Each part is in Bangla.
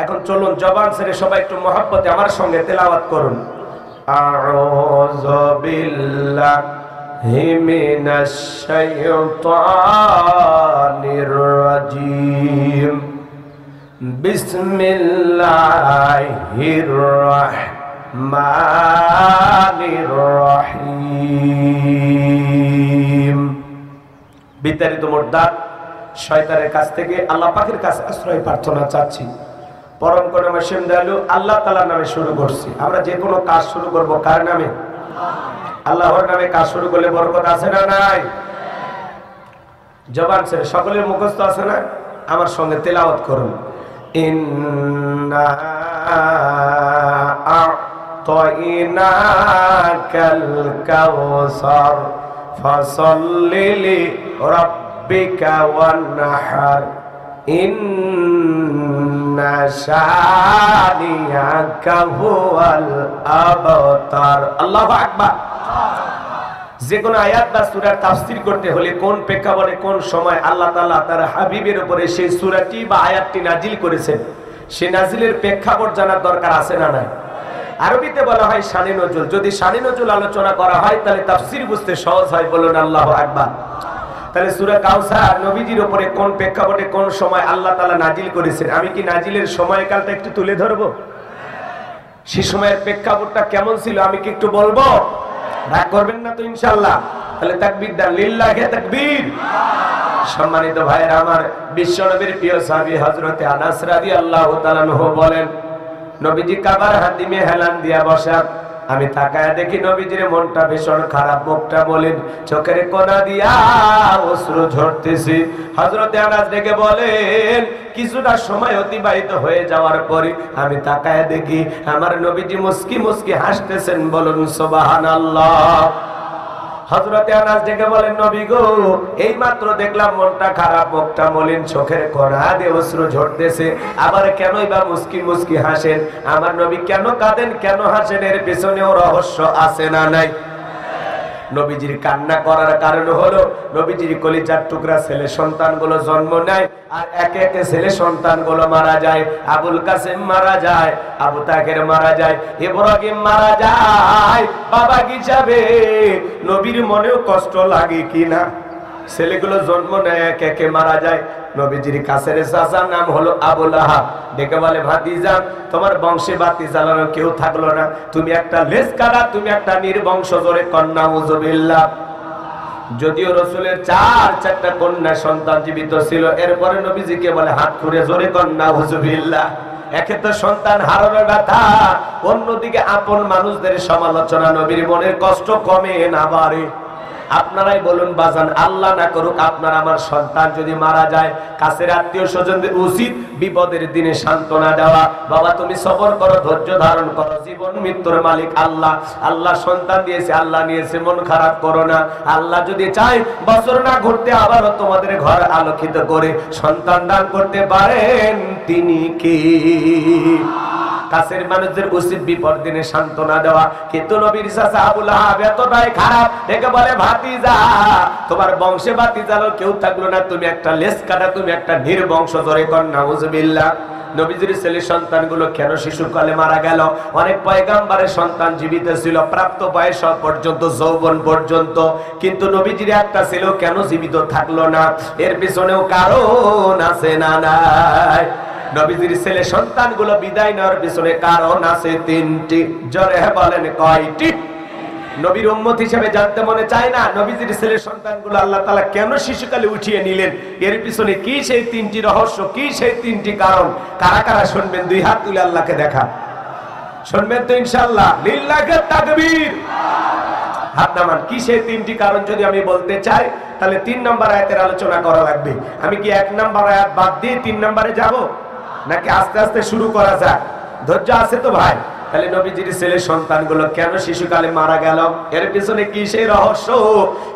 এখন চলুন জবান ছেড়ে সবাই একটু মহব্বতে আমার সঙ্গে তেলাওয়াত করুন। আউযু বিল্লাহি মিনাশ শাইতানির রাজীম। বিসমিল্লাহির রাহমানির রহিম। বিতাড়িত মুর্দাত শয়তানের কাছ থেকে আল্লাহ পাকের কাছে আশ্রয় প্রার্থনা চাচ্ছি। পরম করুণাময় অসীম দয়ালু আল্লাহ তাআলার নামে শুরু করছি। আমরা যে কোনো কাজ শুরু করব কার নামে? আল্লাহর নামে কাজ শুরু করলে বরকত আছে না নাই? জবান ছেড়ে সকলের মুখস্থ আছে না? আমার সঙ্গে তেলাওয়াত করুন। ইন্না আ'তাইনাকাল কাউসার ফাসাল্লি লিরাব্বিকা ওয়ানহার ইন্না শানিয়াকা হুয়াল আবতার। আল্লাহু আকবার। যে কোন আয়াত বা সূরার তাফসীর করতে হলে কোন প্রেক্ষাপটে কোন সময় আল্লাহ তাআলা তার হাবিবের উপরে সেই সূরাটি বা আয়াতটি নাজিল করেছেন, সেই নাজিলের প্রেক্ষাপট জানার দরকার আছে না নাই? আরবিতে বলা হয় শানে নজুল। যদি শানে নজুল আলোচনা করা হয় তাহলে তাফসীর বুঝতে সহজ হয়। বলুন আল্লাহু আকবার। তাহলে সূরা কাউসার নবীজির উপরে কোন প্রেক্ষাপটে কোন সময় আল্লাহ তাআলা নাজিল করেছেন, আমি কি নাজিলের সময়কালটা একটু তুলে ধরবো? সেই সময়ের প্রেক্ষাপটটা কেমন ছিল আমি কি একটু বলবো? রাগ করবেন না তো ইনশাআল্লাহ? তাহলে তাকবীর দেন, লিল্লাহি তাকবীর। সম্মানিত ভাইরা আমার, বিশ্বনবীর প্রিয় সাহাবী হযরতে আনাস রাদিয়াল্লাহু তাআলা আনহু বলেন, নবীজি কাবার হাতিমে হেলান দিয়া বসা, আমি তাকায় দেখি নবীজির মনটা ভীষণ খারাপ, মুখটা মলিন, চোখের কোনা দিয়া অশ্রু ঝরতেছে। হযরতে আনাস ডেকে বলেন, কিছুটা সময় অতিবাহিত হয়ে যাওয়ার পরে আমি তাকায় দেখি আমার নবীজি মুস্কি মুস্কি হাসতেছেন। বলুন সুবহানাল্লাহ। হযরতে আনাস ডেকে বলেন, নবী গো, এই মাত্র দেখলাম মনটা খারাপ, মুখটা মলিন, চোখের কোনা দিয়ে অশ্রু ঝরতেছে, আবার কেনই বা মুস্কি মুস্কি হাসেন? আমার নবী কেন কাঁদেন, কেন হাসেন? এর পেছনেও রহস্য আছে না নাই? নবীজির কান্না করার কারণ হলো নবীজির কলিজার টুকরা ছেলে সন্তানগুলো জন্ম নেয় আর একে একে ছেলে সন্তানগুলো মারা যায়। আবুল কাসেম মারা যায়, আবু তাহের মারা যায়, ইব্রাহিম মারা যায়। বাবা কি যাবে? নবীর মনেও কষ্ট লাগে কিনা? ছেলেগুলো জন্ম নেয়, একে একে মারা যায়। নবীজির কাছের চাচার নাম হলো আবু লাহাব। ডেকে বলে, ভাতিজা, তোমার বংশে বাতি জ্বালানো কেউ থাকলো না, তুমি একটা লেজ কাটা, তুমি একটা নির্বংশ। জোরে কন্যা নাউযুবিল্লাহ। যদিও রাসূলের চারটা কন্যা সন্তান জীবিত ছিল, এরপরে নবীজিকে বলে হাত খুঁড়ে, জোরে কন্যা নাউযুবিল্লাহ। একে তো সন্তান হারানোর ব্যথা, অন্যদিকে আপন মানুষদের সমালোচনা, নবীর মনের কষ্ট কমে না বাড়ে? আপনারাই বলুন বাজান, আল্লাহ না করুক আপনার আমার সন্তান যদি মারা যায়, কাছের আত্মীয় স্বজনদের উচিত বিপদের দিনে সান্ত্বনা দেওয়া। বাবা তুমি সবর করো, ধৈর্য ধারণ করো, জীবন মৃত্যুর মালিক আল্লাহ। আল্লাহ সন্তান দিয়েছে, আল্লাহ নিয়েছে, মন খারাপ করো না। আল্লাহ যদি চায় বছর না ঘুরতে আবারও তোমাদের ঘর আলোকিত করে সন্তান দান করতে পারেন, তিনি কি? কাছের মানুষদের উচিত বিপদ দিনে সান্ত্বনা দেওয়া। কিন্তু নবীর চাচা আবু লাহাব এতটাই খারাপ, ডেকে বলে, ভাতিজা, তোমার বংশে ভাতিজারও কেউ থাকলো না, তুমি একটা লেজ কাটা, তুমি একটা নির্বংশ। জোরে কন্যা নাউযুবিল্লাহ। নবীজির ছেলে সন্তানগুলো কেন শিশুকালে মারা গেল? অনেক পয়গাম্বরের সন্তান জীবিত ছিল প্রাপ্ত বয়স পর্যন্ত, যৌবন পর্যন্ত, কিন্তু নবীজির একটা ছেলে কেন জীবিত থাকলো না? এর পিছনেও কারণ আছে না নাই? নবীজির ছেলে সন্তানগুলো বিদায় নেওয়ার পিছনে কারণ আছে তিনটি। জোরে বলেন কয়টি? নবীর উম্মত হিসেবে জানতে মনে চায় না নবীজির ছেলে সন্তানগুলো আল্লাহ তাআলা কেন শিশুকালে উঠিয়ে নিলেন? এর পিছনে কি সেই তিনটি রহস্য, কি সেই তিনটি কারণ? কারা কারা শুনবেন? দুই হাত তুলে আল্লাহকে দেখা। শুনবেন তো ইনশাআল্লাহ? লিল্লাহি তাকবীর। হাত নামান। কি সেই তিনটি কারণ যদি আমি বলতে চাই তাহলে 3 নম্বর আয়াতের আলোচনা করা লাগবে। আমি কি 1 নম্বর আয়াত বাদ দিয়ে 3 নম্বরে যাব, নাকি আস্তে আস্তে শুরু করা যাক? ধৈর্য আছে তো ভাই? তাহলে নবীজির ছেলে সন্তানগুলো কেন শিশুকালে মারা গেল, এর পিছনে কি সেই রহস্য,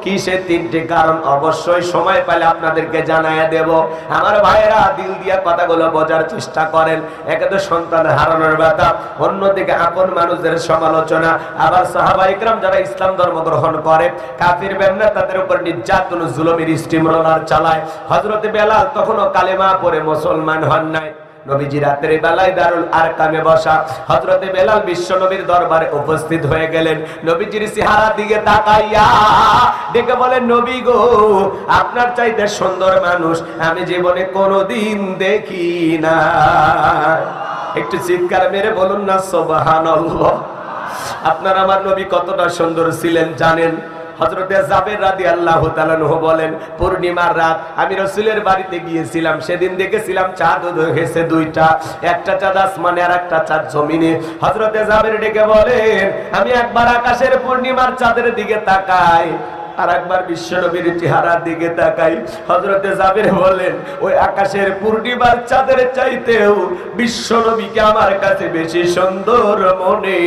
কি সেই তিনটি কারণ, অবশ্যই সময় পেলে আপনাদেরকে জানাইয়া দেব। আমার ভাইয়েরা দিল দিয়া কথাগুলো বোঝার চেষ্টা করেন। একে তো সন্তান হারানোর ব্যথা, অন্যদিকে আপন মানুষদের সমালোচনা, আবার সাহাবা ইকরাম যারা ইসলাম ধর্ম গ্রহণ করে, কাফির বেঈমান তাদের উপর নির্যাতন জুলুমের স্টিমরোলার চালায়। হযরত বেলাল তখনও কালেমা পড়ে মুসলমান হন নাই। নবীজি রাতের বেলায় দারুল আরকামে বসা। হযরতে বেলাল বিশ্ব নবীর দরবারে উপস্থিত হয়ে গেলেন। নবীজির চেহারার দিকে তাকাইয়া ডেকে বলেন, নবী গো, আপনার চাইতে সুন্দর মানুষ আমি জীবনে কোনোদিন দেখি না। একটু চিৎকার মেরে বলুন না সুবহানাল্লাহ। আপনার আমার নবী কতটা সুন্দর ছিলেন জানেন? হযরতে জাবের রাদিয়াল্লাহু তাআলা আনহু বলেন, পূর্ণিমার রাত আমি রাসূলের বাড়িতে গিয়েছিলাম। সেদিন দেখেছিলাম চাঁদ উদয় হয়েছে দুইটা, একটা চাঁদ আসমানে আর একটা চাঁদ জমিনে। হযরতে জাবের ডেকে বলেন, আমি একবার আকাশের পূর্ণিমার চাঁদের দিকে তাকাই, আর একবার বিশ্বনবীর চেহারার দিকে তাকাই। হযরতে জাবের বলেন, ওই আকাশের পূর্ণিমার চাঁদের চাইতেও বিশ্বনবীকে আমার কাছে বেশি সুন্দর মনে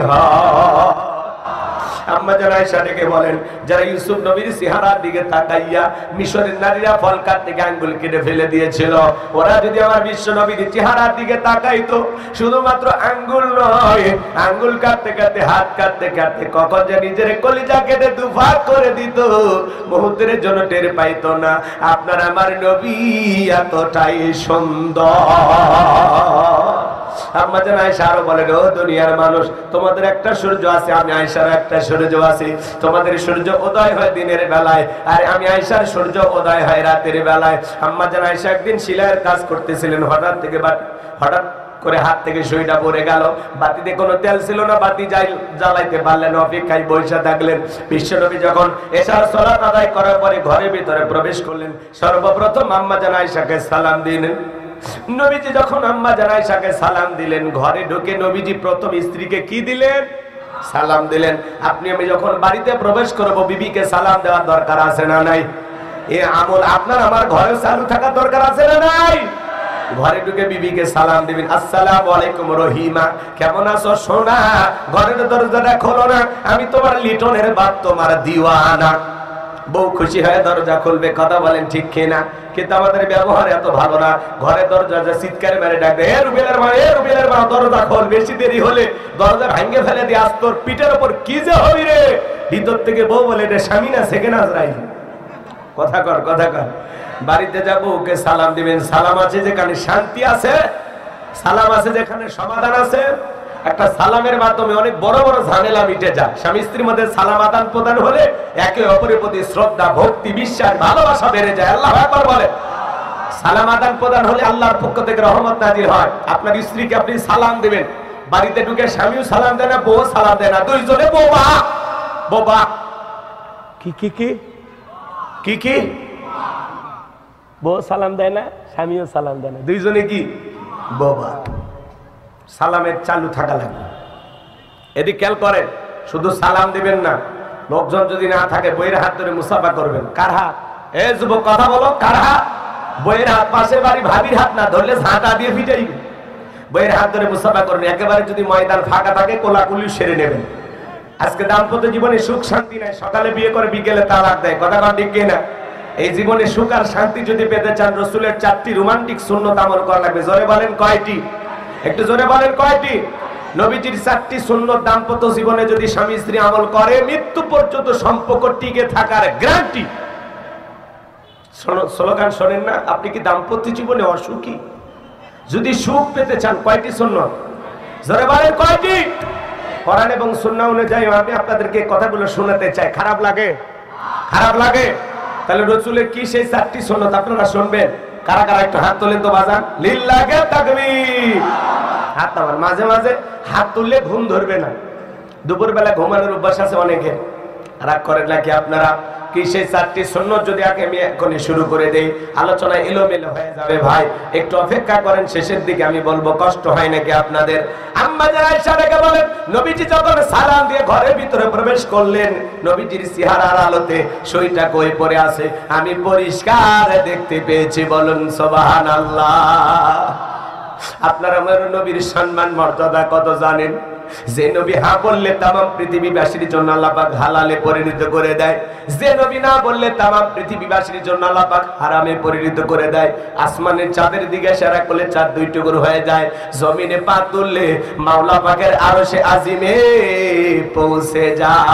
হয়। আম্মা জান আয়েশা ডেকে বলেন, যারা ইউসুফ নবীর চেহারার দিকে তাকাইয়া মিশরের নারীরা ফল কাটতে আঙ্গুল কেটে ফেলে দিয়েছিল, ওরা যদি আমার বিশ্ব নবীর চেহারার দিকে তাকাইতো, শুধুমাত্র আঙ্গুল নয়, আঙ্গুল কাটতে কাটতে হাত কাটতে কাটতে কখন যে নিজের কলিজা কেটে দুভাগ করে দিত, মুহূর্তের জন্য টের পাইতো না। আপনার আমার নবী এতটাই সুন্দর। আম্মা জান আয়েশা আরো বলেন, ও দুনিয়ার মানুষ, তোমাদের একটা সূর্য আছে, আমি আয়েশার একটা সূর্য আছে। তোমাদের সূর্য উদয় হয় দিনের বেলায়, আর আমি আয়েশার সূর্য উদয় হয় রাতের বেলায়। আম্মা জান আয়েশা একদিন সেলাইয়ের কাজ করতেছিলেন, হঠাৎ করে হাত থেকে সুইটা পড়ে গেল। বাতিতে কোনো তেল ছিল না, বাতি জ্বালাইতে পারলেন, অপেক্ষায় বসে থাকলেন। বিশ্বনবী যখন এশার সালাত আদায় করার পরে ঘরের ভিতরে প্রবেশ করলেন, সর্বপ্রথম আম্মা জান আয়েশাকে সালাম দিলেন। নবীজি যখন আম্মা জান আয়েশাকে সালাম দিলেন, ঘরে ঢুকে নবীজি প্রথম স্ত্রীকে কি দিলেন? সালাম দিলেন। আপনি আমি যখন বাড়িতে প্রবেশ করব, বিবিকে সালাম দেওয়ার দরকার আছে না নাই? এই আমল আপনার আমার ঘরে চালু থাকার দরকার আছে না নাই? ঘরে ঢুকে বিবিকে সালাম দিবেন, আসসালামু আলাইকুম রহিমা, কেমন আছো সোনা? ঘরের দরজাটা খোলো না, আমি তোমার লিটনের বাপ, তোমার দিওয়ানা। বউ খুশি হয়ে দরজা খুলবে, কথা বলেন ঠিক কিনা? কিন্তু আমাদের ব্যবহার এত ভালো না। ঘরের দরজা চিৎকার মেরে ডাকবে, এ রুবেলের মা, এ রুবেলের মা, দরজা খোল। বেশি দেরি হলে দরজা ভাঙে ফেলে দিয়ে, আজ তোর পিঠের উপর কি যে হই রে। ভিতর থেকে বউ বলে, রে স্বামী না সেকেন্ড আজরাইল। কথা কর, কথা কর। বাড়িতে যাবো, ওকে সালাম দিবেন। সালাম আছে যেখানে শান্তি আছে, সালাম আছে যেখানে সমাধান আছে। একটা সালামের মাধ্যমে অনেক বড় বড় ঝামেলা মিটে যায়। স্বামী স্ত্রীর মধ্যে সালাম আদান প্রদান হলে একে অপরের প্রতি শ্রদ্ধা, ভক্তি, বিশ্বাস, ভালোবাসা বেড়ে যায়। আল্লাহু আকবার বলে। সালাম আদান প্রদান হলে আল্লাহর পক্ষ থেকে রহমত নাজিল হয়। আপনার স্ত্রীকে আপনি সালাম দিবেন, বাড়িতে ঢুকে স্বামীও সালাম দেয় না, বউ সালাম দেয় না, দুইজনে বোবা বোবা। কি কি কি কি কি? বউ সালাম দেয় না, স্বামীও সালাম দেয় না, দুইজনে কি বোবা। সালামের চালু থাকা লাগবে। এদিকে খেয়াল করেন, শুধু সালাম দিবেন না, লোকজন যদি না থাকে বইয়ের হাত ধরে মুসাফা করবেন। কার হাত? এ যুবক কথা বলো, কার হাত? বইয়ের হাত। পাশের বাড়ি ভাবির হাত না ধরলে ঝাঁটা দিয়ে ফিটাইবে। বইয়ের হাত ধরে মুসাফা করবেন। একেবারে যদি ময়দান ফাঁকা থাকে কোলাকুলি সেরে নেবেন। আজকে দাম্পত্য জীবনে সুখ শান্তি নাই, সকালে বিয়ে করে বিকেলে তালাক দেয়। কথা কন ঠিক কিনা? এই জীবনে সুখ আর শান্তি যদি পেতে চান, রাসূলের 4টি রোমান্টিক সুন্নাত আমল করা লাগবে। জোরে বলেন কয়টি? একটু জোরে বলেন কয়টি? নবীজির 4টি সুন্নাত দাম্পত্য জীবনে যদি স্বামী স্ত্রী আমল করে, মৃত্যু পর্যন্ত সম্পর্ক টিকে থাকার গ্যারান্টি। স্লোগান শোনেন না? আপনি কি দাম্পত্য জীবনে অসুখী? যদি সুখ পেতে চান, কয়টি সুন্নাত? জোরে বলেন কয়টি? কোরআন এবং সুন্নাহ অনুযায়ী আমি আপনাদেরকে কথাগুলো শোনাতে চাই। খারাপ লাগে? খারাপ লাগে? তাহলে রাসূলের কি সেই 4টি সুন্নাত আপনারা শুনবেন? কারা কারা একটু হাত তোলেন তো বাজান। লিল্লাহি তাকবীর। হাত নামান। মাঝে মাঝে হাত তুললে ঘুম ধরবে না। দুপুরবেলা ঘুমানোর অভ্যাস আছে অনেকের, রাগ করেন নাকি আপনারা? কি সেই 4টি সুন্নাত যদি আগে আমি এখনই শুরু করে দেই, আলোচনা এলোমেলো হয়ে যাবে। ভাই একটু অপেক্ষা করেন, শেষের দিকে আমি বলবো। কষ্ট হয় নাকি আপনাদের? আম্মা জান আয়েশা রেখে বলেন, নবীজি যখন সালাম দিয়ে ঘরের ভিতরে প্রবেশ করলেন, নবীজির চেহারার আলোতে সইটা কই পড়ে আছে আমি পরিষ্কার দেখতে পেয়েছি। বলুন সুবহানাল্লাহ। আপনারা আমার নবীর সম্মান মর্যাদা কত জানেন? যে নবী হ্যাঁ বললে তামাম পৃথিবীবাসীর জন্য আল্লাহ পাক হালালে পরিণত করে দেয়। যে নবী না বললে তামাম পৃথিবীবাসীর জন্য আল্লাহ পাক হারামে পরিণত করে দেয়। আসমানের চাঁদের দিকে ইশারা করলে চাঁদ 2 টুকরো হয়ে যায়। জমিনে পা তুললে মাওলা পাকের আরশে আজিমে পৌঁছে যায়।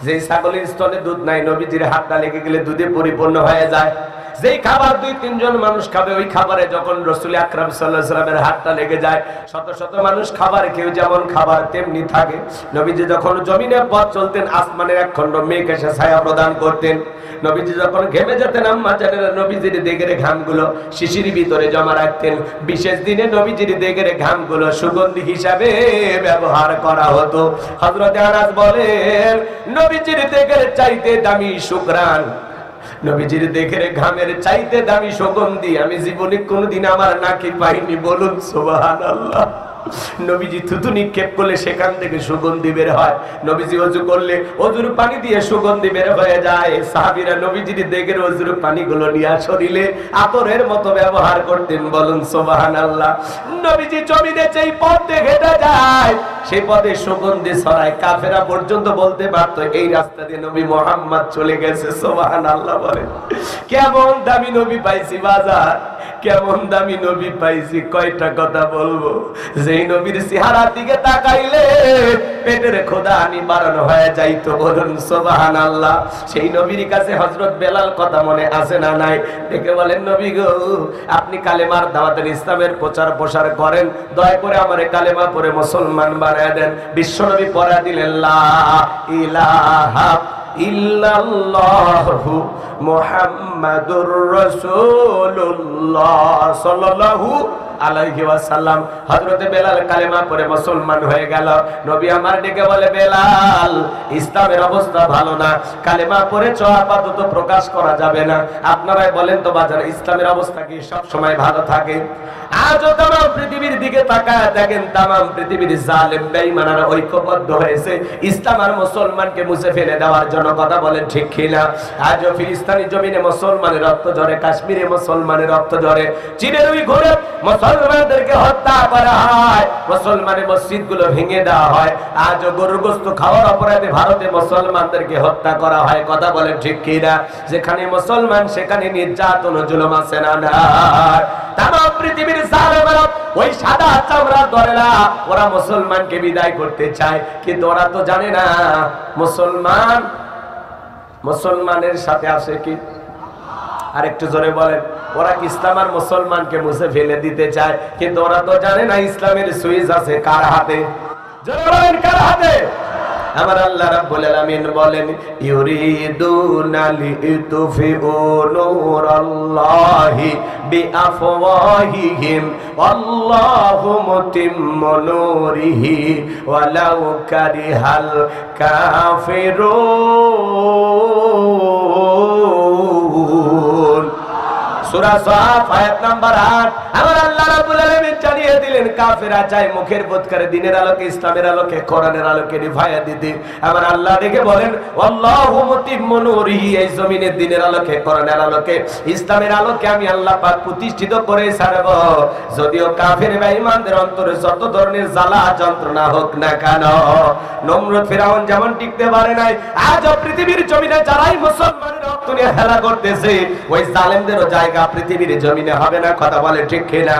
যে ছাগলের স্তনে দুধ নাই, নবীজির হাতটা লেগে গেলে দুধে পরিপূর্ণ হয়ে যায়। যেই খাবার 2-3 জন মানুষ খাবে, ওই খাবারে যখন রাসূল আকরাম সাল্লাল্লাহু আলাইহি ওয়াসাল্লামের হাতটা লেগে যায়, শত শত মানুষ খাবার কেউ যেমন খাবার তেমনি থাকে। নবীজি যখন জমিনে পথ চলতেন, আসমানের এক খণ্ড মেঘ এসে ছায়া প্রদান করতেন। নবীজি যখন ঘেমে যেতেন, আম্মা জানেরা নবীজির দেগের ঘামগুলো শিশির ভিতরে জমা রাখতেন। বিশেষ দিনে নবীজির দেগের ঘামগুলো সুগন্ধি হিসাবে ব্যবহার করা হতো। হযরত আনাস বলেন, নবীজির দেগের চাইতে দামি শুকরান, নবীজির দেগের ঘামের চাইতে দামি সুগন্ধি আমি জীবনে কোনোদিন আমার নাকে পাইনি। বলুন সুবহানাল্লাহ। নবীজি থুতু নিক্ষেপ করলে সেখান থেকে সুগন্ধি বের হয়। নবীজি ওযু করলে ওযুর পানি দিয়ে সুগন্ধি বের হয়ে যায়। সাহাবীরা নবীজির দেগের ওযুর পানিগুলো নিয়ে শরীরে আতরের মতো ব্যবহার করতেন। বলুন সুবহানাল্লাহ। নবীজি জমিনে যেই পথে হেঁটে যায়, সেই পথে সুগন্ধি ছড়ায়। কাফেরা পর্যন্ত বলতে পারতো এই রাস্তা দিয়ে নবী মুহাম্মদ চলে গেছে। সুবহানাল্লাহ বলে। কেমন দামি নবী পাইছি বাজার, কেমন দামি নবী পাইছি। কয়টা কথা বলবো, যেই নবীর চেহারার দিকে তাকাইলে পেটের ক্ষুধা নিবারণ হয়ে যাইতো। বলুন সুবহানাল্লাহ। সেই নবীর কাছে হযরত বেলাল কথা মনে আছে না নাই? ডেকে বলেন, নবী গো, আপনি কালেমার দাওয়াতের ইসলামের প্রচার প্রসার করেন, দয়া করে আমারে কালেমা পড়ে মুসলমান বানায় দেন। বিশ্বনবী পড়া দিলেন, লা ইলাহা ইল্লাল্লাহু মুহাম্মাদুর রাসূলুল্লাহ সাল্লাল্লাহু আলাইহি ওয়াসাল্লাম। হযরতে বেলাল কালেমা পড়ে মুসলমান হয়ে গেল। নবী আমার ডেকে বলে, বেলাল, ইসলামের অবস্থা ভালো না, কালেমা পড়েছ আপাতত প্রকাশ করা যাবে না। আপনারাই বলেন তো বাজার, ইসলামের অবস্থা কি সব সময় ভালো থাকে? আজও তাম পৃথিবীর দিকে তাকায় দেখেন, তাম পৃথিবীর জালেম বেঈমানরা ঐক্যবদ্ধ হয়েছে ইসলাম আর মুসলমানকে মুছে ফেলে দেওয়ার জন্য। কথা বলেন ঠিক কিনা? আজও ফিলিস্তিনি জমিনে মুসলমানের রক্ত ঝরে, কাশ্মীরে মুসলমানের রক্ত ঝরে, চীনের ওই ঘরে মুসলমানদেরকে হত্যা করা হয়, মুসলমানের মসজিদগুলো ভেঙে দেওয়া হয়। আজও গরুর গোশত খাওয়ার অপরাধে ভারতে মুসলমানদেরকে হত্যা করা হয়। কথা বলেন ঠিক কিনা? যেখানে মুসলমান সেখানে নির্যাতন জুলুম আছে না না? তাম পৃথিবীর জালেমেরা ওই সাদা চামড়া ধরেলা, ওরা মুসলমানকে বিদায় করতে চায়, কিন্তু ওরা তো জানে না মুসলমানের সাথে আছে কি। আর একটু জোরে বলেন, ওরা কি ইসলাম আর মুসলমানকে মুছে ফেলে দিতে চায়, কিন্তু ওরা তো জানে না ইসলামের সুইচ আছে কার হাতে। জোরে বলেন, কার হাতে? আমার আল্লাহ রাব্বুল আলামিন বলেন, ইউরিদুনা লিতুফিউ নূরাল্লাহি বিআফওয়াহিহিম ওয়াল্লাহু মুতিম্মু নূরিহি ওয়ালাউ কারিহাল কাফিরুন। সূরা সাফ আয়াত নাম্বার 8। আমার আল্লাহ রাব্বুল আলামিন জানিয়ে দিলেন, কাফেররা চায় মুখের বোধ করে দিনের আলোকে, ইসলামের আলোকে, কোরআনের আলোকে নিভায়া দিতে। আমার আল্লাহ দেখে বলেন, আল্লাহু মুতিম্মু নূরিহি, এই জমিনের দিনের আলোকে, কোরআনের আলোকে, ইসলামের আলোকে আমি আল্লাহ পাক প্রতিষ্ঠিত করে ছাড়ব। যদিও কাফের বেঈমানদের অন্তরে যত ধরনের জ্বালা যন্ত্রণা হোক না কেন, নমরুদ ফিরাউন যেমন টিকতে পারে নাই, আজও পৃথিবীর জমিনে যারাই মুসলমানের রক্ত নিয়ে খেলা করতেছে, ওই জালেমদেরও জায়গা পৃথিবীর জমিনে হবে না। কথা বলে ঠিক কিনা?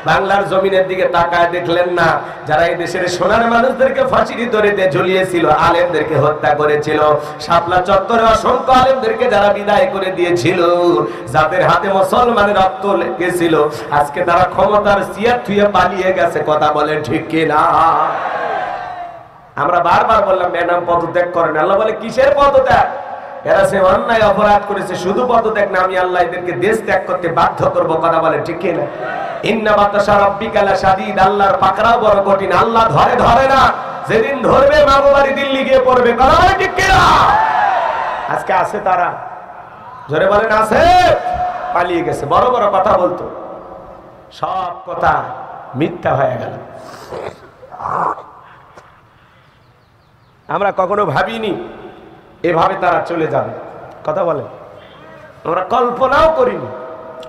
বাংলার জমিনের দিকে তাকায় দেখলেন না, যারা এই দেশের সোনার মানুষদেরকে ফাঁসির দড়িতে ঝুলিয়েছিল, আলেমদেরকে হত্যা করেছিল, শাপলা চত্বরে অসংখ্য আলেমদেরকে যারা বিদায় করে দিয়েছিল, যাদের হাতে মুসলমানের রক্ত লেগেছিল, আজকে তারা ক্ষমতার চেয়ার থুয়ে পালিয়ে গেছে। কথা বলে ঠিক কিনা? আমরা বারবার বললাম, ম্যাডাম পদত্যাগ করেন। আল্লাহ বলে, কিসের পদত্যাগ? এরা সে অন্যায় অপরাধ করেছে, শুধু পদত্যাগ না, আমি আল্লাহ এদেরকে দেশ ত্যাগ করতে বাধ্য করবো। কথা বলে ঠিক কিনা? ইন্না বাতাসা রাব্বিকা লাশাদীদ, আল্লাহর পাকড়াও বড় কঠিন। আল্লাহ ধরে না, যেদিন ধরবে মামু বাড়ি দিল্লি গিয়ে পড়বে। কথা বলে ঠিক কিনা? আজকে আছে তারা, জোরে বলেন আছে, পালিয়ে গেছে। বড় বড় কথা বলতো, সব কথা মিথ্যা হয়ে গেল। আমরা কখনো ভাবিনি এভাবে তারা চলে যাবে। কথা বলে, আমরা কল্পনাও করিনি।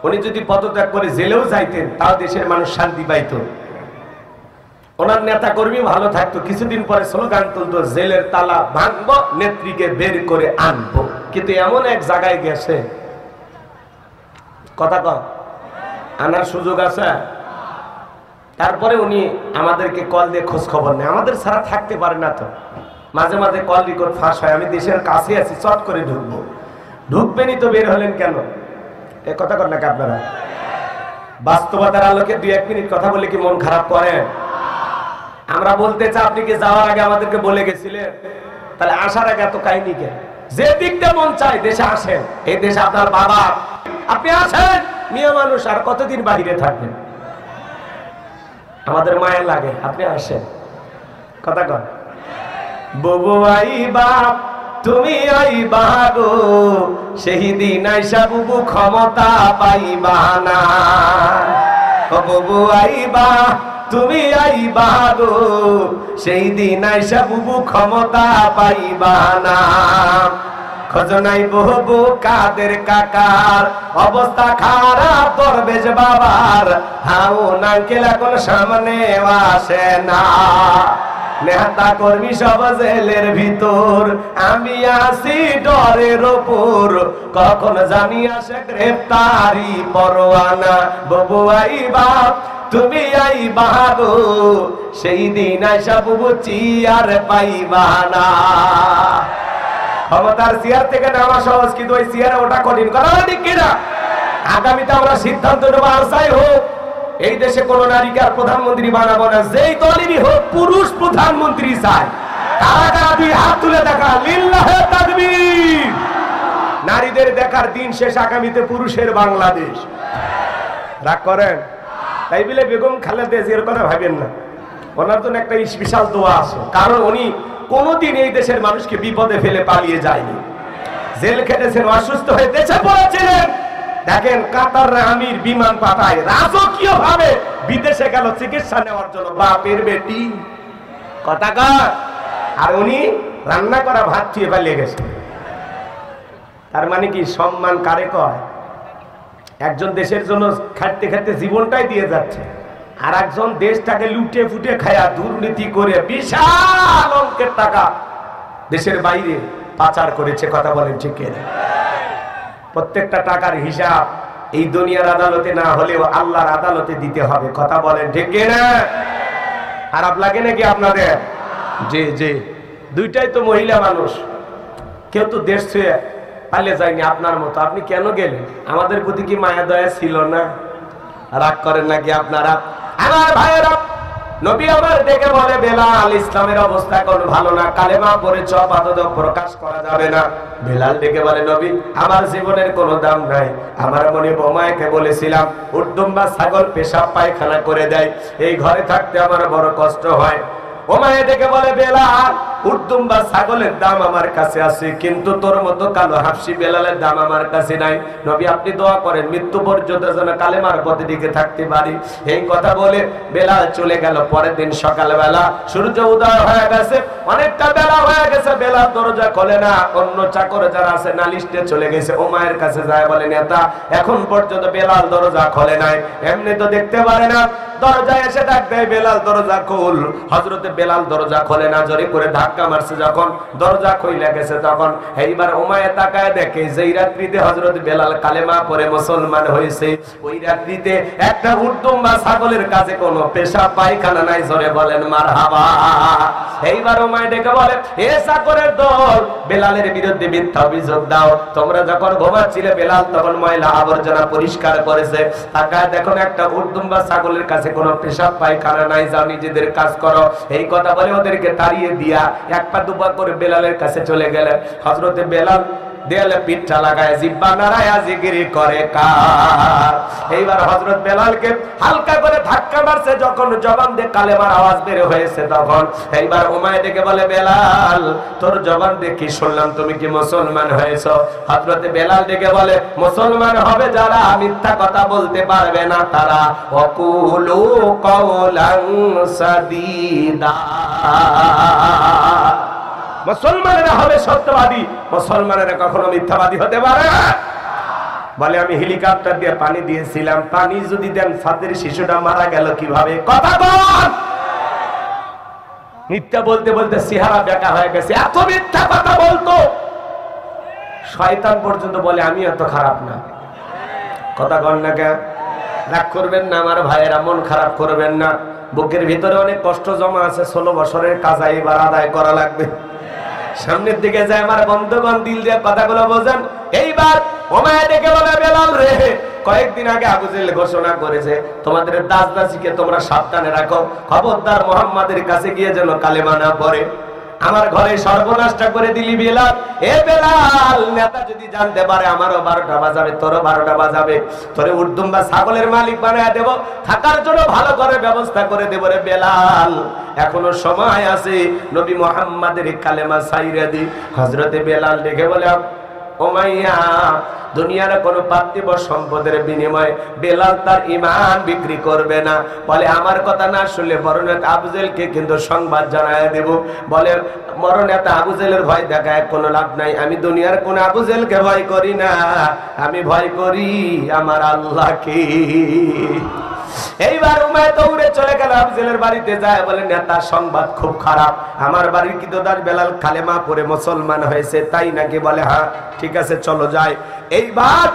উনি যদি পদত্যাগ করে জেলেও যাইতেন, তাও দেশের মানুষ শান্তি পাইত, ওনার নেতা কর্মী ভালো থাকতো। কিছুদিন পরে স্লোগান তুলতো, জেলের তালা ভাঙবো, নেত্রীকে বের করে আনবো। কিন্তু এমন এক জায়গায় গেছে, কথা কর, আনার সুযোগ আছে। তারপরে উনি আমাদেরকে কল দিয়ে খোঁজ খবর নেয়, আমাদের ছাড়া থাকতে পারে না। তো মাঝে মাঝে কল রেকর্ড ফাঁস হয়, আমি দেশের কাছে আছি, চট করে ঢুকবো। ঢুকবেনই তো বের হলেন কেন? এ কথা কর নাকি আপনারা? বাস্তবতার আলোকে 2-1 মিনিট কথা বলে কি মন খারাপ করেন? আমরা বলতে চাই আপনি কি যাওয়ার আগে আমাদেরকে বলে গেছিলেন? তাহলে আসার আগে এত কাহিনী কেন? যে দিকটা মন চাই দেশে আসেন, এই দেশে আপনার বাবা, আপনি আসেন। মেয়ে মানুষ আর কতদিন বাহিরে থাকবেন? আমাদের মায়ের লাগে, আপনি আসেন। কথা কন। বুবু আইবা তুমি আইবা গো, সেই দিন আইসা বুবু ক্ষমতা পাইবা না। ও বুবু আইবা তুমি আইবা গো, সেই দিন আইসা বুবু ক্ষমতা পাইবা না। খোঁজনাই বহু কাদের কাকার অবস্থা খারাপ, দরবেশ বাবার হাউন আঙ্কেল এখন সামনে আসে না। নেতা কর্মী সব জেলের ভিতর, আমি আসি ডরের ওপর, কখন জানি আসে গ্রেফতারি পরোয়ানা। বুবু আইবা তুমি আইবা গো, সেই দিন আইসা বুবু চিয়ার পাইবা না। ক্ষমতার চেয়ার থেকে নামা সহজ, কিন্তু ওই চেয়ারে ওটা কঠিন। কথা ঠিক কিনা? আগামীতে আমরা সিদ্ধান্ত নেবো, আর যাই হোক এই দেশে কোন নারীকে আর প্রধানমন্ত্রী বানাবো না। যেই দলেরই হোক পুরুষ প্রধানমন্ত্রী চাই। কারা কারা 2 হাত তুলে দেখা, লিল্লাহে তাকবীর। নারীদের দেখার দিন শেষ, আগামীতে পুরুষের বাংলাদেশ। রাগ করেন? তাই বলে বেগম খালেদা জিয়ার কথা ভাবেন না, ওনার জন্য একটা বিশাল দোয়া আছে। কারণ উনি কোনদিন এই দেশের মানুষকে বিপদে ফেলে পালিয়ে যায়নি। জেল খেটেছেন, অসুস্থ হয়ে দেশে পড়েছিলেন। দেখেন কাতার আমির বিমান পাঠায় রাজকীয় ভাবে বিদেশে গেল চিকিৎসা নেওয়ার জন্য, বাপের বেটি। কথা কার? আর উনি রান্না করা ভাত খেয়ে পালিয়ে গেছে। তার মানে কি সম্মান কারে কয়? একজন দেশের জন্য খাটতে খাটতে জীবনটাই দিয়ে যাচ্ছে, আর একজন দেশটাকে লুটে ফুটে খায়া দুর্নীতি করে বিশাল অঙ্কের টাকা দেশের বাইরে পাচার করেছে। কথা বলেন ঠিক কিনা? প্রত্যেকটা টাকার হিসাব এই দুনিয়ার আদালতে না হলেও আল্লাহর আদালতে দিতে হবে। কথা বলেন ঠিক কিনা? খারাপ লাগে নাকি আপনাদের? জি জি, দুইটাই তো মহিলা মানুষ, কেউ তো দেশ ছুঁয়ে পালিয়ে যায়নি আপনার মতো। আপনি কেন গেলেন? আমাদের প্রতি কি মায়া দয়া ছিল না? রাগ করেন নাকি আপনারা? আমার ভাইয়েরা, নবী আমার ডেকে বলে বেলাল ইসলামের অবস্থা কোন ভালো না, কালেমা পড়ে আপাতত প্রকাশ করা যাবে না। বেলাল ডেকে বলে নবী আমার জীবনের কোনো দাম নাই, আমার মনে বোমায়কে বলেছিলাম উর্দুম্বা ছাগল পেশাব পায়খানা করে দেয়, এই ঘরে থাকতে আমার বড় কষ্ট হয়। ওমায়ে ডেকে বলে বেলাল উর্দুম্বা ছাগলের দাম আমার কাছে আছে, কিন্তু তোর মতো কালো হাফসি বেলালের দাম আমার কাছে নাই। নবী আপনি দোয়া করেন মৃত্যু পর্যন্ত যেন কালেমার পথে দিকে থাকতে পারি। এই কথা বলে বেলাল চলে গেল। পরের দিন সকালবেলা সূর্য উদয় হয়ে গেছে, অনেকটা বেলা হয়ে গেছে, বেলাল দরজা খোলে না। অন্য চাকর যারা আছে নালিশে চলে গেছে। ওমায়ের কাছে যায় বলে নেতা এখন পর্যন্ত বেলাল দরজা খোলে নাই, এমনি তো দেখতে পারে না। দরজায় এসে ডাক দেয় বেলাল দরজা খোল। হযরতে বেলাল দরজা খোলে না, জোরে করে ধাক্কা মারছে। যখন দরজা খুলে গেছে তখন এইবার উমাইয়া তাকায় দেখে যেই রাত্রিতে হযরত বেলাল কালেমা পড়ে মুসলমান হয়েছে, ওই রাত্রিতে একটা উর্দুম্বা ছাগলের কাছে কোনো পেশাব পায়খানা নাই। জোরে বলেন মারহাবা। এইবার উমাইয়া ডেকে বলে এ চাকরের দল, বেলালের বিরুদ্ধে মিথ্যা অভিযোগ দাও। তোমরা যখন ঘুমাচ্ছিলে বেলাল তখন ময়লা আবর্জনা পরিষ্কার করেছে, তাকায় দেখো একটা উর্দুম্বা ছাগলের কাছে কোনো পেশাব পায়খানা নাই, যাও নিজেদের কাজ করো। এই কথা বলে ওদেরকে তাড়িয়ে দিয়া এক পা দুপা করে বেলালের কাছে চলে গেলেন। হযরতে বেলাল দেয়ালে পিঠটা লাগায় জিব্বা নাড়ায়া জিকিরি করে কার। এইবার হযরত বেলালকে হালকা করে ধাক্কা মারছে, যখন জবান দিয়ে কালেমার আওয়াজ বের হয়েছে তখন এইবার উমাইয়া ডেকে বলে বেলাল তোর জবান দিয়ে কি শুনলাম, তুমি কি মুসলমান হয়েছো? হযরতে বেলাল ডেকে বলে মুসলমান হবে যারা মিথ্যা কথা বলতে পারবে না তারা। ওয়াকুলু কাওলান সাদীদা, মুসলমানেরা হবে সত্যবাদী, মুসলমানেরা কখনো মিথ্যাবাদী হতে পারে না। বলে আমি হেলিকপ্টার দিয়ে পানি দিয়েছিলাম, পানি যদি দেন ফাতের শিশুটা মারা গেল কিভাবে? কথা বল। মিথ্যা বলতে বলতে চেহারা বেঁকা হয়ে গেছে, এত মিথ্যা কথা বলতো শয়তান পর্যন্ত বলে আমি এত খারাপ না। কথা বল না কেন? রাগ করবেন না আমার ভাইয়েরা, মন খারাপ করবেন না। বুকের ভিতরে অনেক কষ্ট জমা আছে, 16 বছরের কাজা এবার আদায় করা লাগবে। সামনের দিকে যায়। আমার বন্ধুগণ দিল দিয়ে কথাগুলো বোঝেন। এইবার ওমায় ডেকে বলে বেলাল রে, কয়েকদিন আগে আবু জেহেল ঘোষণা করেছে তোমাদের দাস দাসীকে তোমরা সাবধানে রাখো, খবরদার মুহাম্মাদের কাছে গিয়ে যেন কালেমা না পড়ে। আমার ঘরে সর্বনাশটা করে দিলি বেলাল। এ বেলাল, নেতা যদি জানতে পারে আমারও 12টা বাজাবে, তোরও 12টা বাজাবে, তোরে উর্দুম বা ছাগলের মালিক বানায় দেব, থাকার জন্য ভালো করে ব্যবস্থা করে দেব রে বেলাল। এখনো সময় আছে, নবী মুহাম্মাদের কালেমা ছাইরা দি। হযরতে বেলাল ডেকে বলে উমাইয়া, দুনিয়ার কোন পার্থিব সম্পদের বিনিময়ে বেলাল তার ঈমান বিক্রি করবে না। বলে আমার কথা না শুনলে মরণেতা আবু জেহেলকে কিন্তু সংবাদ জানায় দেব। বলে মরণেতা আবু জেহেলের ভয় দেখায় কোনো লাভ নাই, আমি দুনিয়ার কোন আবু জেহেলকে ভয় করি না, আমি ভয় করি আমার আল্লাহকে। এইবার উমাইয়া দৌড়ে চলে গেল আবু জেহেলের বাড়িতে, যায় বলে নেতা সংবাদ খুব খারাপ, আমার বাড়ির কিদোদার বেলাল কালেমা পড়ে মুসলমান হয়েছে। তাই নাকি? বলে হ্যাঁ, ঠিক আছে চলো যাই। এইবার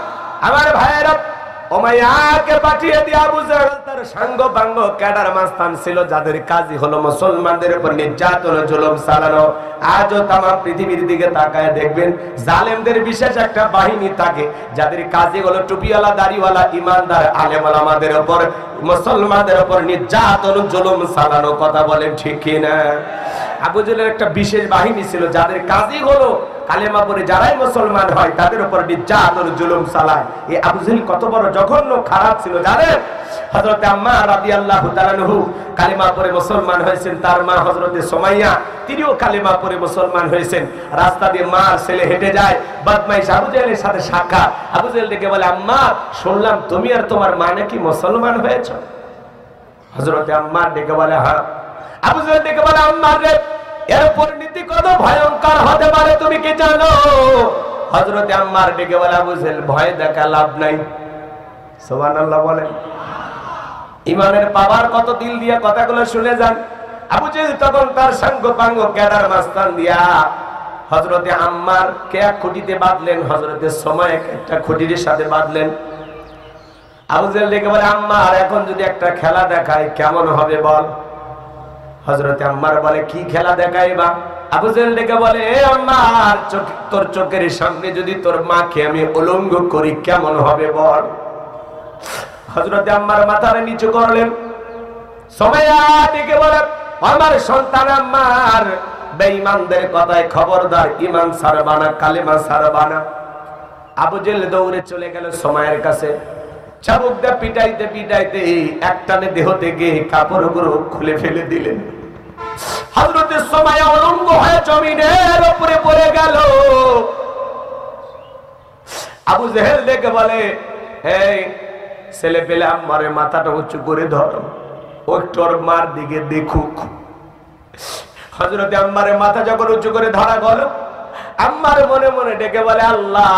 আমার ভাইয়েরা উমাইয়াকে পাঠিয়ে দিয়ে আবু জেহেল তার সাঙ্গ পাঙ্গ ক্যাডার মাস্তান ছিল, যাদের কাজই হলো মুসলমানদের উপর নির্যাতন জুলুম চালানো। আজও তামাম পৃথিবীর দিকে তাকায় দেখবেন জালেমদের বিশেষ একটা বাহিনী থাকে, যাদের কাজই হলো টুপিওয়ালা দাড়িওয়ালা ইমানদার আলেম ওলামাদের উপর, মুসলমানদের উপর নির্যাতন জুলুম চালানো। কথা বলেন ঠিক কিনা? আবু জেহেলের একটা বিশেষ বাহিনী ছিল, যাদের কাজই হলো কালেমা পড়ে যারাই মুসলমান হয় তাদের উপর নির্যাতন জুলুম চালায়। এই আবু জেহেল কত বড় জঘন্য খারাপ ছিল জানেন? হযরতে আম্মার রাদিয়াল্লাহু তাআলা আনহু কালেমা পড়ে মুসলমান হয়েছেন, তার মা হযরতে সুমাইয়া তিনিও কালেমা পড়ে মুসলমান হয়েছেন। রাস্তা দিয়ে মার ছেলে হেঁটে যায়, বদমাইশ আবু জেহেলের সাথে সাক্ষাৎ। আবু জেহেল ডেকে বলে আম্মা, শুনলাম তুমি আর তোমার মা নাকি মুসলমান হয়েছে। হযরতে আম্মার ডেকে বলে হ্যাঁ। আবু জেহেল ডেকে বলে আম্মা রে, এর পরিণতি কত ভয়ঙ্কর হতে পারে তুমি কি জানো? হযরতে আম্মার ডেকে বলে আবু জেহেল, ভয় দেখা লাভ নাই। সুবহানাল্লাহ বলেন। ইমানের পাওয়ার কত দিল দিয়া কথাগুলো শুনে যান। আবু জেহেল তখন তার সাঙ্গ পাঙ্গ ক্যাডার মাস্তান দিয়া হযরতে আম্মার কে এক খুঁটিতে বাঁধলেন, হযরতে সুমাইয়া একটা খুঁটির সাথে বাঁধলেন। আবু জেহেল ডেকে বলে আম্মার, এখন যদি একটা খেলা দেখায় কেমন হবে বল? হযরতে আম্মার বলে কি খেলা দেখাইবা? আবু জেহেল ডেকে বলে এ আম্মার, তোর চোখের সামনে যদি তোর মাকে আমি উলঙ্গ করি কেমন হবে বল? হযরতে আম্মার মাথার নিচু করলেন। সুমাইয়া ডেকে বলে আমার সন্তান আম্মার, বেঈমানদের কথায় খবরদার, ঈমান ছাড়বা না, কালেমা ছাড়বা না। আবু জেহেল দৌড়ে চলে গেল সুমাইয়ার কাছে, চাবুক দিয়ে পিটাইতে পিটাইতে একটানে দেহ থেকে কাপড়গুলো খুলে ফেলে দিলেন। হযরতে সুমাইয়া উলঙ্গ হয়ে জমিনের উপরে পড়ে গেল। আবু জেহেল ডেকে বলে এই ছেলে পেলে আম্মারের মাথাটা উঁচু করে ধরো, ও একটু ওর মার দিকে দেখুক। হযরতে আম্মারের মাথা যখন উঁচু করে ধরা গেল, আম্মার মনে মনে ডেকে বলে আল্লাহ,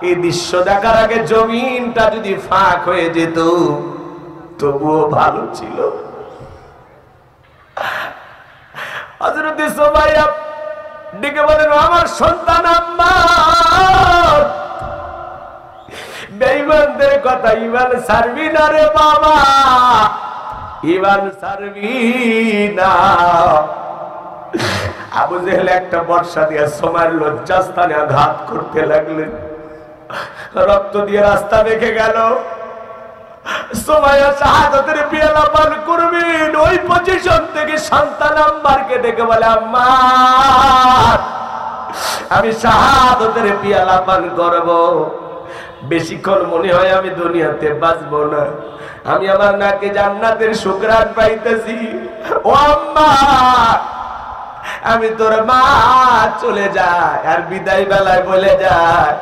এই দৃশ্য দেখার আগে জমিনটা যদি ফাঁক হয়ে যেত তবুও ভালো ছিল। হযরতে সুমাইয়া ডেকে বলেন আমার সন্তান আম্মার, বেঈমানদের কথা ঈমান ছাড়বি না রে বাবা, ঈমান ছাড়বি না। আবু জেহেল একটা বর্ষা দিয়ে সুমাইয়ার লজ্জাস্থানে আঘাত করতে লাগলেন, রক্ত দিয়ে রাস্তা দেখে গেল। সুমাইয়া শাহাদাতের পেয়ালা পান করবেন, ওই পজিশন থেকে সন্তান আম্মারকে ডেকে বলে আম্মা, আমি শাহাদাতের পেয়ালা পান করব, বেশিক্ষণ মনে হয় আমি দুনিয়াতে বাঁচবো না, আমি আমার নাকে জান্নাতের সুঘ্রাণ পাইতেছি। ও আম্মা, আমি তোর মা, চলে যায় আর বিদায় বেলায় বলে যায়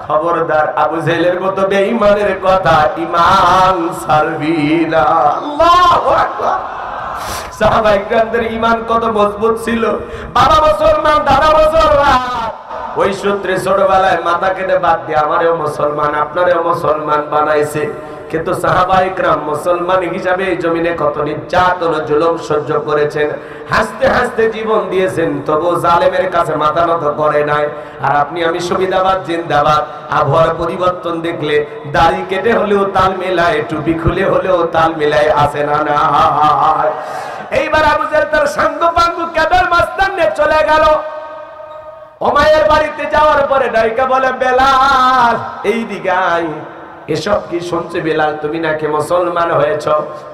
খবরদার আবু জেহেলের মতো বেঈমানের কথা ঈমান ছাড়বি না। আল্লাহু আকবার। সাহাবায়ে কেরামদের ঈমান কত মজবুত ছিল। বাবা মুসলমান, দাদা মুসলমান, ওই সূত্রে ছোটবেলায় মাথা কেটে বাদ দিয়ে আমারেও মুসলমান আপনারেও মুসলমান বানাইছে। কিন্তু সাহাবায়ে কেরাম মুসলমান হিসাবে এই জমিনে কত নির্যাতন জুলুম সহ্য করেছেন, হাসতে হাসতে জীবন দিয়েছেন, তবু জালেমের কাছে মাথা নত করে নাই। আর আপনি আমি সুবিধাবাদ জিন্দাবাদ। আবহাওয়ার পরিবর্তন দেখলে দাড়ি কেটে হলেও তাল মেলায়, টুপি খুলে হলেও তাল মেলায়, আসে না না। এইবার আবু জেহেল তার সাঙ্গ পাঙ্গু ক্যাডার মাস্তান নিয়ে চলে গেল। ওমাইয়ের বাড়িতে যাওয়ার পরে ডাইকা বলে, বেলাল এই দিকে আয়। এসব কি শুনছে বেলাল, তুমি নাকি মুসলমান হয়েছ?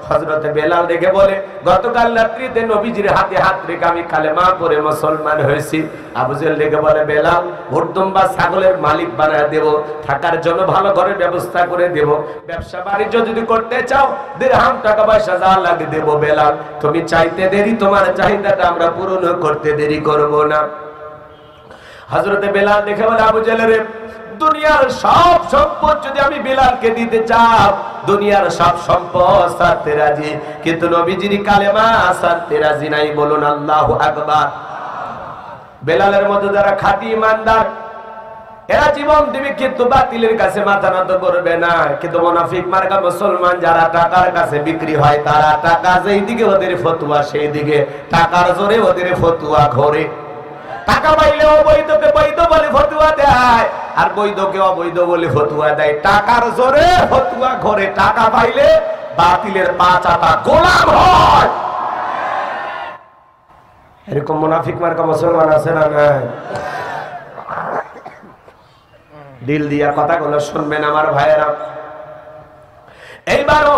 হযরতে বেলাল দেখে বলে, গতকাল রাত্রিতে নবীজির হাতে হাত রেখে আমি কালেমা পড়ে মুসলমান হয়েছি। আবু জেহেল দেখে বলে, বেলাল উর্দুম্বা ছাগলের মালিক বানায় দেব, থাকার জন্য ভালো ঘরের ব্যবস্থা করে দেব, ব্যবসা বাণিজ্য যদি করতে চাও দিরহাম টাকা পয়সা যা লাগে দেব। বেলাল তুমি চাইতে দেরি, তোমার চাহিদাটা আমরা পূরণ করতে দেরি করব না। হযরতে বেলাল দেখে বলে, আবু জেহেল, দুনিয়ার সব সম্পদ যদি আমি বেলালকে দিতে চাই, দুনিয়ার সব সম্পদ ছাড়তে রাজি, কিন্তু নবীজির কালেমা ছাড়তে রাজি নাই। বলুন আল্লাহু আকবার। বেলালের মতো যারা খাঁটি ইমানদার, এরা জীবন দিবে কিন্তু বাতিলের কাছে মাথা নত করবে না। কিন্তু মুনাফিক মার্কা মুসলমান যারা টাকার কাছে বিক্রি হয়, তারা টাকা যেই দিকে ওদের ফতুয়া সেই দিকে, টাকার জোরে ওদের ফতুয়া ঘোরে। টাকা পাইলে অবৈধকে বৈধ বলে ফতুয়া দেয়, আর বৈধকে অবৈধ বলে ফতুয়া দেয়। টাকার জোরে ফতুয়া ঘোরে, টাকা পাইলে বাতিলের পা চাটা গোলাম হয়। এরকম মুনাফিক মার্কা মুসলমান আছে না নাই? দিল দিয়া কথাগুলো শুনবেন আমার ভাইয়েরা। এইবারও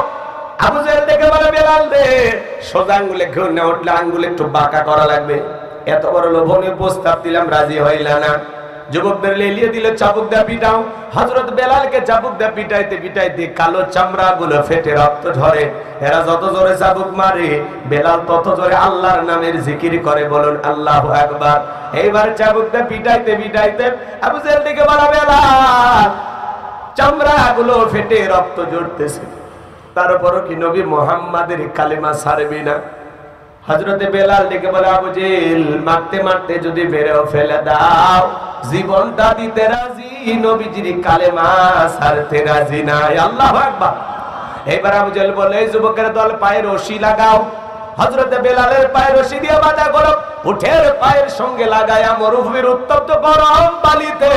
আবু জেহেল দেখে বলে, বেলাল দে সোজা আঙ্গুলে ঘুরে না উঠলে আঙ্গুলে একটু বাঁকা করা লাগবে। এত বড় লোভনীয় প্রস্তাব দিলাম, রাজি হইল না। যুবকদের লেলিয়ে দিলে চাবুক দা পিটাও। হযরত বেলালকে চাবুক দা পিটাইতে পিটাইতে কালো চামড়া গুলো ফেটে রক্ত ঝরে। এরা যত জোরে চাবুক মারে, বেলাল তত জোরে আল্লাহর নামের জিকির করে। বলুন আল্লাহু আকবার। এইবার চাবুক দা পিটাইতে পিটাইতে আবু জেহেল দিকে বলা, বেলাল চামড়া গুলো ফেটে রক্ত ঝরতেছে, তারপরও কি নবী মুহাম্মাদের কালেমা ছাড়বি না? হযরতে বেলাল ডেকে বলে, আবু জেহেল মারতে মারতে যদি মেরেও ফেলে দাও, জীবনটা দিতে রাজি, নবীজির কালেমা ছাড়তে রাজি নাই। আল্লাহু আকবার। এবার আবু জেহেল বলে, এই যুবকের দল পায়ে রশি লাগাও। হযরতে বেলালের পায়ে রশি দিয়ে বাঁধা গেল, উঠের পায়ের সঙ্গে লাগায়া মরুভূমির উত্তপ্ত গরম বালিতে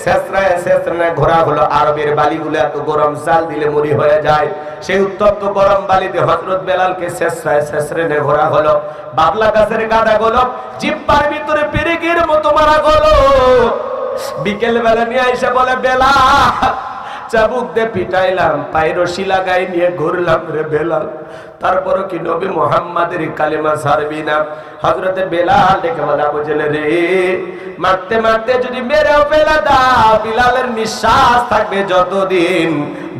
ছেঁচড়ায় ছেঁচড়ায় ঘোরা হলো। আরবের বালিগুলো এত গরম, জাল দিলে মুড়ি হয়ে যায়। সেই উত্তপ্ত গরম বালিতে হযরত বেলালকে ছেঁচড়ায় ছেঁচড়ে ঘোরা হলো। বাবলা গাছের গাদা গুলো জিহ্বার ভিতরে পেরেকের মতো মারা গেল। বিকেল বেলা নিয়ে এসে বলে, বেলাল চাবুক দিয়ে পিটাইলাম, পায়ে রশি লাগাই নিয়ে ঘুরলাম রে বেলাল, তারপরও কি নবী মুহাম্মাদের কালেমা ছাড়বি না? হযরতে বেলাল ডেকে বলে, আবু জেহেল রে মারতে মারতে যদি মেরেও ফেলে দাও, বেলালের নিঃশ্বাস থাকবে যতদিন,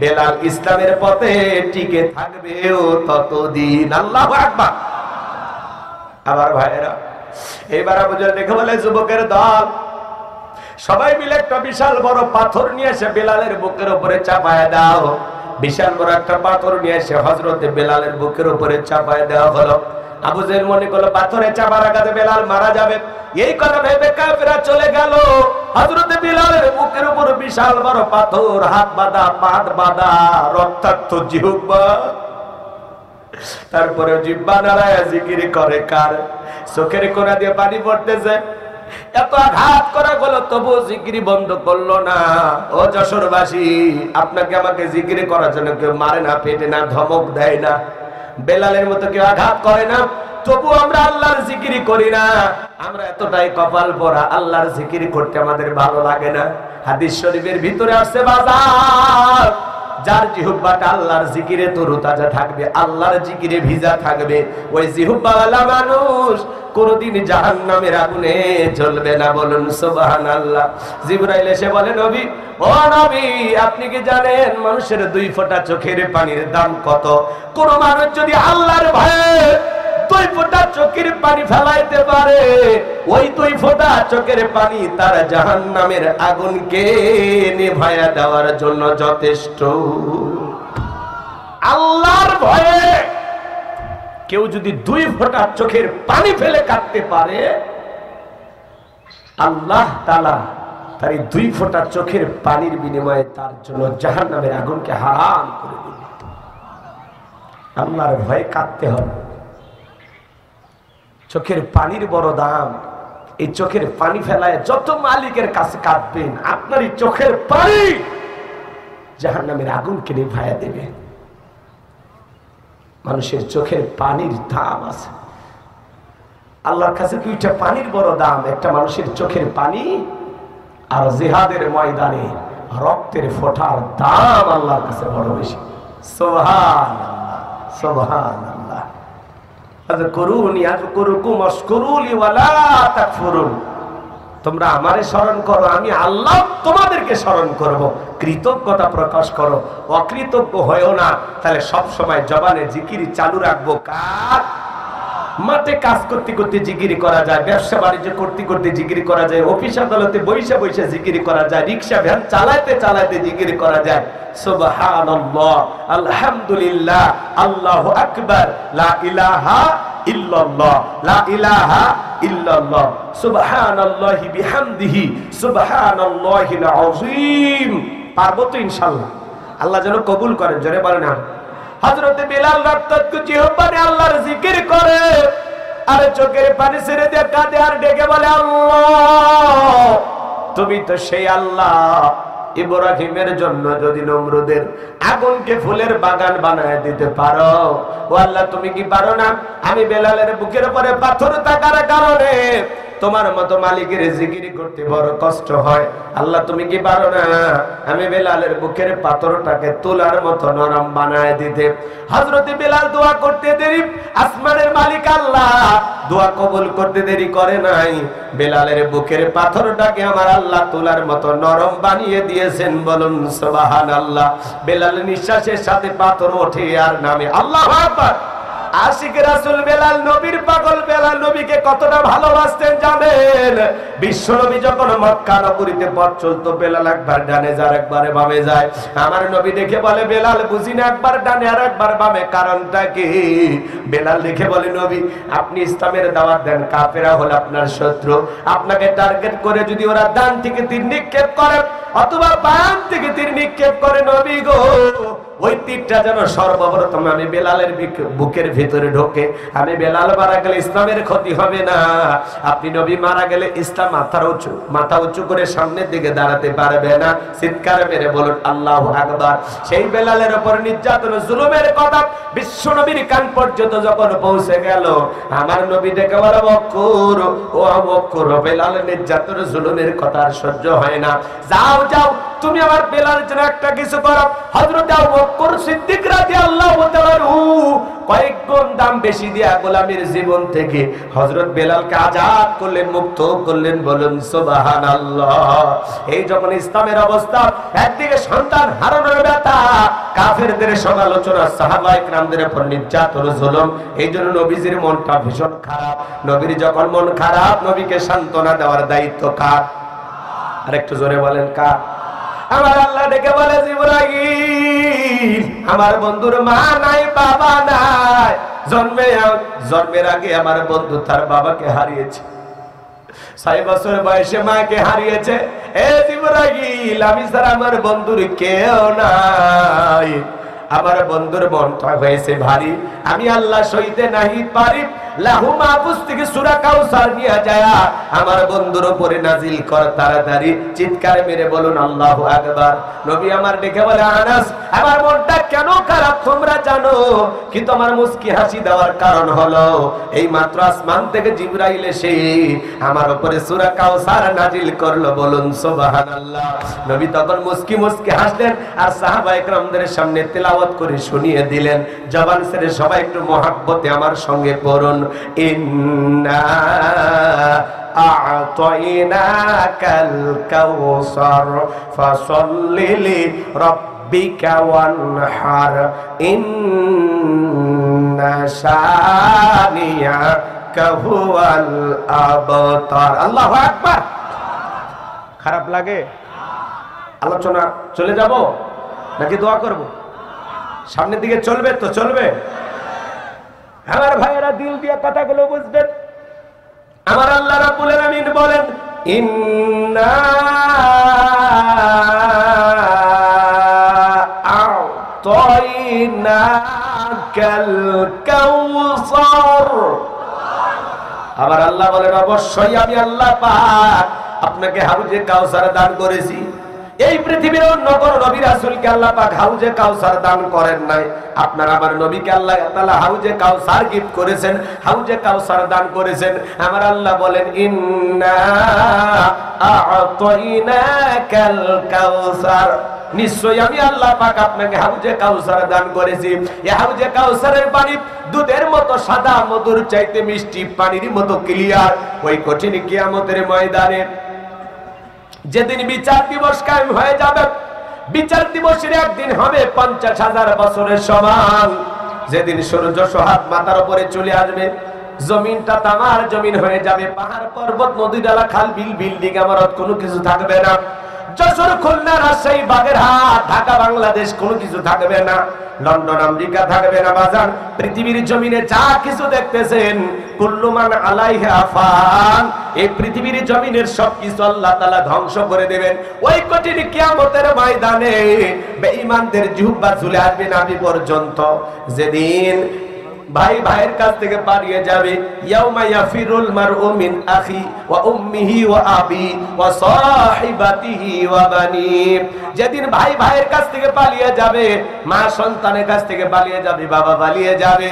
বেলাল ইসলামের পথে টিকে থাকবেও ততদিন। আল্লাহু আকবার। আবার ভাইয়েরা, এবার আবু জেহেল ডেকে বলে, যুবকের দল সবাই মিলে একটা বিশাল বড় পাথর নিয়ে এসে বেলালের বুকের উপরে চাপায় দাও। বিশাল বড় একটা পাথর নিয়ে এসে হযরতে বেলালের বুকের উপরে চাপায় দেওয়া হলো। আবু জেহেল মনে করলো পাথরে চাপার আঘাতে বেলাল মারা যাবে। এই কথা ভেবে কাফেররা চলে গেল। হযরতে বেলালের বুকের উপর বিশাল বড় পাথর, হাত বাঁধা, পা বাঁধা, রক্তাক্ত জিহ্বা। তারপরে জিহ্বা নাড়ায় জিকির করে কার? চোখের কোণা দিয়ে পানি পড়তেছে। এত আঘাত করা গেল, তবু জিকির বন্ধ করলো না। ও যশোরবাসী, আপনাকে আমাকে জিকির করার জন্য কেউ মারে না, পেটে না, ধমক দেয় না, বেলালের মতো কেউ আঘাত করে না, তবু আমরা আল্লাহর জিকির করি না। আমরা এতটাই কপাল পোড়া, আল্লাহর জিকির করতে আমাদের ভালো লাগে না। হাদিস শরীফের ভিতরে আসছে, বাজার যার জিহ্বাটা আল্লাহর জিকিরে তরুতাজা থাকবে, আল্লাহর জিকিরে ভিজা থাকবে, ওই জিহ্বাওয়ালা মানুষ কোনদিন জাহান্নামের আগুনে জ্বলবে না। বলুন সুবহানাল্লাহ। জিবরাইল এসে বলে, নবী ও নবী, আপনি কি জানেন মানুষের 2 ফোঁটা চোখের পানির দাম কত? কোন মানুষ যদি আল্লাহর ভয়ে 2 ফোঁটা চোখের পানি ফেলাইতে পারে, ওই 2 ফোঁটা চোখের পানি তার জাহান্নামের আগুনকে নেভায়া দেওয়ার জন্য যথেষ্ট। আল্লাহর ভয়ে কেউ যদি 2 ফোঁটা চোখের পানি ফেলে কাটতে পারে, আল্লাহ তাআলা তার এই 2 ফোঁটা চোখের পানির বিনিময়ে তার জন্য জাহান্নামের আগুনকে হারাম করে দিবে। আল্লাহর ভয়ে কাটতে হবে। চোখের পানির বড় দাম। এই চোখের পানি ফেলায় যত মালিকের কাছে কাঁদবেন, আপনার এই চোখের পানি জাহান্নামের আগুনকে নিভাইয়া দেবে। মানুষের চোখের পানির দাম আছে। আল্লাহর কাছে দুইটা পানির বড় দাম, একটা মানুষের চোখের পানি আর জিহাদের ময়দানে রক্তের ফোঁটার দাম আল্লাহর কাছে বড় বেশি। সুবহানাল্লাহ, সুবহানাল্লাহ। আযকুরুনি আযকুরুকুম ওয়াশকুরুলি ওয়ালা তাকফুরুন। তোমরা আমারে স্মরণ করো, আমি আল্লাহ তোমাদেরকে স্মরণ করব। কৃতজ্ঞতা প্রকাশ করো, অকৃতজ্ঞ হয়েও না। তাহলে সব সময় জবানে জিকির চালু রাখবো কার? মাঠে কাজ করতে করতে জিকির করা যায়, ব্যবসা বাণিজ্য করতে করতে জিকির করা যায়, অফিস আদালতে বৈশা বৈশা জিকির করা যায়, রিক্সা ভ্যান চালাতে চালাতে জিকির করা যায়। সুবহানাল্লাহ, আলহামদুলিল্লাহ, আল্লাহু আকবার, লা ইলাহা ইল্লাল্লাহ, লা ইলাহা ইল্লাল্লাহ, সুবহানাল্লাহি বিহামদিহি, সুবহানাল্লাহিল আযীম। পারবো তো ইনশাআল্লাহ? আল্লাহ যেন কবুল করেন, জোরে বলেন না। হযরতে বিলাল রাত্তাত জিহ্বারে আল্লাহর জিকির করে, আর চোখের পানি ছেড়ে দিয়ে কাঁদে আর ডেকে বলে, আল্লাহ তুমি তো সেই আল্লাহ ইব্রাহিমের জন্য যদি নমরুদের আগুনকে ফুলের বাগান বানায় দিতে পারো, ও আল্লাহ তুমি কি পারো না? আমি বেলালের বুকের উপরে পাথর থাকার কারণে তোমার মতো মালিকের জিকির করতে বড় কষ্ট হয়। আল্লাহ তুমি কি পারো না আমি বেলালের বুকের পাথরটাকে তুলার মতো নরম বানায় দিতে? হযরতে বেলাল দোয়া করতে দেরি, আসমানের মালিক আল্লাহ দোয়া কবুল করতে দেরি করে নাই। বেলালের বুকের পাথরটাকে আমার আল্লাহ তুলার মতো নরম বানিয়ে দিয়েছেন। বলুন সুবহানাল্লাহ। বেলাল নিঃশ্বাসের সাথে পাথর ওঠে আর নামে। আল্লাহু আকবার। আশিক রাসূল বেলাল, নবীর পাগল বেলাল নবীকে কতটা ভালোবাসতেন জানেন? বিশ্ব নবী যখন মক্কা নগরীতে পথ চলতো, বেলাল একবার ডানে যায় একবার বামে যায়। আমার নবী দেখে বলে, বেলাল বুঝি না একবার ডানে আর একবার বামে, কারণটা কি? বেলাল দেখে বলে, নবী আপনি ইসলামের দাওয়াত দেন, কাফেররা হলো আপনার শত্রু, আপনাকে টার্গেট করে যদি ওরা ডান থেকে তীর নিক্ষেপ করে অথবা বাম থেকে তীর নিক্ষেপ করে, নবী গো ওই তীরটা যেন সর্বপ্রথম আমি বেলালের বুকের ভিতরে ঢোকে। আমি বেলাল মারা গেলে ইসলামের ক্ষতি হবে না। আপনি নবী মারা গেলে ইসলাম মাথা উঁচু করে সামনের দিকে দাঁড়াতে পারবে না। চিৎকার মেরে বলুন আল্লাহু আকবার। সেই বেলালের উপর নির্যাতন জুলুমের কথা বিশ্ব নবীর কান পর্যন্ত যখন পৌঁছে গেল, আমার নবী ডেকে বলে, বকর ও বকর, বেলালের নির্যাতন জুলুমের কথা আর সহ্য হয় না, যাও যাও তুমি আমার বেলালের জন্য একটা কিছু করো। হযরত আবু বকর সিদ্দিক রাদিয়াল্লাহু তাআলা কয়েক গুণ দাম বেশি দিয়া গোলামীর জীবন থেকে হযরত বেলালকে আজাদ করলেন, মুক্ত করলেন। বলুন সুবহানাল্লাহ। এই যখন ইসলামের অবস্থা, একদিকে সন্তান হারানোর ব্যথা, কাফেরদের সমালোচনা, সাহাবায়ে কেরামদের উপর নির্যাতন জুলুম, এই জন্য নবীজির মনটা ভীষণ খারাপ। নবীর যখন মন খারাপ, নবীকে সান্ত্বনা দেওয়ার দায়িত্ব কার? আর একটু জোরে বলেন কার? আমার আল্লাহ ডেকে বলে, জিবরাইল আমার বন্ধুর মা নাই বাবা নাই, জন্মের আগে আমার বন্ধু তার বাবাকে হারিয়েছে, 6 বছর বয়সে মাকে হারিয়েছে। এ জিবরাইল আমি ছাড়া আমার বন্ধুর কেউ নাই, আমার বন্ধুর মনটা হয়েছে ভারী, আমি আল্লাহ সইতে নাহি পারি। লাহু মাহফুজ থেকে সূরা কাউসার নিয়ে যায় আমার বন্ধুর উপরে নাজিল কর তাড়াতাড়ি। চিৎকার মেরে বলুন আল্লাহু আকবার। নবী আমার ডেকে বলে, আনাস আমার মনটা কেন খারাপ তোমরা জানো, কিন্তু আমার মুস্কি হাসি দেওয়ার কারণ হলো এই মাত্র আসমান থেকে জিবরাইল এসে আমার উপরে সূরা কাউসার নাজিল করলো। বলুন সুবহানাল্লাহ। নবী তখন মুস্কি মুস্কি হাসলেন আর সাহাবায়ে কেরামদের সামনে তেলাওয়াত করে শুনিয়ে দিলেন। জবান ছেড়ে সবাই একটু মহব্বতে আমার সঙ্গে পড়ুন, ইন্না আ'তাইনাকাল কাউসার ফাসাল্লি লিরাব্বিকা ওয়ানহার ইন্না শানিয়াকা হুয়াল আবতার। আল্লাহু আকবার। খারাপ লাগে? আলোচনা চলে যাব নাকি দোয়া করব? সামনের দিকে চলবে তো চলবে। আমার ভাইয়েরা দিল দিয়ে কথাগুলো বুঝবেন। আমার আল্লাহ রাব্বুল আলামিন বলেন, ইন্না আ'তাইনাকাল কাউসার। আমার আল্লাহ বলেন, অবশ্যই আমি আল্লাহ পাক আপনাকে হাউজে কাউসার দান করেছি। এই পৃথিবীর অন্য কোন নবী রাসূলকে আল্লাহ পাক হাউজে কাউসার দান করেন নাই। আপনার আমার নবীকে আল্লাহ তাআলা হাউজে কাউসার গিফট করেছেন, হাউজে কাউসার দান করেছেন। আমার আল্লাহ বলেন ইন্না আ'তাইনাকাল কাউসার, নিশ্চয়ই আমি আল্লাহ পাক আপনাকে হাউজে কাউসার দান করেছি। এই হাউজে কাউসারের পানি দুধের মতো সাদা, মধুর চাইতে মিষ্টি, পানির মতো ক্লিয়ার। ওই কঠিন কিয়ামতের ময়দানে যেদিন বিচার দিবস কায়েম হয়ে যাবে, বিচার দিবসের একদিন হবে 50,000 বছরের সমান। যেদিন সূর্য সোহাগ মাথার উপরে চলে আসবে, জমিনটা তামার জমিন হয়ে যাবে, পাহাড় পর্বত নদী নালা খাল বিল বিল্ডিং ইমারত কোনো কিছু থাকবে না। যশোর, খুলনা, রাজশাহী, বাগেরহাট, ঢাকা, বাংলাদেশ কোনো কিছু থাকবে না। লন্ডন, আমেরিকা থাকবে না। বাজার পৃথিবীর জমিনে যা কিছু দেখতেছেন, কুল্লু মান আলাইহা ফান, এই পৃথিবীর জমিনের সবকিছু আল্লাহ তাআলা ধ্বংস করে দেবেন। ওই কঠিন কিয়ামতের ময়দানে বেঈমানদের জিহ্বা ঝুলে আসবে নাভি পর্যন্ত। যেদিন ভাই ভাইয়ের কাছ থেকে পালিয়ে যাবে, ইয়াউমা ইয়াফিরুল মারউ মিন আখি ওয়া উম্মিহি ওয়া আবি ওয়া সাহিবাতিহি ওয়া বানি, যেদিন ভাই ভাইয়ের কাছ থেকে পালিয়ে যাবে, মা সন্তানের কাছ থেকে পালিয়ে যাবে, বাবা পালিয়ে যাবে,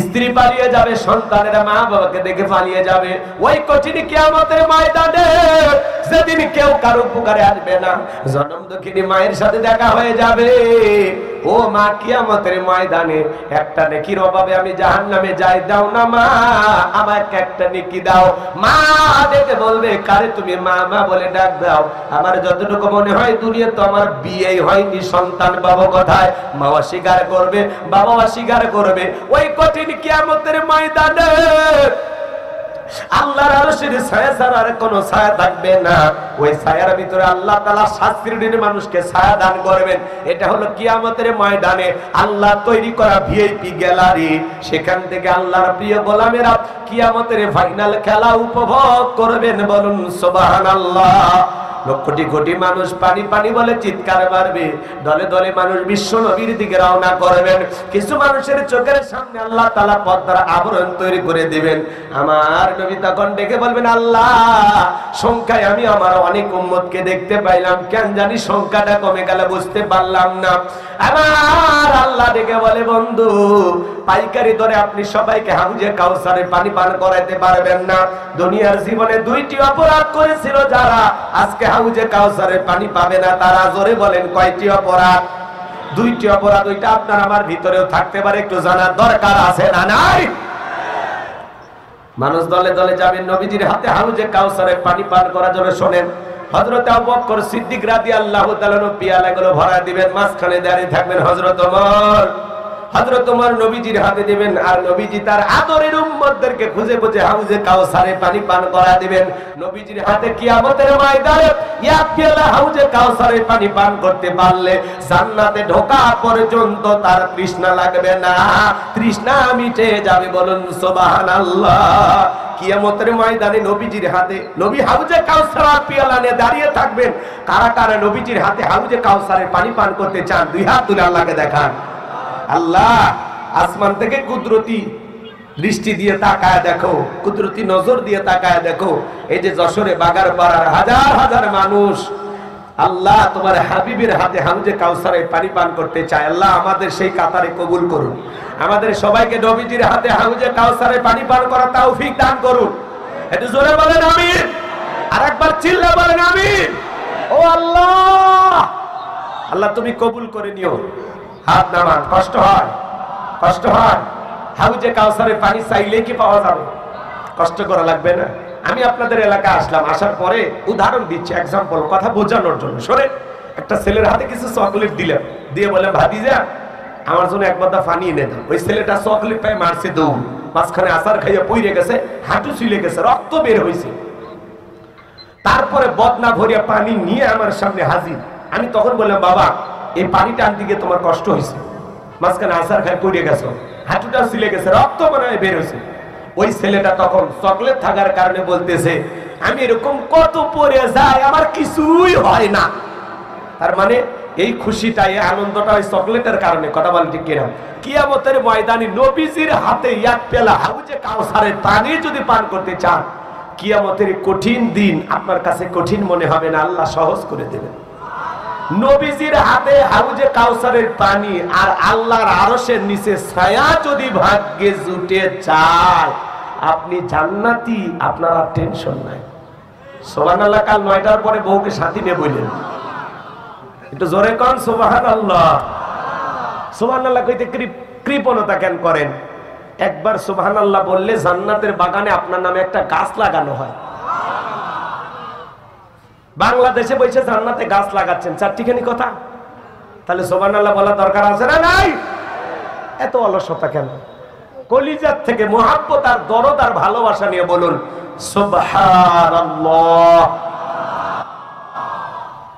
স্ত্রী পালিয়ে যাবে, সন্তানেরা মা বাবাকে দেখে পালিয়ে যাবে। ওই কঠিন কিয়ামতের ময়দানে যেদিন কেউ কারো উপকারে আসবে না, জনম দুঃখিনী মায়ের সাথে দেখা হয়ে যাবে। ও মা, কিয়ামতের ময়দানে একটা নেকির অভাবে আমি জাহান্নামে যাই, দাও না মা, আমাকে একটা নেকি দাও। মা দেখে বলবে, কারে তুমি মা মা বলে ডাক দাও? আমার যতটুকু মনে হয় দুনিয়া তো আমার বিয়েই হয়নি, সন্তান বাবা কোথায়? মা অস্বীকার করবে, বাবা অস্বীকার করবে। ওই কঠিন কিয়ামতের ময়দানে আল্লাহর আরশের ছায়া ছাড়া আর কোনো ছায়া থাকবে না। ওই ছায়ার ভিতরে আল্লাহ তাআলা শাস্তির দিনে মানুষকে ছায়া দান করবেন। এটা হলো কিয়ামতের ময়দানে আল্লাহ তৈরি করা ভিআইপি গ্যালারি। সেখান থেকে আল্লাহর প্রিয় গোলামেরা কিয়ামতের ফাইনাল খেলা উপভোগ করবেন। বলুন সুবহানাল্লাহ। লক্ষটি কোটি মানুষ পানি পানি বলে চিৎকার মারবে, দলে দলে মানুষ বিশ্ব নবীর দিকে রওনা করবেন। কিছু মানুষের চোখের সামনে আল্লাহ তাআলা পর্দার আবরণ তৈরি করে দিবেন। আমার নবী তখন ডেকে বলবেন, আল্লাহ, সংখ্যায় আমি আমার অনেক উম্মতকে দেখতে পাইলাম, কেন জানি সংখ্যাটা কমে গেল, বুঝতে পারলাম না। আমার আল্লাহ ডেকে বলে, বন্ধু, পাইকারি দরে আপনি সবাইকে হাউজে কাউসারে পানি পান করাইতে পারবেন না। দুনিয়ার জীবনে দুইটি অপরাধ করেছিল যারা, আজকে হাউজে কাউসারে পানি পাবে না তারা। জোরে বলেন, কয়টি অপরাধ? দুইটি অপরাধ। ওইটা আপনার আমার ভিতরেও থাকতে পারে, একটু জানার দরকার আছে না নাই? মানুষ দলে দলে যাবেন নবীজির হাতে হাউজে কাউসারে পানি পান করার জন্য। শোনেন, হযরত আবু বকর সিদ্দিক রাদিয়াল্লাহু তাআলা পিয়ালাগুলো ভরা দিবেন, মাঝখানে দাঁড়িয়ে থাকবেন হযরত ওমর। হযরত ওমর নবীজির হাতে দিবেন, আর নবীজি তার আদরের উম্মতদেরকে খুঁজে খুঁজে হাউজে কাউসারে পানি পান করা দিবেন। নবীজির হাতে কিয়ামতের ময়দানে এক পেয়ালা হাউজে কাউসারে পানি পান করতে পারলে জান্নাতে ঢোকা পর্যন্ত তার তৃষ্ণা লাগবে না, তৃষ্ণা মিটে যাবে। বলুন সুবহানাল্লাহ। কিয়ামতের ময়দানে নবীজির হাতে, নবী হাউজে কাউসার পেয়ালা নিয়ে দাঁড়িয়ে থাকবেন। কারা কারা নবীজির হাতে হাউজে কাউসারে পানি পান করতে চান? দুই হাত তুলে আল্লাহকে দেখান। আল্লাহ, আসমান থেকে কুদরতি দৃষ্টি দিয়ে তাকায় দেখো, কুদরতি নজর দিয়ে তাকায় দেখো, এই যে যশোরে বাগারপাড়ার হাজার হাজার মানুষ আল্লাহ তোমার হাবিবের হাতে হাউজে কাউসারে পানি পান করতে চায়। আল্লাহ আমাদের সেই কাতারে কবুল করুন, আমাদের সবাইকে নবীজির হাতে হাউজে কাউসারে পানি পান করার তৌফিক দান করুন। একটু জোরে বলেন আমিন, আর একবার চিল্লা বলেন আমিন। ও আল্লাহ, আল্লাহ তুমি কবুল করে নিও। হাত নামান। কষ্ট হয়, কষ্ট হয়। হাউজে কাউসারে পানি চাইলে কি পাওয়া যাবে? কষ্ট করা লাগবে না। আমি আপনাদের এলাকায় আসলাম, আসার পরে উদাহরণ দিচ্ছি, এক্সাম্পল, কথা বোঝানোর জন্য। শোনে, একটা ছেলের হাতে কিছু চকলেট দিলাম, দিয়ে বললাম, ভাতিজা আমার জন্য এক বাদা পানি এনে দাও। ওই ছেলেটা চকলেট পাই মারছে দৌড়, মাঝখানে আচার খাইয়া পইরে গেছে, হাঁটু ছিলে গেছে, রক্ত বের হয়েছে। তারপরে বদনা ভরিয়া পানি নিয়ে আমার সামনে হাজির। আমি তখন বললাম, বাবা, এই পানিটা আনতে গিয়ে তোমার কষ্ট হয়েছে, মাঝখানে আচার খাই পড়ে গেছো, হাঁটুটা ছিলে গেছে, রক্ত মনে হয় বের হয়েছে। ওই ছেলেটা তখন চকলেট থাকার কারণে বলতেছে, আমি এরকম কত পড়ে যাই, আমার কিছুই হয় না। তার মানে এই খুশিটা, এই আনন্দটা ওই চকলেটের কারণে। কথা বলেন ঠিক কিনা? কিয়ামতের ময়দানে নবীজির হাতে এক পেলা হাউজে কাউসারের পানি যদি পান করতে চান, কিয়ামতের কঠিন দিন আপনার কাছে কঠিন মনে হবে না, আল্লাহ সহজ করে দেবেন। নবীজির হাতে হাউজে কাউসারের পানি আর আল্লাহর আরশের নিচে ছায়া যদি ভাগ্যে জুটে যায়, আপনি জান্নাতি, আপনার আর টেনশন নাই। সুবহানাল্লাহ। কাল 9টার পরে বউকে সাথী নিয়ে বললেন, একটু জোরে কোন সুবহানাল্লাহ। সুবহানাল্লাহ কইতে কৃপণতা কেন করেন? একবার সুবহানাল্লাহ বললে জান্নাতের বাগানে আপনার নামে একটা গাছ লাগানো হয়। বাংলাদেশে বসে জান্নাতে গাছ লাগাচ্ছেন, চারটিখানি কথা। তাহলে সুবহানাল্লাহ বলা দরকার আছে না নাই? এত অলসতা কেন? কলিজার থেকে মুহাব্বত আর দরদ আর ভালোবাসা নিয়ে বলুন সুবহানাল্লাহ।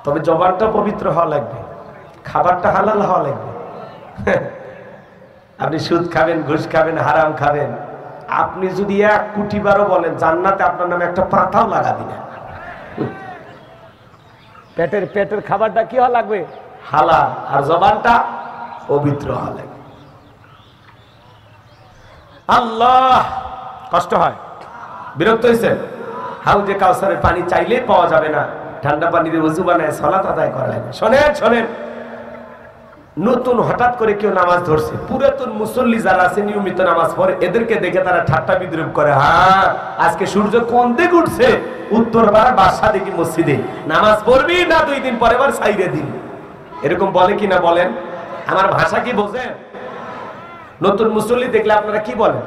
তবে জবানটা পবিত্র হওয়া লাগবে, খাবারটা হালাল হওয়া লাগবে। আপনি সুদ খাবেন, ঘুষ খাবেন, হারাম খাবেন, আপনি যদি 1 কোটি বারও বলেন জান্নাতে আপনার নামে একটা পাতাও লাগাবি না। পেটের খাবারটা কি হওয়া লাগবে? হালাল, আর জবানটা পবিত্র হওয়া লাগবে। আল্লাহ, কষ্ট হয়, বিরক্ত হয়েছে। হাউজে কাউসারের পানি চাইলেই পাওয়া যাবে না, ঠান্ডা পানি দিয়ে ওযু বানায় সালাত আদায় করা লাগে। শোনেন, নতুন হঠাৎ করে কেউ নামাজ ধরছে, পুরাতন মুসল্লি যারা আছে নিয়মিত নামাজ পড়ে, এদেরকে দেখে তারা ঠাট্টা বিদ্রুপ করে। হ্যাঁ, আজকে সূর্য কোন দিকে উঠছে? উত্তর পাড়ার বাদশা দেখি মসজিদে নামাজ পড়বি না 2 দিন পরে আবার সাইরে দিন, এরকম বলে কিনা বলেন? আমার ভাষা কি বোঝেন? নতুন মুসল্লি দেখলে আপনারা কি বলেন?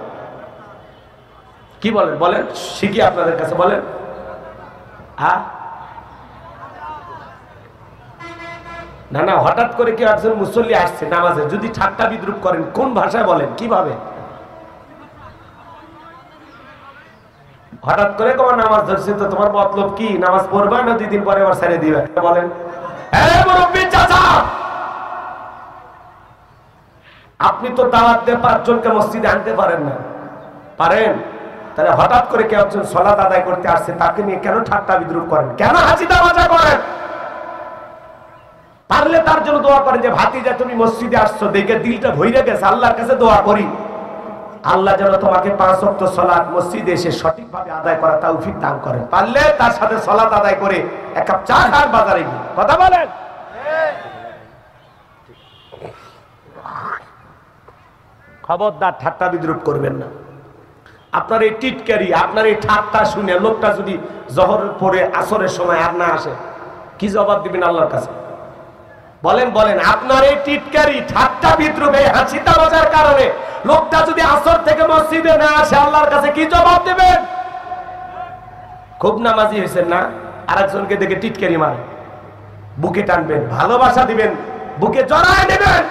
কি বলেন বলেন, শিখি আপনাদের কাছে বলেন। না, হঠাৎ করে কেউ একজন মুসল্লি আসছে নামাজে, যদি ঠাট্টা বিদ্রুপ করেন কোন ভাষায় বলেন, কিভাবে? হঠাৎ করে তোমার নামাজ ধরছে, তো তোমার মতলব কি? নামাজ পড়বা না 2 দিন পরে আবার ছেড়ে দিবে? বলেন। মুরব্বি চাচা, আপনি তো দাওয়াত দিয়ে 5 জনকে মসজিদে আনতে পারেন না, পারেন? তাহলে হঠাৎ করে কেউ একজন সালাত আদায় করতে আসছে, তাকে নিয়ে কেন ঠাট্টা বিদ্রুপ করেন? কেন হাসি তামাশা করেন? পারলে তার জন্য দোয়া করেন যে ভাতিজা তুমি মসজিদে আসছো দেখে দিলটা ভইরে গেছে, আল্লাহর কাছে দোয়া করি আল্লাহ যেন তোমাকে 5 ওয়াক্ত সালাত মসজিদে এসে সঠিকভাবে আদায় করা তৌফিক দান করেন। পারলে তার সাথে সালাত আদায় করে 1 কাপ চা খান বাজারে গিয়ে। কথা বলেন। খবরদার ঠাট্টা বিদ্রুপ করবেন না। আপনার এই টিটকারি, আপনার এই ঠাট্টা শুনে লোকটা যদি জহর পরে আসরের সময় আর না আসে, কি জবাব দিবেন আল্লাহর কাছে? বলেন। আপনার এই টিটকারি, ঠাট্টা বিদ্রুপ, এই হাসি তামাশার কারণে লোকটা যদি আসর থেকে মসজিদে না আসে, আল্লাহর কাছে কি জবাব দেবেন? খুব নামাজি হয়েছেন না, আরেকজনকে দেখে টিটকারি মারে, বুকে টানবেন, ভালোবাসা দিবেন, বুকে জড়ায় নেবেন,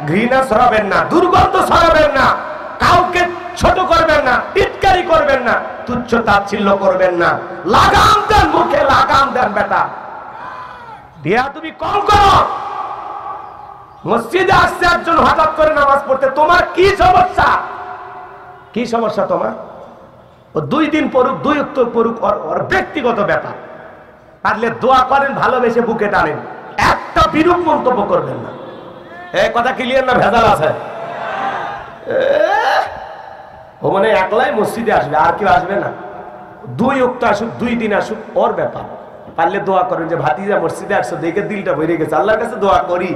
ঘৃণা ছড়াবেন না, দুর্গন্ধ ছড়াবেন না, কাউকে ছোট করবেন না, টিটকারি করবেন না, তুচ্ছ তাচ্ছিল্য করবেন না, লাগাম দেন, মুখে লাগাম দেন। বেটা বিয়া তুমি কম করো। মসজিদে আসছে একজন হঠাৎ করে নামাজ পড়তে, তোমার কি সমস্যা? কি সমস্যা তোমার? ও 2 দিন পড়ুক, 2 ওয়াক্ত পড়ুক, ওর ব্যক্তিগত ব্যাপার। পারলে দোয়া করেন, ভালোবেসে বুকে টানেন, একটা বিরূপ মন্তব্য করবেন না। এই কথা ক্লিয়ার না? ভেজাল আছে? ও মানে একলাই মসজিদে আসবে, আর কেউ আসবে না। 2 ওয়াক্ত আসুক, 2 দিন আসুক, ওর ব্যাপার। পারলে দোয়া করেন যে ভাতিজা মসজিদে আসছো দেখে দিলটা ভরে গেছে, আল্লাহর কাছে দোয়া করি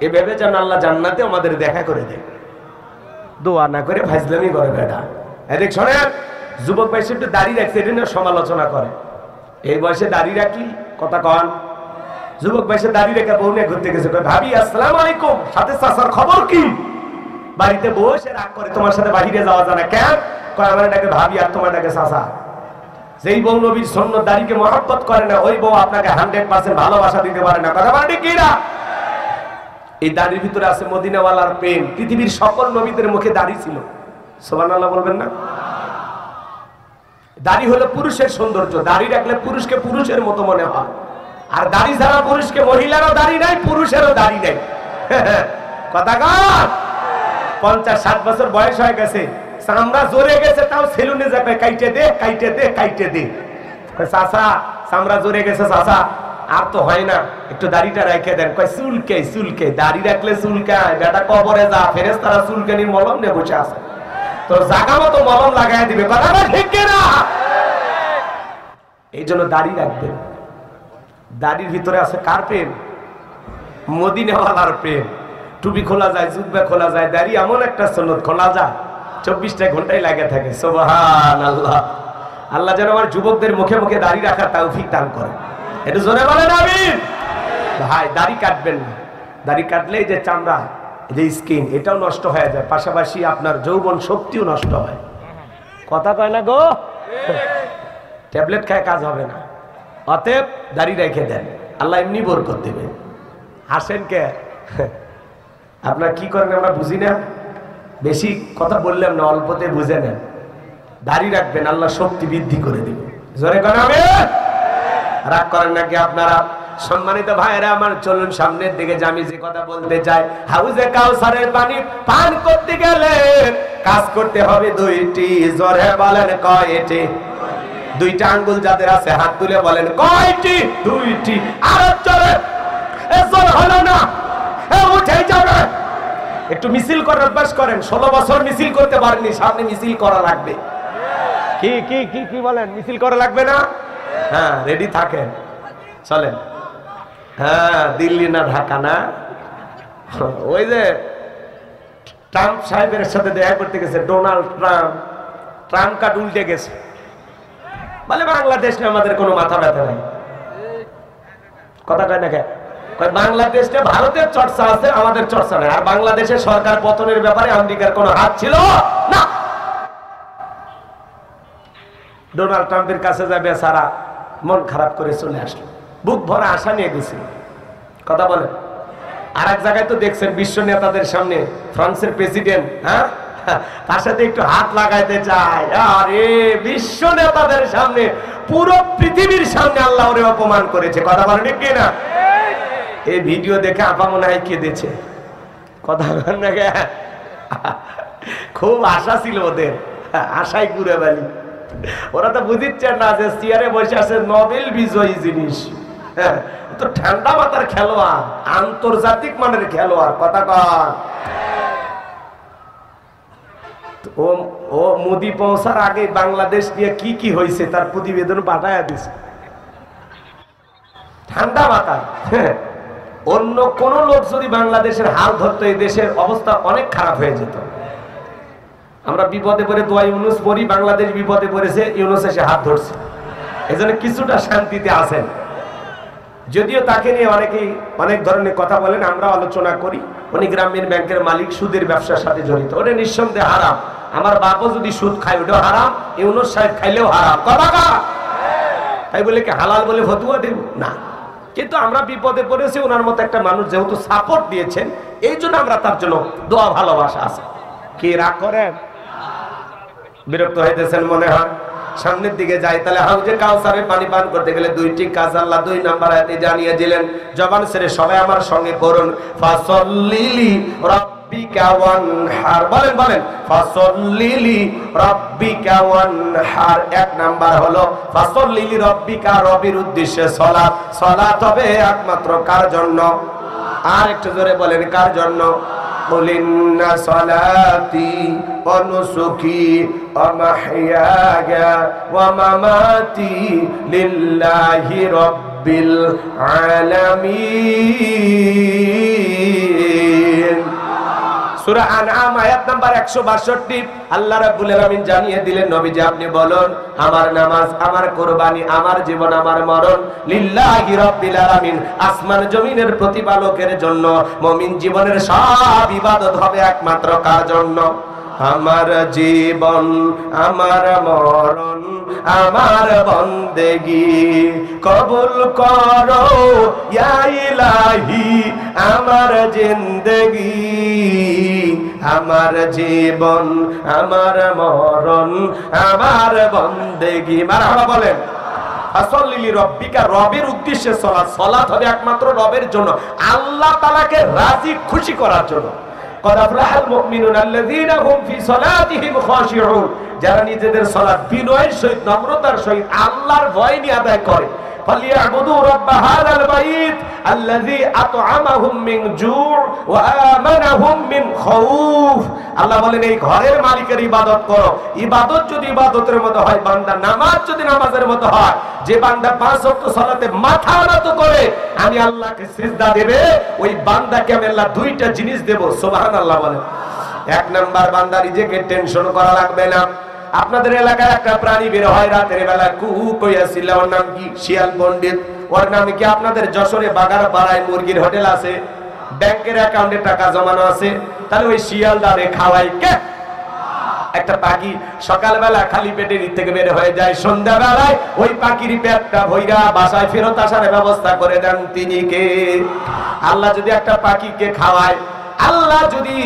এভাবে যেন আল্লাহ জান্নাতে আমাদের দেখা করে দেয়। দোয়া না করে ফাজলামি করে বেটা। এদিক শোনেন, যুবক বয়সে একটু দাঁড়িয়ে রাখছে, এটা নিয়ে সমালোচনা করে। এই বয়সে দাঁড়িয়ে রাখলি কথা কন। যুবক বয়সে দাঁড়িয়ে রেখে বউ নিয়ে ঘুরতে গেছে, ভাবি আসসালামু আলাইকুম, সাথে চাচার খবর কি? বাড়িতে বসে রাগ করে, তোমার সাথে বাহিরে যাওয়া যায় না কেন? কয় আমার ডাকে ভাবি আর তোমার ডাকে চাচা। যেই বউ নবীর সুন্নত দাড়িকে মহব্বত করে না, ওই বউ আপনাকে 100% ভালোবাসা দিতে পারে না। কথা বলে কি না? এই দাড়ির ভিতরে আছে মদিনাওয়ালার প্রেম। পৃথিবীর সকল নবীদের মুখে দাড়ি ছিল, সুবহানাল্লাহ বলবেন না? দাড়ি হলো পুরুষের সৌন্দর্য, দাড়ি রাখলে পুরুষকে পুরুষের মতো মনে হয়। আর দাড়ি ছাড়া পুরুষকে, মহিলারও দাড়ি নাই, পুরুষেরও দাড়ি নাই। কথা কর। 50-60 বছর বয়স হয়ে গেছে, চামড়া জোরে গেছে, তাও সেলুনে যাবে, কাইটে দে, কাইটে দে, কাইটে দে। চাচা চামড়া জোরে গেছে চাচা, আর তো হয় না, একটু দাড়িটা রেখে দেন। কয় চুলকে, চুলকে, দাড়ি রাখলে চুলকায়, বেটা কবরে যা, ফেরেশতারা চুলকানির মলম নিয়ে বসে আছে, তোর জায়গা মতো মলম লাগাই দিবে। কথা ঠিক না? এই জন্য দাড়ি রাখবেন। দাড়ির ভিতরে আছে কার প্রেম? মদিনাওয়ালার প্রেম। টুপি খোলা যায়, জুব্বা খোলা যায়, দাড়ি এমন একটা সুন্নত, খোলা যায় 24টা ঘন্টায় লাগে থাকে। সুবহানাল্লাহ। আল্লাহ যেন আমার যুবকদের মুখে মুখে দাড়ি রাখার তৌফিক দান করে। একটু জোরে বলেন আমিন। ভাই দাড়ি কাটবেন না, দাড়ি কাটলে এই যে চামড়া, যে স্কিন, এটাও নষ্ট হয়ে যায়, পাশাপাশি আপনার যৌবন শক্তিও নষ্ট হয়। কথা কয় না গো? ট্যাবলেট খায় কাজ হবে না। অতএব দাড়ি রেখে দেন, আল্লাহ এমনি বরকত দেবে। হাসেন কে? আপনারা কি করেন আমরা বুঝি না, বেশি কথা বললাম না, অল্পতে বুঝে নেন। দাড়ি রাখবেন, আল্লাহ শক্তি বৃদ্ধি করে দিবে। জোরে করেন আমিন। রাগ করেন নাকি আপনারা? সম্মানিত ভাইরা আমার, চলুন সামনের দিকে। আমি যে কথা বলতে চাই, হাউজে কাউসারের পানি পান করতে গেলে কাজ করতে হবে দুইটি। জোরে বলেন কয়টি? দুইটা আঙ্গুল যাদের আছে হাত তুলে বলেন কয়টি? দুইটি। আর চলে জোর হলো না, উঠে যাবে। একটু মিছিল করার অভ্যাস করেন। 16 বছর মিছিল করতে পারেননি, সামনে মিছিল করা লাগবে। কি কি কি কি বলেন? মিছিল করা লাগবে না? হ্যাঁ, রেডি থাকেন, চলেন। হ্যাঁ, দিল্লি না ঢাকা না, ওই যে ট্রাম্প সাহেবের সাথে দেখা করতে গেছে ডোনাল্ড ট্রাম্প। ট্রাম্প কার্ড উল্টে গেছে, বলে বাংলাদেশ নিয়ে আমাদের কোনো মাথা ব্যথা নাই। কথা কয় না কে? বাংলাদেশে ভারতের চর্চা আছে, আমাদের চর্চা নাই। আর বাংলাদেশের সরকার পতনের ব্যাপারে আমেরিকার কোনো হাত ছিল না। ডোনাল্ড ট্রাম্পের কাছে যাবে, সারা মন খারাপ করে চলে আসলো, বুক ভরা আশা নিয়ে গেছিল। কথা বলেন। আর এক জায়গায় তো দেখছেন বিশ্ব নেতাদের সামনে ফ্রান্সের প্রেসিডেন্ট, হ্যাঁ, তার সাথে একটু হাত লাগাইতে চায়। আরে বিশ্ব নেতাদের সামনে, পুরো পৃথিবীর সামনে আল্লাহ ওরে অপমান করেছে। কথা বলেন ঠিক কিনা? এই ভিডিও দেখে আপা মনে হয় কেঁদেছে। কথা বলেন না? খুব আশা ছিল ওদের, আশায় ঘুরে বালি। ওরা তো বুঝিচ্ছেন না যে চেয়ারে বসে আছে নোবেল বিজয়ী জিনিস। তো ঠান্ডা মাথার খেলোয়াড়, আন্তর্জাতিক মানের খেলোয়াড়। কথা কন। ও মোদি পৌঁছার আগে বাংলাদেশ নিয়ে কি কি হয়েছে তার প্রতিবেদন পাঠায় দিছে। ঠান্ডা মাথা। অন্য কোন লোক যদি বাংলাদেশের হাল ধরতো, এই দেশের অবস্থা অনেক খারাপ হয়ে যেত। আমরা বিপদে পড়ে দোয়া ইউনুস পড়ি, বাংলাদেশ বিপদে পড়েছে, ইউনুস এসে হাত ধরছে। এজন্য কিছুটা শান্তিতে আছেন। যদিও তাকে নিয়ে অনেকেই অনেক ধরনের কথা বলেন, আমরা আলোচনা করি। উনি গ্রামীণ ব্যাংকের মালিক, সুদের ব্যবসার সাথে জড়িত। ওটা নিঃসন্দেহে হারাম। আমার বাপও যদি সুদ খায় ওটাও হারাম, ইউনুস সাহেব খাইলেও হারাম। কথা কা? তাই বলে কি হালাল বলে ফতুয়া দেব না? কিন্তু আমরা বিপদে পড়েছি, ওনার মতো একটা মানুষ যেহেতু সাপোর্ট দিয়েছেন, এই জন্য আমরা তার জন্য দোয়া ভালোবাসা আছে। কি রাগ করেন? বিরক্ত হইতেছেন মনে হয়? সামনের দিকে যাই। তাহলে হাউজে কাউসারের পানি পান করতে গেলে দুইটি কাজ আল্লাহ 2 নাম্বার আয়াতে জানিয়ে দিলেন। জবান ছেড়ে সবাই আমার সঙ্গে পড়ুন, ফাসল্লিলি রাব্বিকা ওয়ানহার। বলেন বলেন, ফাসল্লিলি রাব্বিকা ওয়ানহার। 1 নাম্বার হলো ফাসল্লিলি রাব্বিকা, রবের উদ্দেশ্যে সালাত। সালাত হবে একমাত্র কার জন্য? আর একটু জোরে বলেন, কার জন্য? قل إن صلاتي ونسكي ومحياي ومماتي لله رب العالمين। সূরা আনআম আয়াত নাম্বার 162। আল্লাহ রাব্বুল আলামিন জানিয়ে দিলেন, নবীজি আপনি বলুন, আমার নামাজ, আমার কুরবানি, আমার জীবন, আমার মরণ লিল্লাহি রাব্বিল আলামিন, আসমান জমিনের প্রতিপালকের জন্য। মুমিন জীবনের সব ইবাদত হবে একমাত্র কার জন্য? আমার জীবন, আমার মরণ, আমার বন্দেগি কবুল করো ইয়া ইলাহি, আমার জিন্দেগি, আমার জীবন, আমার মরণ, আমার বন্দেগি। মারহাবা বলেন। ফাসল্লিলি রাব্বিকা, রবের উদ্দেশ্যে সালাত। সালাত হবে একমাত্র রবের জন্য, আল্লাহ তাআলাকে রাজি খুশি করার জন্য। قد أفلح المؤمنون الذين هم في صلاتهم خاشعون। যারা নিজেদের সালাত বিনয়ের সহিত, নম্রতার সহিত, আল্লাহর ভয় নিয়ে আদায় করে, ফালিয়াবুদু রাব্ব হাযাল বাইত আল্লাযী আত'আমাহুম মিন জু' ওয়া আমানাহুম মিন খাউফ। আল্লাহ বলেন এই ঘরের মালিকের ইবাদত করো। ইবাদত যদি ইবাদতের মতো হয়, বান্দা নামাজ যদি নামাজের মতো হয়, যে বান্দা 5 ওয়াক্ত সালাতে মাথা নত করে আমি আল্লাহকে সিজদা দেবে, ওই বান্দাকে আমি আল্লাহ দুইটা জিনিস দেব। সুবহানাল্লাহ বলেন। এক নাম্বার, বান্দা নিজেকে টেনশন করা লাগবে না। আপনাদের এলাকায় একটা প্রাণী বের হয় রাতের বেলা, কুহু কইয়াছিল, ওর নাম কি? শিয়াল পণ্ডিত। ওর নামে কি আপনাদের যশোরে বাগারপাড়ায় মুরগির হোটেল আছে, ব্যাংকের অ্যাকাউন্টে টাকা জমানো আছে, তাহলে ওই শিয়াল দাঁড়ে খাওয়াই কে? একটা পাখি সকালবেলা খালি পেটে নিচ থেকে বের হয়ে যায়, সন্ধ্যাবেলায় ওই পাখির পেটটা ভইরা বাসায় ফেরত আসার ব্যবস্থা করে দেন তিনি কে? আল্লাহ যদি একটা পাখিকে খাওয়ায়, আল্লাহ যদি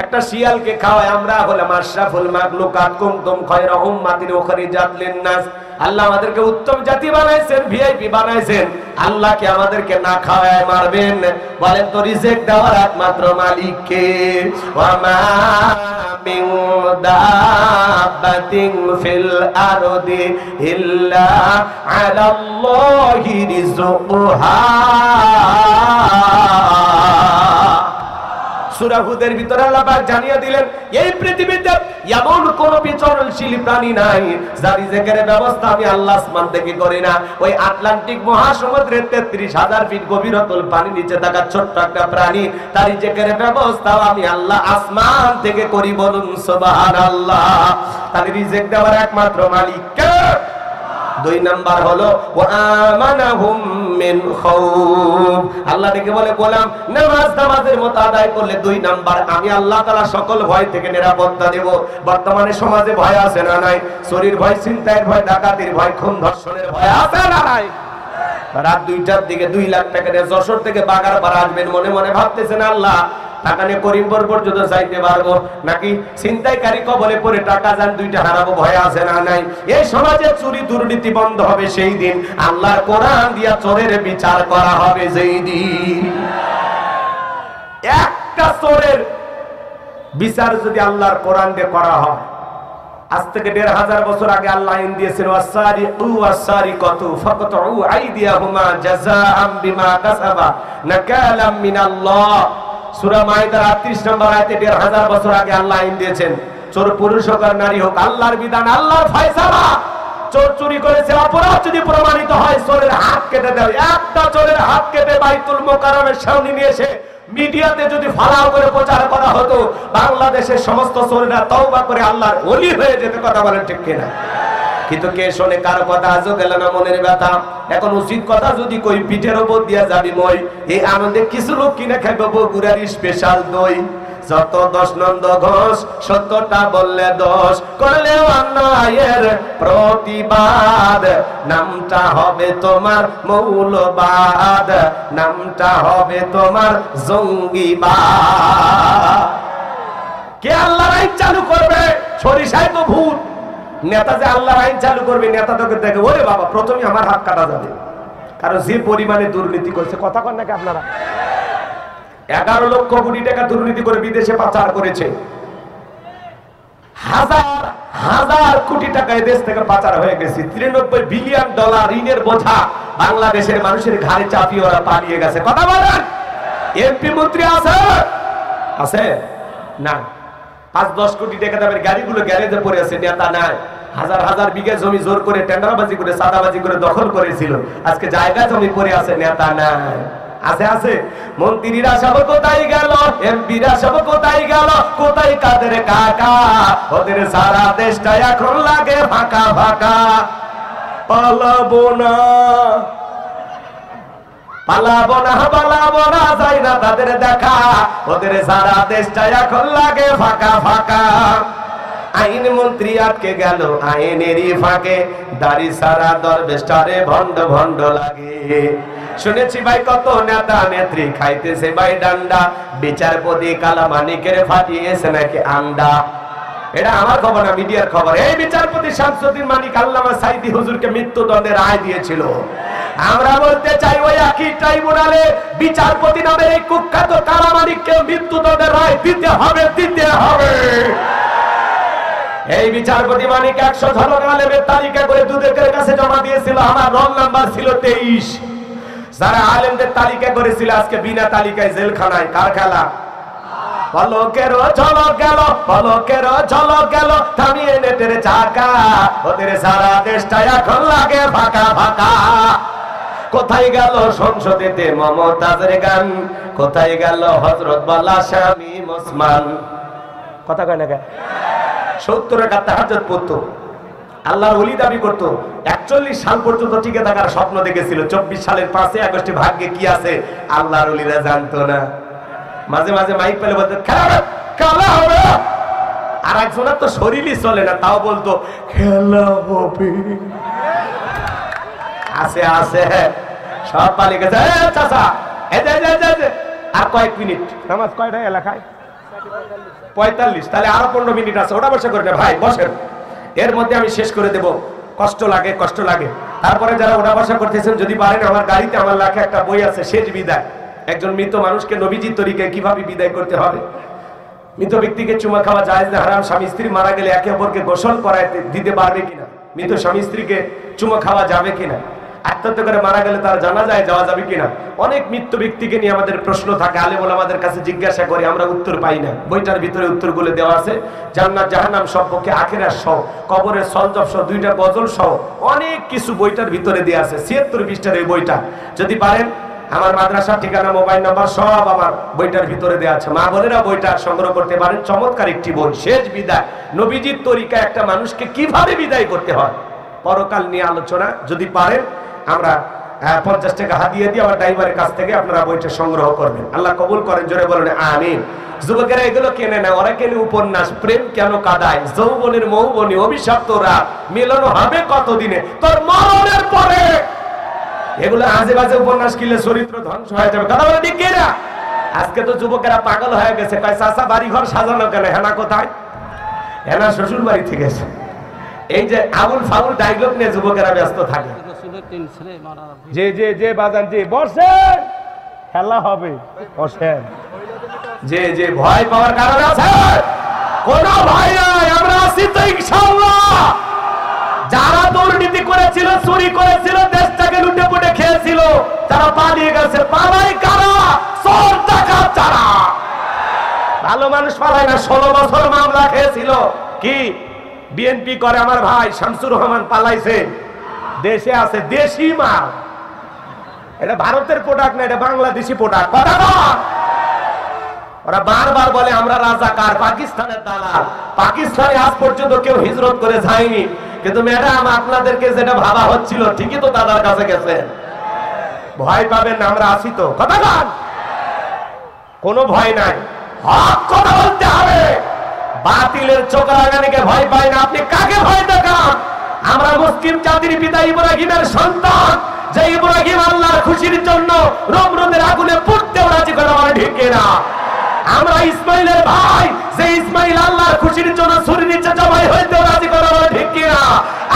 একটা শিয়ালকে খাওয়ায়, আমরা হলাম আশরাফুল মাখলুকাত, কুনতুম খায়রা উম্মাতিন উখরিজাত লিন-নাস। আল্লাহ আমাদেরকে উত্তম জাতি বানাইছেন, ভিআইপি বানাইছেন। আল্লাহকে আমাদেরকে না খাওয়ায় মারবেন? বলেন তো রিজিক দেওয়ার একমাত্র মালিক কে? ওয়া মা মিন দাব্বাতিন ফিল আরদি ইল্লা আলাল্লাহি রিজকুহা। সূরা হুদের ভিতরে আল্লাহ পাক জানিয়ে দিলেন, এই পৃথিবীতে এমন কোন বিচরণশীল প্রাণী নাই যার রিজিকের ব্যবস্থা আমি আল্লাহ আসমান থেকে করি না। ওই আটলান্টিক মহাসমুদ্রের 33,000 ফিট গভীরতল পানি নিচে থাকা ছোট্ট একটা প্রাণী, তার রিজিকের ব্যবস্থা আমি আল্লাহ আসমান থেকে করি। বলুন সুবহানাল্লাহ। তাহলে রিজিক দেওয়ার একমাত্র মালিক কে? 2 নাম্বার হলো ওয়া আমানাহুম মিন খাউফ। আল্লাহ ডেকে বলে, গোলাম নামাজের মতো আদায় করলে 2 নাম্বার আমি আল্লাহ তাআলা সকল ভয় থেকে নিরাপত্তা দেব। বর্তমানে সমাজে ভয় আছে না নাই? চোরের ভয়, ছিনতাইয়ের ভয়, ডাকাতির ভয়, খুন ধর্ষণের ভয় আছে না নাই? রাত 2টার দিকে 2 লাখ টাকা দিয়ে যশোর থেকে বাগারপাড়া আসবেন, মনে মনে ভাবতেছেন আল্লাহ টাকা নিয়ে করিমপুর পর্যন্ত যাইতে পারবো নাকি? ছিনতাইকারী কবলে পড়ে টাকা যান 2টা হারাবো, ভয় আছে না নাই? এই সমাজে চুরি দুর্নীতি বন্ধ হবে সেই দিন, আল্লাহর কোরআন দিয়া চোরের বিচার করা হবে যেই দিন। একটা চোরের বিচার যদি আল্লাহর কোরআন দিয়ে করা হয়, আজ থেকে 1500 বছর আগে আল্লাহ আইন দিয়েছেন, ওয়াসারিকু ওয়াসারিকাতু ফাকতউ আইদিয়াহুমা জাযাআম বিমা কাসাবা নাকালাম মিনাল্লাহ। সূরা মাইদার 38 নম্বর আয়াতে 1500 বছর আগে আল্লাহ আইন দিয়েছেন, চোর পুরুষ হোক আর নারী হোক, আল্লাহর বিধান, আল্লাহর ফয়সালা। চোর চুরি করেছে, অপরাধ যদি প্রমাণিত হয় চোরের হাত কেটে দেয়। একটা চোরের হাত কেটে বাইতুল মোকাররমের সামনে নিয়ে এসে মিডিয়াতে যদি ফালাও করে প্রচার করা হতো, বাংলাদেশের সমস্ত চোরেরা তওবা করে আল্লাহর ওলি হয়ে যেতে। কথা বলেন ঠিক কিনা? কিন্তু কে শোনে কারো কথা? আজও গেল না মনের ব্যথা। এখন উচিত কথা যদি কই, পিঠের ওপর দিয়া যাবি মই। এই আনন্দে কিছু লোক কিনে খাইব বগুড়ার স্পেশাল দই। যত 10 নন্দ ঘোষ, 70টা বললে দোষ, করলে অন্যায়ের প্রতিবাদ, নামটা হবে তোমার মৌলবাদ, নামটা হবে তোমার জঙ্গিবাদ। কে আল্লাহর আইন চালু করবে? সরিষায় তো ভূত। নেতা যে আল্লাহর আইন চালু করবে, নেতা তোকে দেখে ওরে বাবা প্রথমে আমার হাত কাটা যাবে, কারণ যে পরিমাণে দুর্নীতি করছে। কথা কন নাকি আপনারা? 11 লক্ষ কোটি টাকা দুর্নীতি করে বিদেশে পাচার করেছে। হাজার হাজার কোটি টাকা দেশ থেকে পাচার হয়ে গেছে। 93 বিলিয়ন ডলার ঋণের বোঝা বাংলাদেশের মানুষের ঘাড়ে চাপিয়ে ওরা পালিয়ে গেছে। কথা বলেন? এমপি মন্ত্রী আছে? আছে না? 5-10 কোটি টাকা দামের গাড়িগুলো গ্যারেজে পড়ে আছে, নেতা নাই। হাজার হাজার বিঘা জমি জোর করে টেন্ডারবাজি করে সাদাবাজি করে দখল করেছিল, আজকে জায়গা জমি পড়ে আছে, নেতা নাই। আছে আছে? মন্ত্রীরা সব কোথায় গেল? এমপিরা সব কোথায় গেল? কোথায় কাদের কাকা? ওদের সারা দেশটা এখন লাগে ফাঁকা ফাঁকা। পালাবো না পালাবো না পালাবো না, যাই না তাদের দেখা, ওদের সারা দেশটা এখন লাগে ফাঁকা ফাঁকা। আইন মন্ত্রী আটকে গেল আইনেরই ফাঁকে, দাড়ি সারা দরবেশটারে ভণ্ড ভণ্ড লাগে। শুনেছি ভাই কত নেতা নেত্রী খাইতেছে ভাই ডান্ডা, বিচারপতি কালা মানিকের ফাটিয়েছে নাকি আন্ডা। এটা আমার খবর না, মিডিয়ার খবর। এই বিচারপতি শামসুদ্দিন মানিক আল্লামা সাইদি হুজুরকে মৃত্যুদণ্ডের রায় দিয়েছিল। আমরা বলতে চাই ওই একই ট্রাইব্যুনালে বিচারপতি নামের এই কুখ্যাত কালা মানিককে মৃত্যুদণ্ডের রায় দিতে হবে, দিতে হবে। এই বিচারপতি মানিক 100 ঝলক আলেমের তালিকা করে দুদকের কাছে জমা দিয়েছিল, আমার রোল নাম্বার ছিল 23। যারা আলেমদের তালিকা করেছিল আজকে বিনা তালিকায় জেলখানায়। কার খেলা? পলকের ঝলক গেল, পলকের ঝলক গেল, থামিয়ে নেটের চাকা, ওদের সারা দেশটা এখন লাগে ফাঁকা ফাঁকা। কোথায় গেল সংসদেতে মমতাজের গান, কোথায় গেল হযরত বালা শামীম ওসমান? কথা কয় না কেন? 70 টাকা তাহাজ্জুদ পড়তো, আল্লাহর ওলি দাবি করতো, 41 সাল পর্যন্ত টিকে থাকার স্বপ্ন দেখেছিল। 24 সালের 5 আগস্টে ভাগ্যে কি আছে আল্লাহর ওলিরা জানতো না। মাঝে মাঝে মাইক পেলে বলতো খেলা হবে, আর একজনের তো শরীরই চলে না, তাও বলতো খেলা হবে। আছে আছে সব পালিয়ে গেছে। চাচা আর কয়েক মিনিট, নামাজ কয়টায় এলাকায়? 45। তাহলে আরো 15 মিনিট আছে, ওটা বসে করে না ভাই, বসেন। এর মধ্যে আমি শেষ করে দেব। কষ্ট লাগে, কষ্ট লাগে। তারপরে যারা ওটা বসা করতেছেন, যদি পারেন আমার গাড়িতে আমার লেখা একটা বই আছে, শেষ বিদায়। একজন মৃত মানুষকে নবীজির তরিকায় কিভাবে বিদায় করতে হবে। মৃত ব্যক্তিকে চুমা খাওয়া জায়েজ না হারাম? স্বামী স্ত্রী মারা গেলে একে অপরকে গোসল করায় দিতে পারবে কিনা? মৃত স্বামী স্ত্রীকে চুমা খাওয়া যাবে কিনা? আত্মহত্যা করে মারা গেলে তার জানাজায় যাওয়া যাবে কিনা? অনেক মৃত্যু ব্যক্তিকে নিয়ে আমাদের প্রশ্ন থাকে, আলেম ওলামাদের কাছে জিজ্ঞাসা করি, আমরা উত্তর পাই না। বইটার ভিতরে উত্তরগুলো দেওয়া আছে, জান্নাত জাহান্নাম সম্পর্কে, আখিরাত সহ, কবরের সলজব সহ, 2টা গজল সহ অনেক কিছু বইটার ভিতরে দেওয়া আছে। 76 পৃষ্ঠার এই বইটা যদি পারেন, আমার মাদ্রাসা ঠিকানা, মোবাইল নাম্বার সব আমার বইটার ভিতরে দেওয়া আছে। মা বোনেরা বইটা সংগ্রহ করতে পারেন। চমৎকার একটি বই, শেষ বিদায়। নবীজির তরিকা একটা মানুষকে কিভাবে বিদায় করতে হয়, পরকাল নিয়ে আলোচনা। যদি পারেন আমরা 50 টাকা হাদিয়া দিয়ে আমার ড্রাইভারের কাছ থেকে আপনারা বইটা সংগ্রহ করবেন। আল্লাহ কবুল করেন, জোরে বলেন আমিন। যুবকেরা এগুলো কেনে না, ওরা কেনে উপন্যাস। প্রেম কেন কাদায়, যৌবনের মৌবনী, অভিশপ্ত রাত, মিলন হবে কতদিনে, তোর মরণের পরে। এগুলো আজে বাজে উপন্যাস কিনলে চরিত্র ধ্বংস হয়ে যাবে। কথা বলে ঠিক কিনা? আজকে তো যুবকেরা পাগল হয়ে গেছে, কয় চাচা বাড়ি ঘর সাজানো কেন? হেনা কোথায়? হেনা শ্বশুর বাড়ি থেকে গেছে। এই যে আবুল ফাউল ডায়লগ নিয়ে যুবকেরা ব্যস্ত থাকে। যে যে যে বাজান যে বসেন, খেলা হবে, বসেন। যে যে ভয় পাওয়ার কারণ আছে? কোন ভয় নাই, আমরা আছি তো ইনশাআল্লাহ। যারা দুর্নীতি করেছিল, চুরি করেছিল, দেশটাকে লুটে পুটে খেয়েছিল, তারা পালিয়ে গেছে। পালাই কারা? চোর ডাকাত যারা। ভালো মানুষ পালায় না। 16 বছর মামলা খেয়েছিল। কি বিএনপি করে আমার ভাই শামসুর রহমান, পালাইছে, দেশে আছে, দেশি মাল। এটা ভারতের প্রোডাক্ট না, এটা বাংলাদেশি প্রোডাক্ট। কথা বল। ওরা বারবার বলে আমরা রাজাকার, পাকিস্তানের দালাল। পাকিস্তানে আজ পর্যন্ত কেউ হিজরত করে যায়নি, কিন্তু ম্যাডাম আপনাদেরকে যেটা ভাবা হচ্ছিল ঠিকই তো দাদার কাছে গেছেন। ভয় পাবেন না, আমরা আছি তো। কথা বল। কোনো ভয় নাই, হক কথা বলতে হবে। বাতিলের চোখ লাগানিকে ভয় পায় না। আপনি কাকে ভয় দেখান? আমরা মুসলিম জাতির পিতা ইব্রাহিমের সন্তান, যে ইব্রাহিম আল্লাহর খুশির জন্য নমরুদের আগুনে পুড়তেও রাজি করে, মানে ঠিক না? আমরা ইসমাইলের ভাই, যে ইসমাইল আল্লাহর খুশির জন্য ছুরি নিচে জবাই হইতেও রাজি করে, মানে ঠিক না?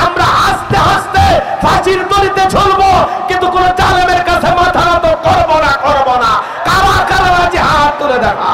আমরা আস্তে আস্তে ফাঁসির দড়িতে ঝুলবো, কিন্তু কোন জালেমের কাছে মাথা নত করবো না, করবো না। কারা কারা রাজি হাত তুলে দেখা।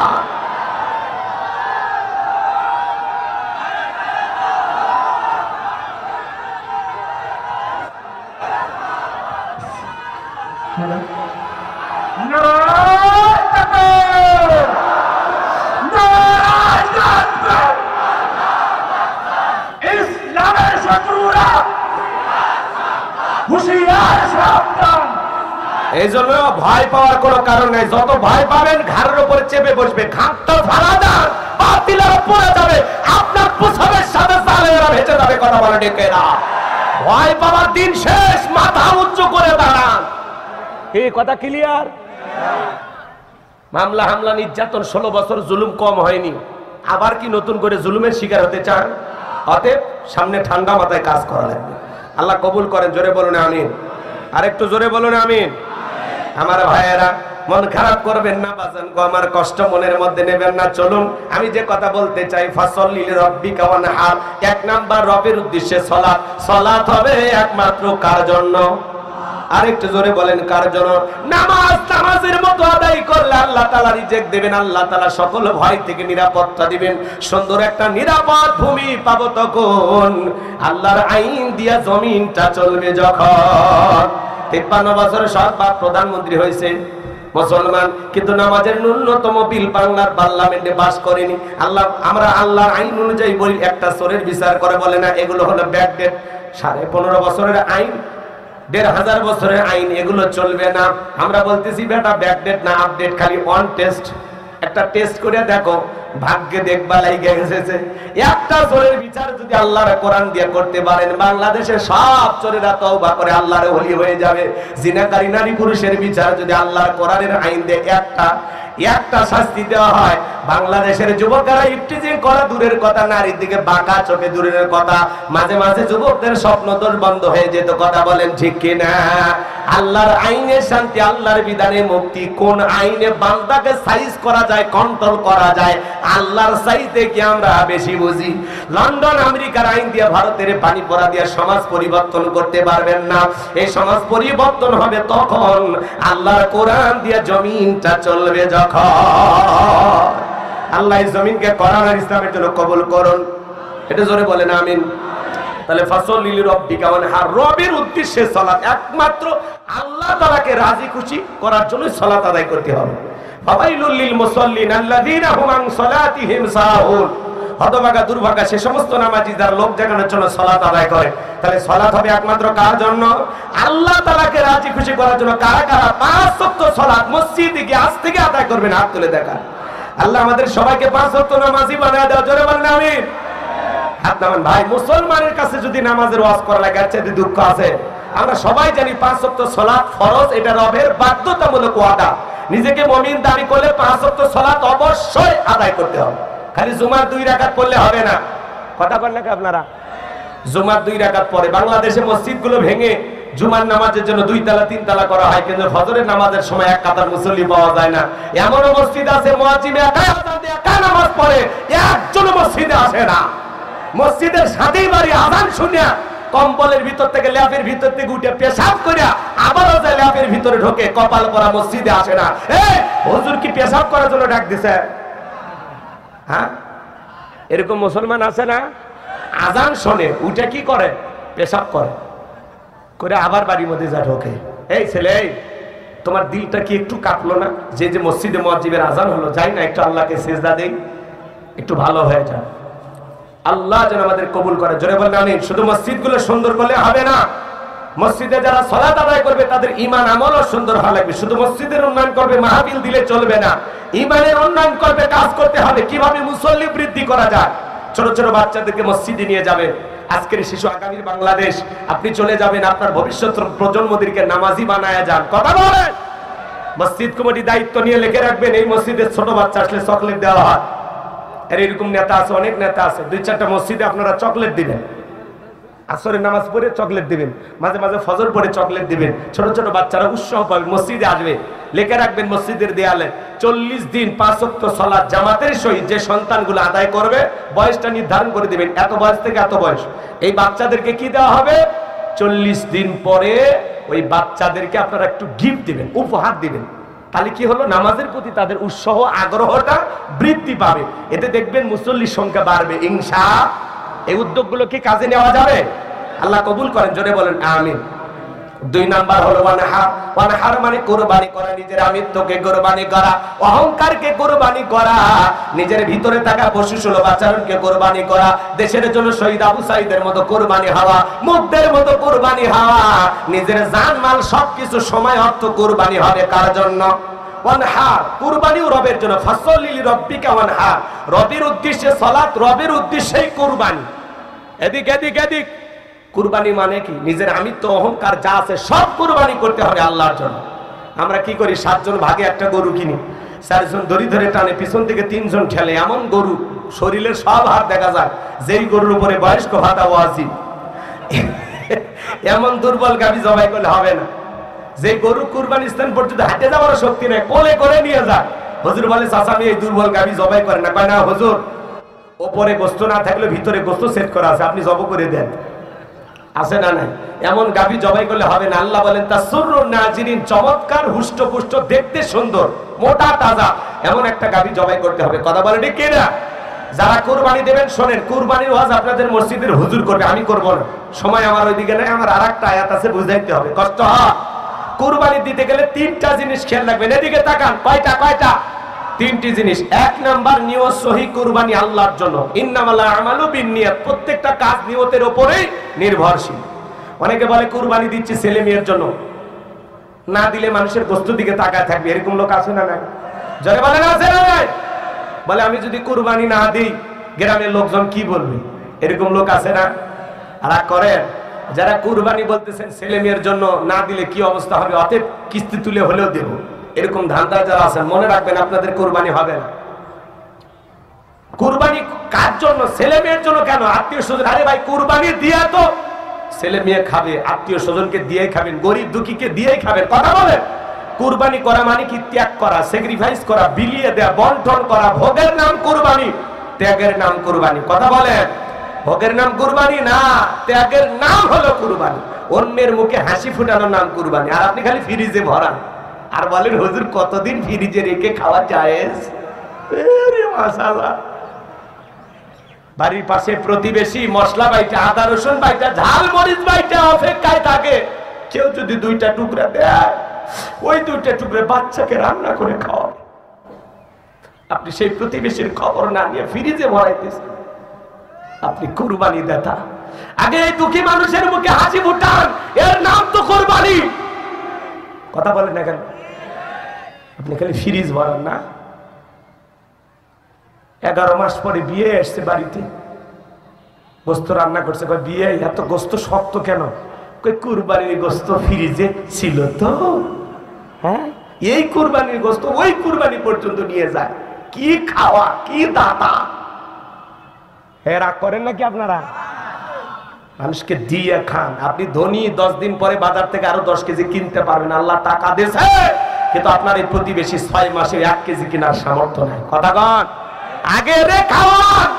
এই জন্য ভয় পাওয়ার কোনো কারণ নেই। যত ভয় পাবেন ঘাড়ের উপরে চেপে বসবে, ঘাটটা ভাড়া দেন, বাতিলেরা পড়ে যাবে, আপনার পোশাকের সাথে জালেমেরা ভেসে যাবে। কথা বলে ডেকে না, ভয় পাওয়ার দিন শেষ। মাথা উঁচু করে দাঁড়ান। এই কথা ক্লিয়ার? মামলা হামলা নির্যাতন 16 বছর জুলুম কম হয়নি, আবার কি নতুন করে জুলুমের শিকার হতে চান? অতএব সামনে ঠান্ডা মাথায় কাজ করা লাগবে। আল্লাহ কবুল করেন, জোরে বলুন আমিন। আরেকটু জোরে বলুন আমিন। আমার ভাইয়েরা মন খারাপ করবেন না, বাজান গো, আমার কষ্ট মনের মধ্যে নেবেন না। চলুন আমি যে কথা বলতে চাই, ফাসল্লি লিরাব্বিকা ওয়ানহার। 1 নাম্বার রবের উদ্দেশ্যে সালাত। সালাত হবে একমাত্র কার জন্য? আরেকটু জোরে বলেন কার জন্য? নামাজ নামাজের মতো আদায় করলে আল্লাহ তাআলা রিজিক দিবেন, আল্লাহ তাআলা সকল ভয় থেকে নিরাপত্তা দিবেন, সুন্দর একটা নিরাপদ ভূমি পাবো তখন আল্লাহর আইন দিয়া জমিনটা চলবে। যখন 53 বছরের সরকার প্রধানমন্ত্রী হয়েছে মুসলমান, কিন্তু নামাজের ন্যূনতম বিল বাংলার পার্লামেন্টে পাস করেনি। আমরা আল্লাহর আইন অনুযায়ী বলি, একটা চোরের বিচার করে বলে না এগুলো হলো ব্যাকডেট, 15.5 বছরের আইন, 1500 বছরের আইন, এগুলো চলবে না। আমরা বলতেছি বেটা ব্যাকডেট না আপডেট, খালি অন টেস্ট, একটা টেস্ট করে দেখো, ভাগ্যে দেখবা লাইগে গেছে। একটা চোরের বিচার যদি আল্লাহর কোরআন দিয়ে করতে পারেন, বাংলাদেশের সব চোরেরা তওবা করে আল্লাহর ওলি হয়ে যাবে। জিনাকারী নারী পুরুষের বিচার যদি আল্লাহর কোরআনের আইন দিয়ে একটা শাস্তি দেওয়া হয়, বাংলাদেশের যুবকেরা ইফটিজিং করা দূরের কথা, নারীর দিকে বাঁকা চোখে দূরের কথা, মাঝে মাঝে যুবকদের স্বপ্ন দোষ বন্ধ হয়ে যেত। কথা বলেন ঠিক কিনা? আল্লাহর আইনে শান্তি, আল্লাহর বিধানে মুক্তি। কোন আইনে বান্দাকে সাইজ করা যায়, কন্ট্রোল করা যায়, আল্লাহর চাইতে কি আমরা বেশি বুঝি? লন্ডন আমেরিকার আইন দিয়ে ভারতের পানি পড়া দিয়ে সমাজ পরিবর্তন করতে পারবেন না। এই সমাজ পরিবর্তন হবে তখন আল্লাহর কোরআন দিয়ে জমিনটা চলবে। যখন আল্লাহ এই জমিনকে কোরআন আর ইসলামের জন্য কবুল করুন, এটা জোরে বলেন আমিন। তাহলে ফাসল্লি লিরাব্বিকা ওয়ানহার, রবের উদ্দেশ্যে সালাত, একমাত্র আল্লাহ তাআলাকে রাজি খুশি করার জন্য সালাত আদায় করতে হবে। ফাওয়াইলুল লিল মুসাল্লিন আল্লাযীনা হুম আন সালাতিহিম সাহুন, হতভাগা দুর্ভাগা সে সমস্ত নামাজি যারা লোক দেখানোর জন্য সালাত আদায় করে। তাহলে সালাত হবে একমাত্র কার জন্য? আল্লাহ তাআলাকে রাজি খুশি করার জন্য। কারা কারা 5 ওয়াক্ত সালাত মসজিদে গিয়ে আজ থেকে আদায় করবেন? হাত তুলে দেখা। আল্লাহ আমাদের সবাইকে 5 ওয়াক্ত নামাজি বানায় দাও, জোরে বলেন আমিন। হাত নামান। ভাই, মুসলমানের কাছে যদি নামাজের ওয়াজ করা লাগে এর চাইতে দুঃখ আছে? আমরা সবাই জানি 5 ওয়াক্ত সালাত ফরজ, এটা রবের বাধ্যতামূলক ওয়াদা। নিজেকে মুমিন দাবি করলে 5 ওয়াক্ত সালাত অবশ্যই আদায় করতে হবে। খালি জুমার 2 রাকাত পড়লে হবে না। কথা বলেন নাকি আপনারা? জুমার 2 রাকাত পড়ে বাংলাদেশে মসজিদগুলো ভেঙে জুমার নামাজের জন্য 2 তালা 3 তালা করা হয়, কিন্তু ফজরের নামাজের সময় এক কাতার মুসল্লি পাওয়া যায় না। এমনও মসজিদ আছে মুয়াজ্জিন একাই আযান দিয়ে একা নামাজ পড়ে, একজন মসজিদে আসে না। মসজিদের সাথেই বাড়ি, আযান শুনিয়া কম্বলের ভিতর থেকে ল্যাপের ভিতর থেকে উঠে পেশাব করিয়া আবারও যায় ল্যাপের ভিতরে ঢোকে, কপাল পরা মসজিদে আসে না। হুজুর কি পেশাব করার জন্য ডাক দিছে? হ্যাঁ, এরকম মুসলমান আছে না? আযান শোনে, উঠে কি করে? পেশাব করে, করে আবার বাড়ির মধ্যে যা ঢোকে। এই ছেলে, তোমার দিলটা কি একটু কাঁপলো না যে যে মসজিদে মুয়াজ্জিবের আযান হলো, যাই না একটু আল্লাহকে সিজদা দেই, একটু ভালো হয়ে যায়। আল্লাহ যেন আমাদের কবুল করে, জোরে বলেন আমিন। শুধু মসজিদগুলো সুন্দর করলে হবে না, মসজিদে যারা সালাত আদায় করবে তাদের ঈমান আমলও সুন্দর হওয়া লাগবে। শুধু মসজিদের উন্নয়ন করবে, মাহফিল দিলে চলবে না, ঈমানের উন্নয়ন করবে, কাজ করতে হবে। কিভাবে মুসল্লি বৃদ্ধি করা যায়? ছোট ছোট বাচ্চাদেরকে মসজিদে নিয়ে যাবেন। আজকের শিশু আগামীর বাংলাদেশ। আপনি চলে যাবেন, আপনার ভবিষ্যৎ প্রজন্মদেরকে নামাজি বানায়া যান। কথা বলেন। মসজিদ কমিটি দায়িত্ব নিয়ে লিখে রাখবেন, এই মসজিদের ছোট বাচ্চা আসলে চকলেট দেওয়া হয়। আর এরকম নেতা আছে, অনেক নেতা আছে, 2-4টা মসজিদে আপনারা চকলেট দিবেন, আসরের নামাজ পড়ে চকলেট দিবেন, মাঝে মাঝে ফজর পড়ে চকলেট দিবেন। ছোট ছোট বাচ্চারা উৎসাহ পাবে, মসজিদে আসবে। লিখে রাখবেন মসজিদের দেয়ালে 40 দিন 5 ওয়াক্ত সালাত জামাতের সহিত যে সন্তানগুলো আদায় করবে, বয়সটা নির্ধারণ করে দিবেন, এত বয়স থেকে এত বয়স। এই বাচ্চাদেরকে কি দেওয়া হবে? 40 দিন পরে ওই বাচ্চাদেরকে আপনারা একটু গিফট দিবেন, উপহার দিবেন। তাহলে কি হলো? নামাজের প্রতি তাদের উৎসাহ আগ্রহটা বৃদ্ধি পাবে। এতে দেখবেন মুসল্লির সংখ্যা বাড়বে ইনশাআল্লাহ। এই উদ্যোগগুলো কি কাজে নেওয়া যাবে? আল্লাহ কবুল করেন, জোরে বলেন আমিন। 2 নাম্বার হলো ওয়ানহার। ওয়ানহার মানে কুরবানি করা, নিজের আমিত্বকে কুরবানি করা, অহংকারকে কুরবানি করা, নিজের ভিতরে থাকা পশু সুলভ আচরণকে কুরবানি করা, দেশের জন্য শহীদ আবু সাঈদের মতো কুরবানি হওয়া, মুগ্ধের মতো কুরবানি হওয়া, নিজের জানমাল সবকিছু সময় অর্থ কুরবানি হবে কার জন্য? ওয়ানহার। কুরবানিও রবের জন্য। ফাসল্লি লিরাব্বিকা ওয়ানহার, রবের উদ্দেশ্যে সালাত, রবের উদ্দেশ্যেই কুরবানি। এদিক এদিক এদিক। কুরবানি মানে কি? নিজের আমিত্ব অহংকার যা আছে সব কুরবানি করতে হবে আল্লাহর জন্য। আমরা কি করি? 7 জন ভাগে একটা গরু কিনি, 4 জন দড়ি ধরে টানে, পিছন থেকে 3 জন ঠেলে। এমন গরু শরীরের সব হাত দেখা যায়, যেই গরুর উপরে বয়স্ক ভাতা ওয়াজিব। এমন দুর্বল গাভী জবাই করলে হবে না। যে গরু কুরবানি স্থান পর্যন্ত হাঁটে যাওয়ার শক্তি নেই, কোলে করে নিয়ে যায়। হুজুর বলে, চাচা আমি এই দুর্বল গাভী জবাই করে না। কয় না হুজুর, ওপরে গোস্ত না থাকলে ভিতরে গোস্ত সেট করা আছে, আপনি জব করে দেন। আছে না নাই? এমন গাভী জবাই করলে হবে না। আল্লাহ বলেন তাসুরুন নাজিরিন, চমৎকার হুষ্টপুষ্ট দেখতে সুন্দর মোটা তাজা এমন একটা গাভী জবাই করতে হবে। কথা বলে ঠিক কি না? যারা কুরবানি দেবেন শোনেন, কুরবানির ওয়াজ আপনাদের মসজিদের হুজুর করবে, আমি করব না, সময় আমার ওইদিকে নাই। আমার আরেকটা আয়াত আছে বুঝাইতে হবে, কষ্ট হয়। কুরবানি দিতে গেলে তিনটা জিনিস খেয়াল রাখবেন, এদিকে তাকান। কয়টা? তিনটি জিনিস। এক নাম্বার নিয়ত সহি কুরবানি আল্লাহর জন্য। ইন্নামাল আমালু বিন্নিয়াত, প্রত্যেকটা কাজ নিয়তের উপরেই নির্ভরশীল। অনেকে বলে কুরবানি দিচ্ছি ছেলে মেয়ের জন্য, না দিলে মানুষের গোশতের দিকে তাকায় থাকবে, এরকম লোক আছে না নাই? যারা বলে না আছে না নাই? বলে আমি যদি কুরবানি না দিই গ্রামের লোকজন কি বলবে, এরকম লোক আছে না? রাগ করেন? যারা কুরবানি বলতেছেন ছেলে মেয়ের জন্য, না দিলে কি অবস্থা হবে, অতএব কিস্তি তুলে হলেও দেব, এরকম ধান্দা যারা আছেন মনে রাখবেন আপনাদের কুরবানি হবে না। কুরবানি কার জন্য? ছেলে মেয়ের জন্য। কেন? আত্মীয় স্বজন। আরে ভাই কুরবানি দিয়া তো ছেলে মেয়ে খাবে, আত্মীয় স্বজনকে দিয়েই খাবেন, গরিব দুঃখীকে দিয়েই খাবেন। কথা বলেন? কুরবানি করা মানে কি? ত্যাগ করা, স্যাক্রিফাইস করা, বিলিয়ে দেয়া, বন্টন করা। ভোগের নাম কুরবানি, ত্যাগের নাম কুরবানি। কথা বলেন? ভোগের নাম কুরবানি না, ত্যাগের নাম হলো কুরবানি। অন্যের মুখে হাসি ফুটানোর নাম কুরবানি। আর আপনি খালি ফ্রিজে ভরান আর বলেন হুজুর কতদিন ফ্রিজে রেখে খাওয়া জায়েজ? মাশাআল্লাহ। বাড়ির পাশে প্রতিবেশী মশলা বাইটা, আদা রসুন বাইটা, ঝাল মরিচ বাইটা অপেক্ষায় থাকে, কেউ যদি দুইটা টুকরা দেয় ওই দুইটা টুকরা বাচ্চাকে রান্না করে খাওয়াবে। আপনি সেই প্রতিবেশীর খবর না নিয়ে ফ্রিজে ভরাইতেছেন, আপনি কুরবানি দেতা। আগে এই দুঃখী মানুষের মুখে হাসি ফুটান, এর নাম তো কুরবানি। কথা বলেন না কেন? আপনি খালি ফ্রিজ ভরান না। 11 মাস পরে বিয়ে এসছে বাড়িতে, গোস্ত রান্না করছে। বিয়ে এত গোস্ত শক্ত কেন? কুরবানির গোস্ত ফ্রিজে ছিল তো। হ্যাঁ, এই কুরবানির গোস্ত ওই কুরবানি পর্যন্ত নিয়ে যায়। কি খাওয়া, কি দাতা! হ্যাঁ, রাগ করেন নাকি আপনারা? মানুষকে দিয়ে খান। আপনি ধনী, 10 দিন পরে বাজার থেকে আরো 10 কেজি কিনতে পারবেন, আল্লাহ টাকা দিয়েছে, কিন্তু আপনার এই প্রতিবেশী 6 মাসে 1 কেজি কেনার সামর্থ্য নাই। কথা কন? আগে রে খাওয়ান,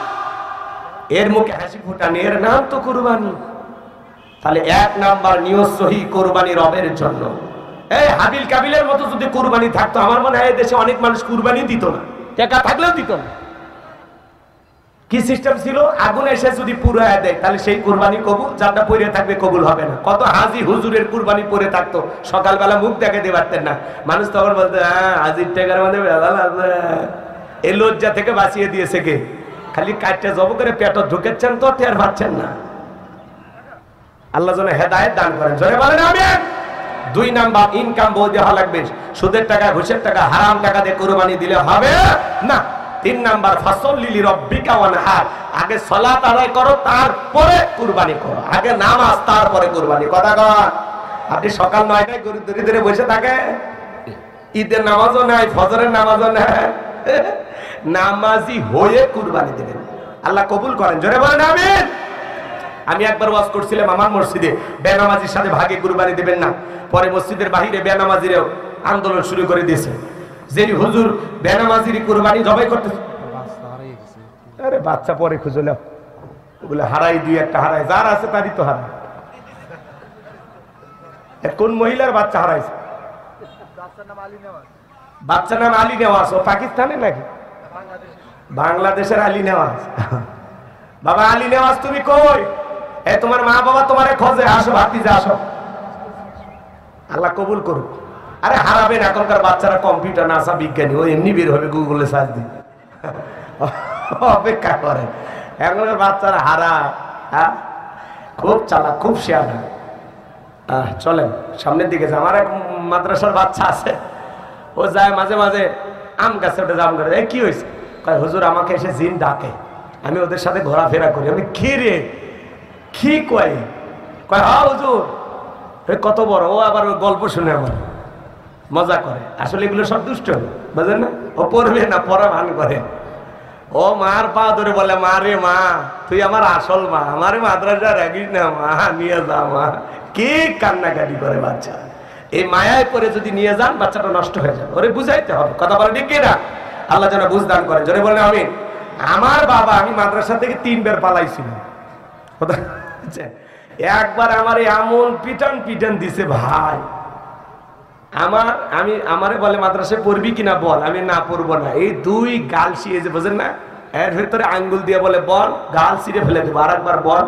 এর মুখে হাসি ফুটান, এর নাম তো কুরবানি। তাহলে 1 নাম্বার নিয়ত সহি কুরবানি রবের জন্য। এই হাবিল কাবিলের মতো যদি কুরবানি থাকতো, আমার মনে হয় এই দেশে অনেক মানুষ কুরবানি দিত না, টাকা থাকলেও দিত না। কি সিস্টেম ছিল? আগুন এসে যদি পুরায় দেয় তাহলে সেই কুরবানি কবুল, যারটা পড়ে থাকবে কবুল হবে না। কত হাজি হুজুরের কুরবানি পড়ে থাকতো, সকালবেলা মুখ দেখাতে পারতেন না, মানুষ তখন বলতো হ্যাঁ হাজির টাকার মধ্যে ভেজাল আছে। এই লজ্জা থেকে বাঁচিয়ে দিয়েছে কে? খালি কাটটা জব করে পেট ঢুকেছেন তো টের পাচ্ছেন না। আল্লাহ যেন হেদায়েত দান করেন, জোরে বলেন আমিন। 2 নাম্বার ইনকাম বই দেওয়া লাগবে। সুদের টাকা, ঘুষের টাকা, হারাম টাকা দিয়ে কুরবানি দিলে হবে না। 3 নাম্বার ফাসল্লি লিরাব্বিকা ওয়ানহার, আগে সালাত আদায় করো তারপরে কুরবানি করো। আগে নামাজ তারপরে কুরবানি। কথা কন? আপনি সকাল 9টায় গরু ধরে ধরে বসে থাকে, ঈদের নামাজও নাই, ফজরের নামাজও নাই, নামাজি হয়ে কুরবানি দেবেন, আল্লাহ কবুল করেন, জোরে বলেন আমিন। আমি একবার ওয়াজ করছিলাম আমার মসজিদে, বেনামাজির সাথে ভাগে কুরবানি দেবেন না। পরে মসজিদের বাহিরে বেনামাজিরাও আন্দোলন শুরু করে দিয়েছে, যে হুজুর বেনামাজির কুরবানি জবাই করতে। আরে বাচ্চা পরে খুঁজলে ওগুলো হারাই, 2-1টা হারাই, যার আছে তারই তো হারায়। কোন মহিলার বাচ্চা হারাইছে? বাচ্চার নাম আলী নেওয়াজ। ও পাকিস্তানে নাকি বাংলাদেশের আলী নেওয়াজ? বাবা আলী নেওয়াজ তুমি কই? তোমার মা বাবা তোমারে খোঁজে, আসো ভাতিজা আসো, আল্লাহ কবুল করুক। আরে হারাবেন, এখনকার বাচ্চারা কম্পিউটার নাসা বিজ্ঞানী, ও এমনি বের হবে গুগলে সার্চ দিয়ে, অপেক্ষা করে। এখনকার বাচ্চারা হারা, হ্যাঁ খুব চালাক, খুব শেয়ানা। চলেন সামনের দিকে যা। আমার এক মাদ্রাসার বাচ্চা আছে, ও যায় মাঝে মাঝে আম গাছে ওটা জাম করে। কি হয়েছে? কয় হুজুর আমাকে এসে জিন ডাকে, আমি ওদের সাথে ঘোরাফেরা করি। আমি কি রে কি কয়? কয় হ্যাঁ হুজুর। কত বড়! ও আবার ওই গল্প শুনে আমার মজা করে। আসলে এগুলো সব দুষ্ট, বুঝলেন না? ও পড়বে না, পড়া ভান করে। ও মার পা ধরে বলে মা রে মা, তুই আমার আসল মা, আমার মাদ্রাসা রাখিস না মা, নিয়ে যা মা। কি কান্নাকাটি করে বাচ্চা! এই মায়ায় পরে যদি নিয়ে যান বাচ্চাটা নষ্ট হয়ে যাবে, ওরে বুঝাইতে হবে। কথা বলে ঠিক কিনা? আল্লাহ যেন বুঝদান করে, জোরে বলেন আমিন। আমার বাবা, আমি মাদ্রাসা থেকে 3 বার পালাইছিলাম। একবার আমার এমন পিটান পিটান দিছে ভাই, আমারে বলে মাদ্রাসায় পড়বি কিনা বল, আমি না পড়বো না। এই দুই গাল শিয়ে যে বোঝেন না, এর ভেতরে আঙ্গুল দিয়ে বলে বল, গাল ছিঁড়ে ফেলে দেবো, আর একবার বল।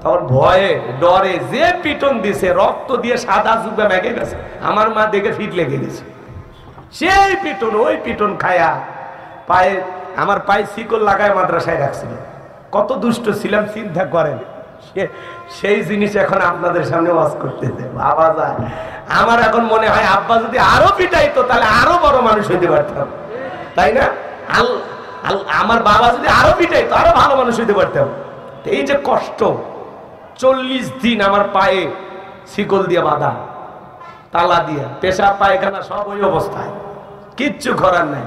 তখন ভয়ে ডরে যে পিটন দিছে, রক্ত দিয়ে সাদা জুব্বা মেঘে গেছে, আমার মা দেখে ফিট লেগে গেছে। সেই পিটন, ওই পিটন খায়া পায়ে, আমার পায়ে শিকল লাগায় মাদ্রাসায় রাখছিল। কত দুষ্ট ছিলাম চিন্তা করেন। সেই জিনিস এখন আপনাদের সামনে ওয়াজ করতেছে, ভাবা যায়। আমার এখন মনে হয় আব্বা যদি আরো পিটাইতো তাহলে আরো বড় মানুষ হইতে পারতাম, তাই না? আমার বাবা যদি আরো পিটাইতো আরো ভালো মানুষ হইতে পারতাম। এই যে কষ্ট, 40 দিন আমার পায়ে শিকল দিয়ে বাঁধা, তালা দিয়া, পেশাব পায়খানা সব ওই অবস্থায়, কিচ্ছু করার নাই।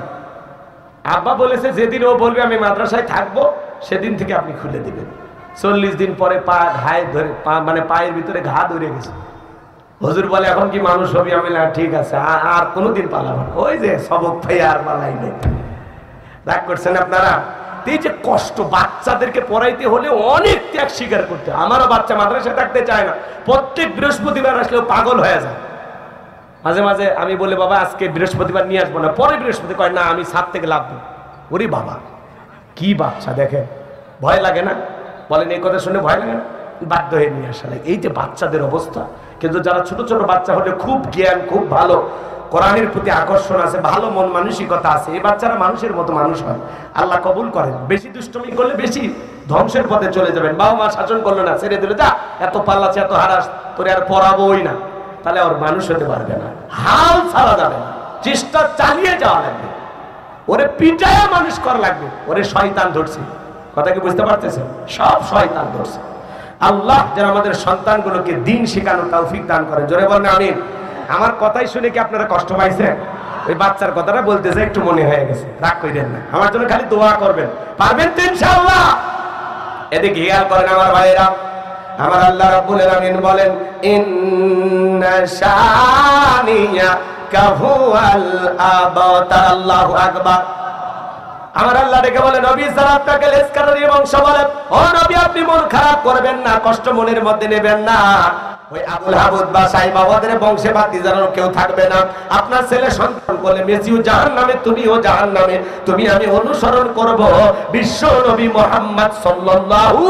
আব্বা বলেছে যেদিন ও বলবে আমি মাদ্রাসায় থাকবো সেদিন থেকে আপনি খুলে দিবেন। 40 দিন পরে পা ঘায়ে ধরে, মানে পায়ের ভিতরে ঘা ধরে গেছে। হুজুর বলে এখন কি মানুষ হবি? আমি না, ঠিক আছে, আর কোনোদিন পালাবো না। ওই যে সবক ভাই আর পালাই নেই। রাগ করছেন আপনারা? এই যে কষ্ট, বাচ্চাদেরকে পড়াইতে হলে অনেক ত্যাগ স্বীকার করতে। আমারও বাচ্চা মাদ্রাসায় থাকতে চায় না, প্রত্যেক বৃহস্পতিবার আসলেও পাগল হয়ে যায়। মাঝে মাঝে আমি বলে বাবা আজকে বৃহস্পতিবার নিয়ে আসবো না, পরে বৃহস্পতি কয় না আমি ছাদ থেকে লাভবো। ওরে বাবা, কি বাচ্চা দেখেন, ভয় লাগে না? বলেন এই কথা শুনে ভয় লাগে না? বাধ্য হয়ে নিয়ে আসা লাগে। এই যে বাচ্চাদের অবস্থা। কিন্তু যারা ছোট ছোট বাচ্চা হলে খুব জ্ঞান, খুব ভালো, কোরআনের প্রতি আকর্ষণ আছে, ভালো মন মানসিকতা আছে, এই বাচ্চারা মানুষের মতো মানুষ হয়, আল্লাহ কবুল করেন। বেশি দুষ্টমি করলে বেশি ধ্বংসের পথে চলে যাবেন। বাবা মা শাসন করলো না, ছেড়ে দিলে যা, এত পাল্লাছে, এত হারাস, তোরে আর পড়াবোই না, তাহলে ওর মানুষ হতে পারবে না। হাল ছাড়া যাবে না, চেষ্টা চালিয়ে যাওয়া লাগবে। ওরে পিটায়া মানুষ করা লাগবে। ওরে শয়তান ধরছে, কথা কি বুঝতে পারতেছেন? সব শয়তান ধরছে। আল্লাহ যেন আমাদের সন্তানগুলোকে দিন শেখানোর তৌফিক দান করেন। জোরে বলেন আমিন। আমার কথাই শুনে কি আপনারা কষ্ট পাইছেন? ওই বাচ্চার কথাটা বলতেছে, একটু মনে হয়ে গেছে, রাগ কইরেন না। আমার জন্য খালি দোয়া করবেন, পারবেন তো ইনশাআল্লাহ। এদিকে খেয়াল করেন আমার ভাইরা, আমার আল্লাহ রাব্বুল আলামিন বলেন ইন্না শানিয়াকা হুয়াল আবতার। আল্লাহু আকবার। আমার আল্লাহ ডেকে বলে নবী সালাতটাকে লেসকারের বংশ বলে, ও নবী আপনি মন খারাপ করবেন না, কষ্ট মনের মধ্যে নেবেন না। ওই আবুল হাবুদ বা সাইবা ওদের বংশে ভাতিজার কেউ থাকবে না। আপনার ছেলে সন্তান বলে মেসিও জাহান্নামে, তুমিও জাহান্নামে, তুমি আমি অনুসরণ করব বিশ্ব নবী মুহাম্মদ সাল্লাল্লাহু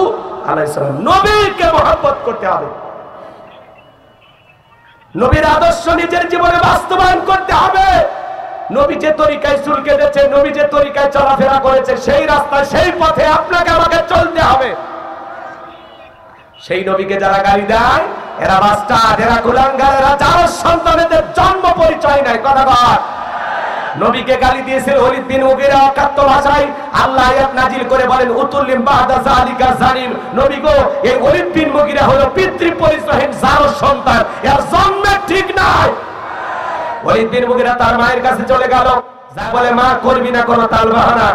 আলাইহি সাল্লাম। নবীকে মহব্বত করতে হবে, নবীর আদর্শ নিজের জীবনে বাস্তবায়ন করতে হবে। নবী যে তরিকায় চুল কেটেছে, নবী যে তরিকায় চলাফেরা করেছে, সেই রাস্তায় সেই পথে আপনাকে আমাকে চলতে হবে। সেই নবীকে যারা গালি দেয় এরা বাস্টার্ড, এরা কুলাঙ্গার, এরা যার সন্তানদের জন্ম পরিচয় নাই। কথা বল। নবীকে গালি দিয়েছিল ওলীদ বিন মুগীরা অকাত্য ভাষায়। আল্লাহ আয়াত নাজিল করে বলেন উতুল্লিম বাদা যালিকা জালিম। নবী গো, এই ওলীদ বিন মুগীরা হলো পিতৃ পরিচয়হীন যার সন্তান, এর জন্ম ঠিক নাই। ওলীদ বিন মুগীরা তার মায়ের কাছে চলে গেল, যা বলে মা করবি না কোনো তাল বাহানা।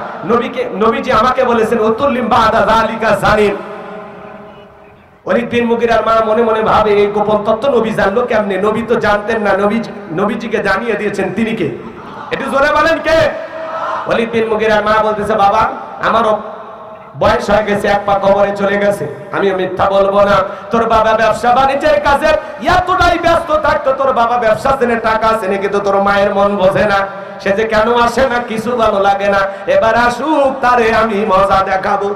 নবীজি আমাকে বলেছেন উতুল্লিম বাদা যালিকা জালিম। ওলীদ বিন মুগীরার মা মনে মনে ভাবে এই গোপন তত্ত্ব নবী জানলো কেমনে? নবী তো জানতেন না, নবীজিকে জানিয়ে দিয়েছেন তিনি কে? একটু জোরে বলেন কে? ওলীদ বিন মুগীরার মা বলতেছে বাবা আমারও বয়স হয়ে গেছে, এক পা কবরে চলে গেছে, আমি মিথ্যা বলবো না। তোর বাবা ব্যবসা বাণিজ্যের কাজে এতটাই ব্যস্ত থাকতো, তোর বাবা ব্যবসা জেনে টাকা আছে নাকি, তো তোর মায়ের মন বোঝে না, সে যে কেন আসে না কিছু ভালো লাগে না। এবার আসুক, তারে আমি মজা দেখাবো।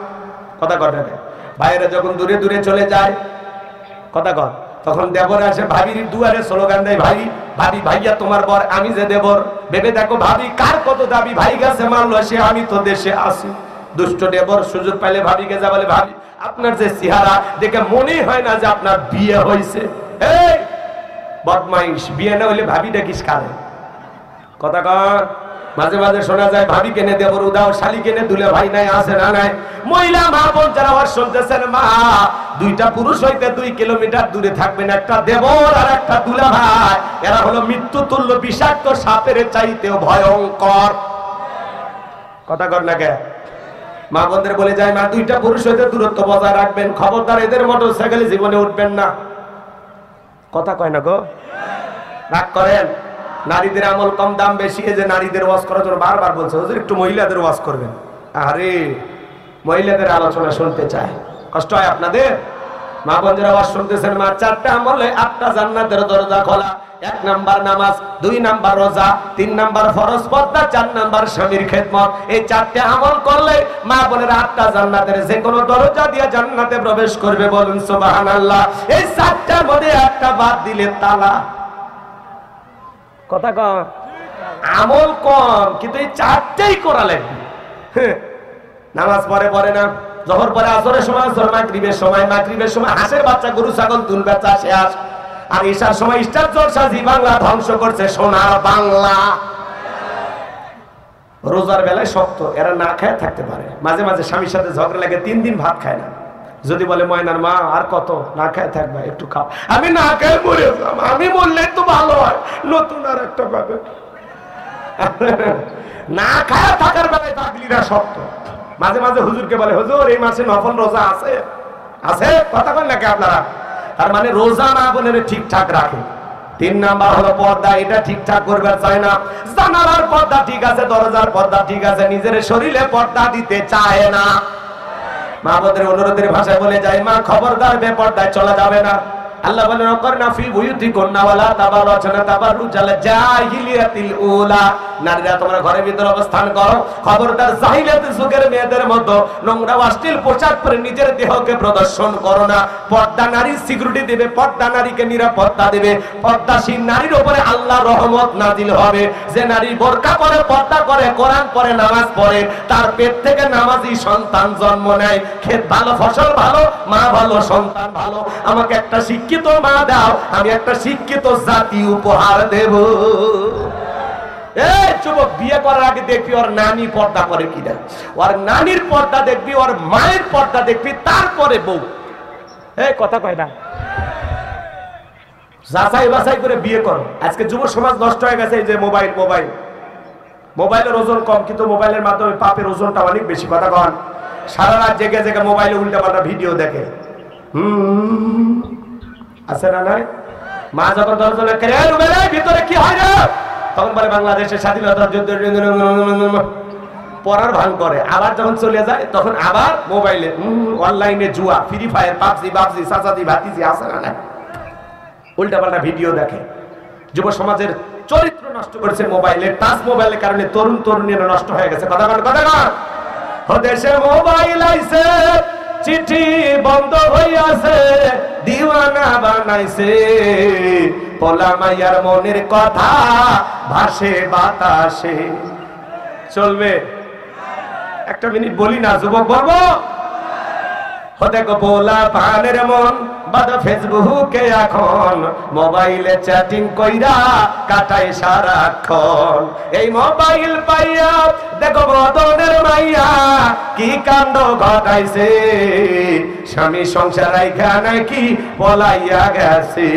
কথা কথা ভাইয়েরা যখন দূরে দূরে চলে যায়, কথা কর, তখন দেবর আসে ভাবির দুয়ারে স্লোগান দেয়, ভাই ভাবি ভাইয়া তোমার বর আমি যে দেবর। ভেবে দেখো ভাবি কার কত দাবি, ভাই গেছে মানলো সে, আমি তো দেশে আসি। দুষ্ট দেবর সুযোগ পাইলে ভাবিকে যা বলে, ভাবি আপনার যে চেহারা দেখে মনে হয় না যে আপনার বিয়ে হয়েছে। এই বদমাইশ, বিয়ে না হইলে ভাবি দেখিস কারে? কথা কর। মাঝে মাঝে শোনা যায় ভাবি কেনে দেবর উদাও, শালি কেনে দুলে ভাই নাই, আছে না নাই? মহিলা মা বোন যারা আওয়াজ শুনতেছেন, মা দুইটা পুরুষ হইতে 2 কিলোমিটার দূরে থাকবেন, একটা দেবর আর একটা দুলা ভাই। এরা হলো মৃত্যু তুল্য বিষাক্ত সাপের চাইতেও ভয়ঙ্কর। কথা কর না কে? মা বোনদের বলে যায়, মা দুইটা পুরুষ হইতে দূরত্ব বজায় রাখবেন, খবরদার এদের মোটরসাইকেলে জীবনে উঠবেন না। কথা কয় না গো? রাগ করেন? নারীদের আমল কম দাম বেশি, এই যে নারীদের ওয়াজ করার জন্য বারবার বলছে হুজুর একটু মহিলাদের ওয়াজ করবেন। আরে মহিলাদের আলোচনা শুনতে চায়, কষ্ট হয় আপনাদের? মা বোনেরা আওয়াজ শুনতেছেন? মা, 4টা আমলে 8টা জান্নাতের দরজা খোলা। 1 নাম্বার নামাজ, 2 নাম্বার রোজা, 3 নাম্বার ফরজ পর্দা, 4 নাম্বার স্বামীর খেদমত। এই 4টে আমল করলে মা বোনেরা 8টা জান্নাতের যে কোনো দরজা দিয়ে জান্নাতে প্রবেশ করবে। বলুন সুবহানাল্লাহ। এই 4টার মধ্যে একটা বাদ দিলে তালা। কথা কম, আমল কম, কিন্তু এই 4টেই করা লাগবে। নামাজ পড়ে না, জোহর পরে আসরের সময়, আসর মাগরিবের সময় হাঁসের বাচ্চা গরু ছাগল দুল বেচা শেষ। আর ঈশার সময় স্টার জলসা জি বাংলা ধ্বংস করছে সোনার বাংলা। রোজার বেলায় শক্ত, এরা না খায় থাকতে পারে। মাঝে মাঝে স্বামীর সাথে ঝগড়া লাগে, 3 দিন ভাত খায় না। যদি বলে ময়নার মা আর কত না খায় থাকবা, একটু খাও। আমি না খায় মরে যাব, আমি মরলে তো ভালো হয়, নতুন আর একটা পাবে। না খায় থাকার বেলায় পাগলিরা শক্ত। মাঝে মাঝে হুজুরকে বলে, হুজুর এই মাসে নফল রোজা আছে? আছে, কথা বলেন নাকি আপনারা? তার মানে রোজা না বলে ঠিকঠাক রাখে। 3 নাম্বার হলো পর্দা, এটা ঠিকঠাক করবে চায় না। জানালার পর্দা ঠিক আছে, দরজার পর্দা ঠিক আছে, নিজের শরীরে পর্দা দিতে চায় না। মা বোনের অনুরোধের ভাষায় বলে যায়, মা খবরদার বেপর্দায় চলা যাবে না। আল্লাহ বলেন, ওয়াকরনা ফি বুয়ুতিকুন্না ওয়ালা তাবাররাজনা তাবাররুজাল জাহিলিয়াতিল উলা। নারীরা তোমরা ঘরের ভিতরে অবস্থান করো, খবরদার জাহিলিয়াতের যুগের মেয়েদের মতো নোংরা অশ্লীল পোশাক পরে নিজের দেহকে প্রদর্শন করো না। পর্দা নারী সিকিউরিটি দেবে, পর্দা নারীকে নিরাপত্তা দেবে। পর্দাশীল নারীর উপরে আল্লাহর রহমত নাজিল হবে। যে নারী বোরকা পরে, পর্দা করে, কোরআন পড়ে, নামাজ পড়ে, তার পেট থেকে নামাজি সন্তান জন্ম নেয়। ক্ষেত ভালো, ফসল ভালো, মা ভালো, সন্তান ভালো। আমাকে একটা শিক্ষিত মা দাও, আমি একটা শিক্ষিত জাতি উপহার দেব। এই যুবক, বিয়ে করার আগে দেখবি ওর নানি পর্দা করে কিনা, ওর নানির পর্দা দেখবি, ওর মায়ের পর্দা দেখবি, তারপরে বউ। এই কথা কয় না, যাচাই বাছাই করে বিয়ে করো। আজকে যুব সমাজ নষ্ট হয়ে গেছে। এই যে মোবাইলের ওজন কম, কিন্তু মোবাইলের মাধ্যমে পাপের ওজনটা অনেক বেশি। কথা কন, সারা রাত জেগে জেগে মোবাইলে উল্টাপাল্টা ভিডিও দেখে। আছে না নাই? মা যখন দরজা করে ভিতরে কি হয় না, তখন বলে বাংলাদেশের স্বাধীনতা যুদ্ধ পড়ার ভান করে। আবার যখন চলে যায় তখন আবার মোবাইলে অনলাইনে জুয়া, ফ্রি ফায়ার, পাবজি চাচাদি ভাতিজি, আছে না নাই? উল্টাপাল্টা ভিডিও দেখে। যুব সমাজের চরিত্র নষ্ট করেছে মোবাইলে, টাচ মোবাইলের কারণে তরুণ তরুণীরা নষ্ট হয়ে গেছে। কথা কন, দেশে মোবাইল আইছে, চিঠি বন্ধ হইয়াছে, দিওয়ানা বানাইছে, পোলা মাইয়ার মনের কথা ভাসে বাতাসে। চলবে? একটা মিনিট বলি না, যুবক বলবো? দেখো পোলা পানের মন বাদা ফেসবুকে এখন, মোবাইলে চ্যাটিং কইরা কাটায় সারাক্ষণ। এই মোবাইল পাইয়া দেখো বদনের মাইয়া কি কাণ্ড ঘটাইছে, স্বামী সংসার রাইখা নাকি পলাইয়া গেছে।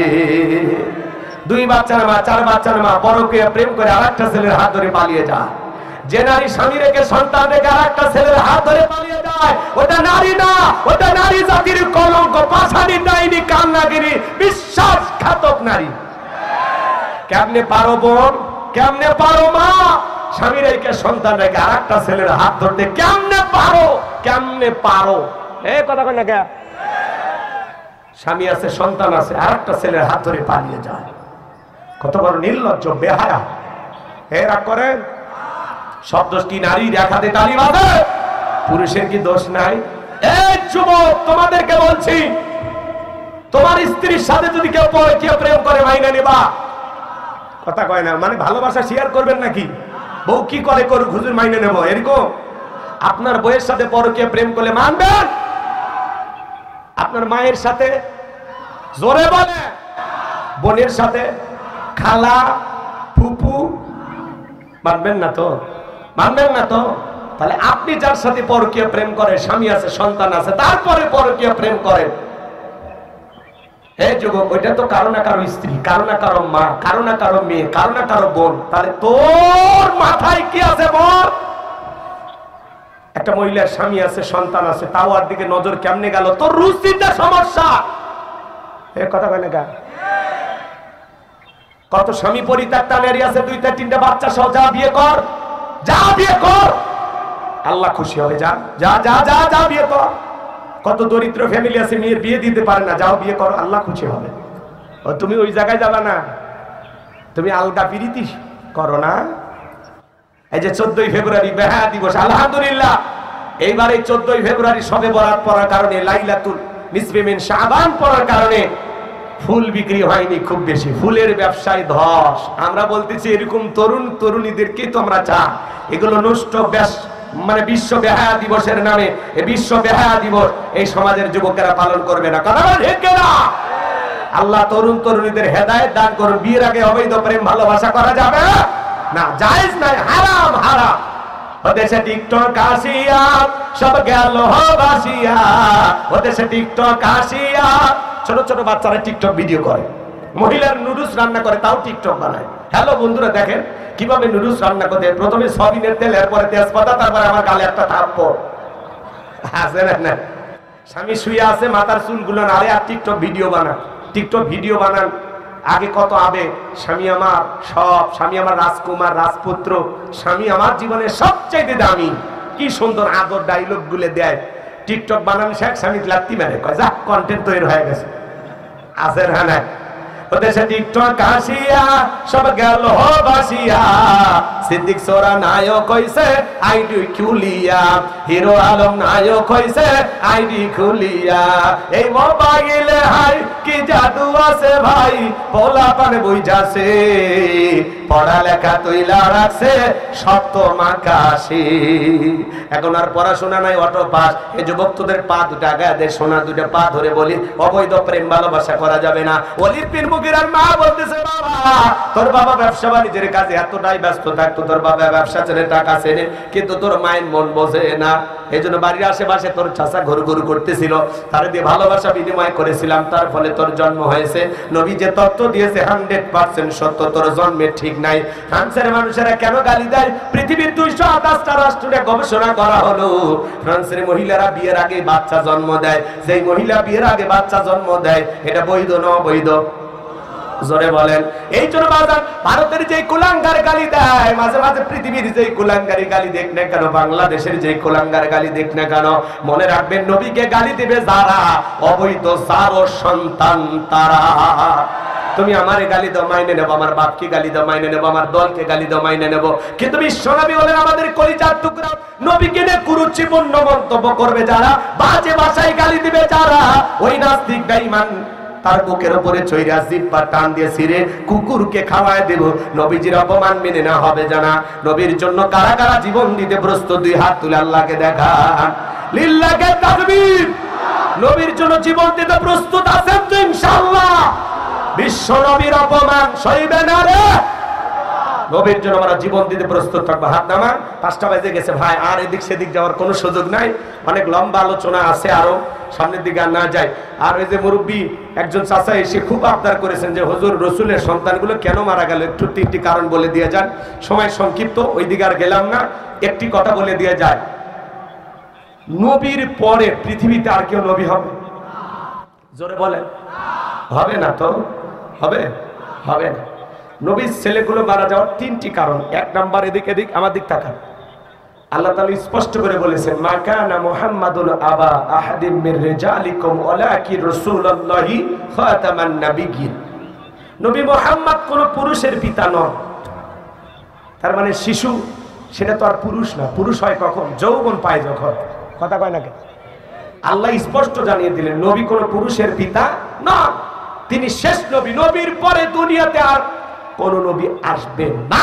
2 বাচ্চার মা, 4 বাচ্চার মা পরকীয়া প্রেম করে আরেকটা ছেলের হাত ধরে পালিয়ে যায়। যে নারী স্বামী রেখে সন্তান রেখে আরেকটা ছেলের হাত ধরে পালিয়ে যায়, ওটা নারী না, ওটা নারী জাতির কলঙ্ক, পাশানি, ডাইনি, কান্নাগিরি, বিশ্বাসঘাতক নারী। কেমনে পারো বোন, কেমনে পারো মা, স্বামী রেখে সন্তান রেখে আরেকটা ছেলের হাত ধরতে? কেমনে পারো, কেমনে পারো? এই কথা কই না কে? স্বামী আছে, সন্তান আছে, আরেকটা ছেলের হাত ধরে পালিয়ে যায়। কত বড় নির্লজ্জ, বেহায়া। এরা করেন সব দোষ কি নারীর? একাতে তালি বাজে, পুরুষের কি দোষ নাই? এই যুবক, তোমাদেরকে বলছি, তোমার স্ত্রীর সাথে যদি কেউ পরকীয়া প্রেম করে মাইনা নেবা। কথা কয় না, মানে ভালোবাসা শেয়ার করবেন নাকি? বউ কি করে করুক, হুজুর মাইনে নেব, এরকম? আপনার বউয়ের সাথে পরকীয়া প্রেম করলে মানবেন? আপনার মায়ের সাথে, জোরে বলে, বোনের সাথে, খালা, ফুপু, মানবেন না তো? মানবেন না তো? তাহলে আপনি যার সাথে পরকীয়া প্রেম করে, স্বামী আছে, সন্তান আছে, তারপরে পরকীয়া প্রেম করেন, হে যুবক, ওইটা তো কারো না কারো স্ত্রী, কারো না কারো মা, কারো না কারো মেয়ে, কারো না কারো বোন। তাহলে তোর মাথায় কি আছে বল? একটা মহিলার স্বামী আছে, সন্তান আছে, তাও আর দিকে নজর কেমনে গেল? তোর রুচিতে সমস্যা। এ কথা কয় না গা? কত স্বামী পরিত্যক্তা নারী আছে, 2টা 3টা বাচ্চা সহ, যা বিয়ে কর, যা বিয়ে কর, আল্লাহ খুশি হবে। যা যা যা যা যা বিয়ে কর। কত দরিদ্র ফ্যামিলি আছে মেয়ের বিয়ে দিতে পারে না, যাও বিয়ে করো, আল্লাহ খুশি হবে। ও তুমি ওই জায়গায় যাবা না, তুমি আলগা পিরিতি করো না। এই যে 14ই ফেব্রুয়ারি বেহায়া দিবস, আলহামদুলিল্লাহ এইবার এই 14ই ফেব্রুয়ারি শবে বরাত পড়ার কারণে, লাইলাতুল নিসফে মিন শাবান পড়ার কারণে ফুল বিক্রি হয়নি খুব বেশি, ফুলের ব্যবসায় ধস। আমরা বলতেছি এরকম তরুণ তরুণীদেরকে তো আমরা চাই, এগুলো নষ্ট মানে বিশ্ব বেহায়া দিবসের নামে এই বিশ্ব বেহায়া দিবস এই সমাজের যুবকেরা পালন করবে না, কথা ঠিক না? আল্লাহ তরুণ তরুণীদের হেদায়েত দান করুন। বিয়ের আগে অবৈধ প্রেম ভালোবাসা করা যাবে না, জায়েজ নাই, হারাম হারাম। ওদেশে টিকটক আসিয়া সব গেল বাসিয়া, ওদেশে টিকটক আসিয়া ছোট ছোট বাচ্চারা টিকটক ভিডিও করে, মহিলার নুডলস রান্না করে তাও টিকটক বানায়। হ্যালো বন্ধুরা, দেখেন কিভাবে নুডলস রান্না করতে, প্রথমে সয়াবিনের তেল, এরপরে তেজপাতা, তারপরে আমার গালে একটা থাপ্পড় আছে না। স্বামী শুয়ে আছে, মাথার চুলগুলো নাড়ে আর টিকটক ভিডিও বানান, টিকটক ভিডিও বানান। আগে কত আবেগ, স্বামী আমার সব, স্বামী আমার রাজকুমার রাজপুত্র, স্বামী আমার জীবনের সবচাইতে দামি, কি সুন্দর আদর ডায়লগ গুলো দেয়। টিকটক বানান শেখ, স্বামী লাত্তি মেরে কয় যা, কন্টেন্ট তৈরি হয়ে গেছে। আছে না? ওদেশে টিকটক আসিয়া সব গেল বাসিয়া, সিদ্দিক সোরা নায়ক হইছে আইডি খুলিয়া, হিরো আলম নায়ক হইছে আইডি খুলিয়া। এই মোবাইলে হাই কি জাদু আছে ভাই, পোলা পানে বইজাছে, পড়ালেখা তৈলা রাখছে সত্য মাকাশি। এখন আর পড়াশোনা নাই, অটো পাস। এই যুবক তোদের পা দুটা গায়ে সোনা দুটা পা ধরে বলি, অবৈধ প্রেম ভালোবাসা করা যাবে না। অলির পীর মুগিরার মা বলতেছে, বাবা তোর বাবা ব্যবসা বাণিজ্যের কাজে এতটাই ব্যস্ত থাকতো, তোর বাবা ব্যবসা ছেড়ে টাকা ছেড়ে, কিন্তু তোর মায়ের মন বোঝে না। এই জন্য বাড়ির আশেপাশে তোর চাচা ঘুরু ঘুরু করতেছিল, তার দিয়ে ভালোবাসা বিনিময় করেছিলাম, তার ফলে তোর জন্ম হয়েছে। নবী যে তত্ত্ব দিয়েছে 100% সত্য, তোর জন্মের ঠিক নাই। ফ্রান্সের মানুষেরা কেন গালি দেয়? পৃথিবীর 228টা রাষ্ট্রে গবেষণা করা হলো, ফ্রান্সের মহিলারা বিয়ের আগে বাচ্চা জন্ম দেয়। যেই মহিলা বিয়ের আগে বাচ্চা জন্ম দেয়, এটা বৈধ না অবৈধ? জোরে বলেন। এই জন্য বাজার ভারতের যে কুলাঙ্গার গালি দেয়, মাঝে মাঝে পৃথিবীর যে কুলাঙ্গারি গালি দেখ না কেন, বাংলাদেশের যে কুলাঙ্গার গালি দেখ না কেন, মনে রাখবেন নবীকে গালি দিবে যারা, অবৈধ যারও সন্তান তারা। তুমি আমারে গালি দাও মাইনে নেবো, আমার বাপকে গালি দাও মাইনে নেবো, আমার দলকে গালি দাও মাইনে নেবো, কিন্তু বিশ্বনবী হলেন আমাদের কলিজার টুকরা। নবীকে নিয়ে কুরুচিপূর্ণ মন্তব্য করবে যারা, বাজে ভাষায় গালি দিবে যারা, ওই নাস্তিক বেঈমান তার বুকের উপরে চৈরা জিহ্বা টান দিয়ে ছিঁড়ে কুকুরকে খাওয়ায় দেব। নবীজির অপমান মেনে না হবে জানা। নবীর জন্য কারা কারা জীবন দিতে প্রস্তুত, দুই হাত তুলে আল্লাহকে দেখান, লিল্লাহে তাকবীর। নবীর জন্য জীবন দিতে প্রস্তুত আছেন তো ইনশাআল্লাহ? বিশ্ব নবীর অপমান সইবে না রে। নবীর জন্য আমরা জীবন দিতে প্রস্তুত থাকবো। হাত নামান, 5টা বাজে গেছে ভাই, আর এদিক সেদিক যাওয়ার কোনো সুযোগ নাই। অনেক লম্বা আলোচনা আছে, আরো সামনের দিকে আর না যাই। আর ওই যে মুরব্বী একজন চাচা এসে খুব আবদার করেছেন যে হুজুর রসুলের সন্তানগুলো কেন মারা গেল, একটু 3টি কারণ বলে দিয়ে যান। সময় সংক্ষিপ্ত, ওই দিকে আর গেলাম না, একটি কথা বলে দিয়ে যায়। নবীর পরে পৃথিবীতে আর কেউ নবী হবে? জোরে বলেন। হবে না তো? হবে? হবে না। নবীর ছেলেগুলো মারা যাওয়ার 3টি কারণ। 1 নাম্বার, এদিক এদিক আমার দিক তাকান, আল্লাহ তাআলা স্পষ্ট করে বলেছেন, মা কানা মুহাম্মাদুন আবা আহাদিম মির রিজালিকুম ওয়ালাকিন রাসূলুল্লাহি খাতামান নাবিয়্যিন। নবী মুহাম্মদ কোন পুরুষের পিতা নন। তার মানে শিশু সেটা তো আর পুরুষ না। পুরুষ হয় কখন? যৌবন পায় যখন। কথা কয় না কেন? আল্লাহ স্পষ্ট জানিয়ে দিলেন নবী কোন পুরুষের পিতা নন, তিনি শেষ নবী। নবীর পরে দুনিয়াতে আর কোন নবী আসবে না।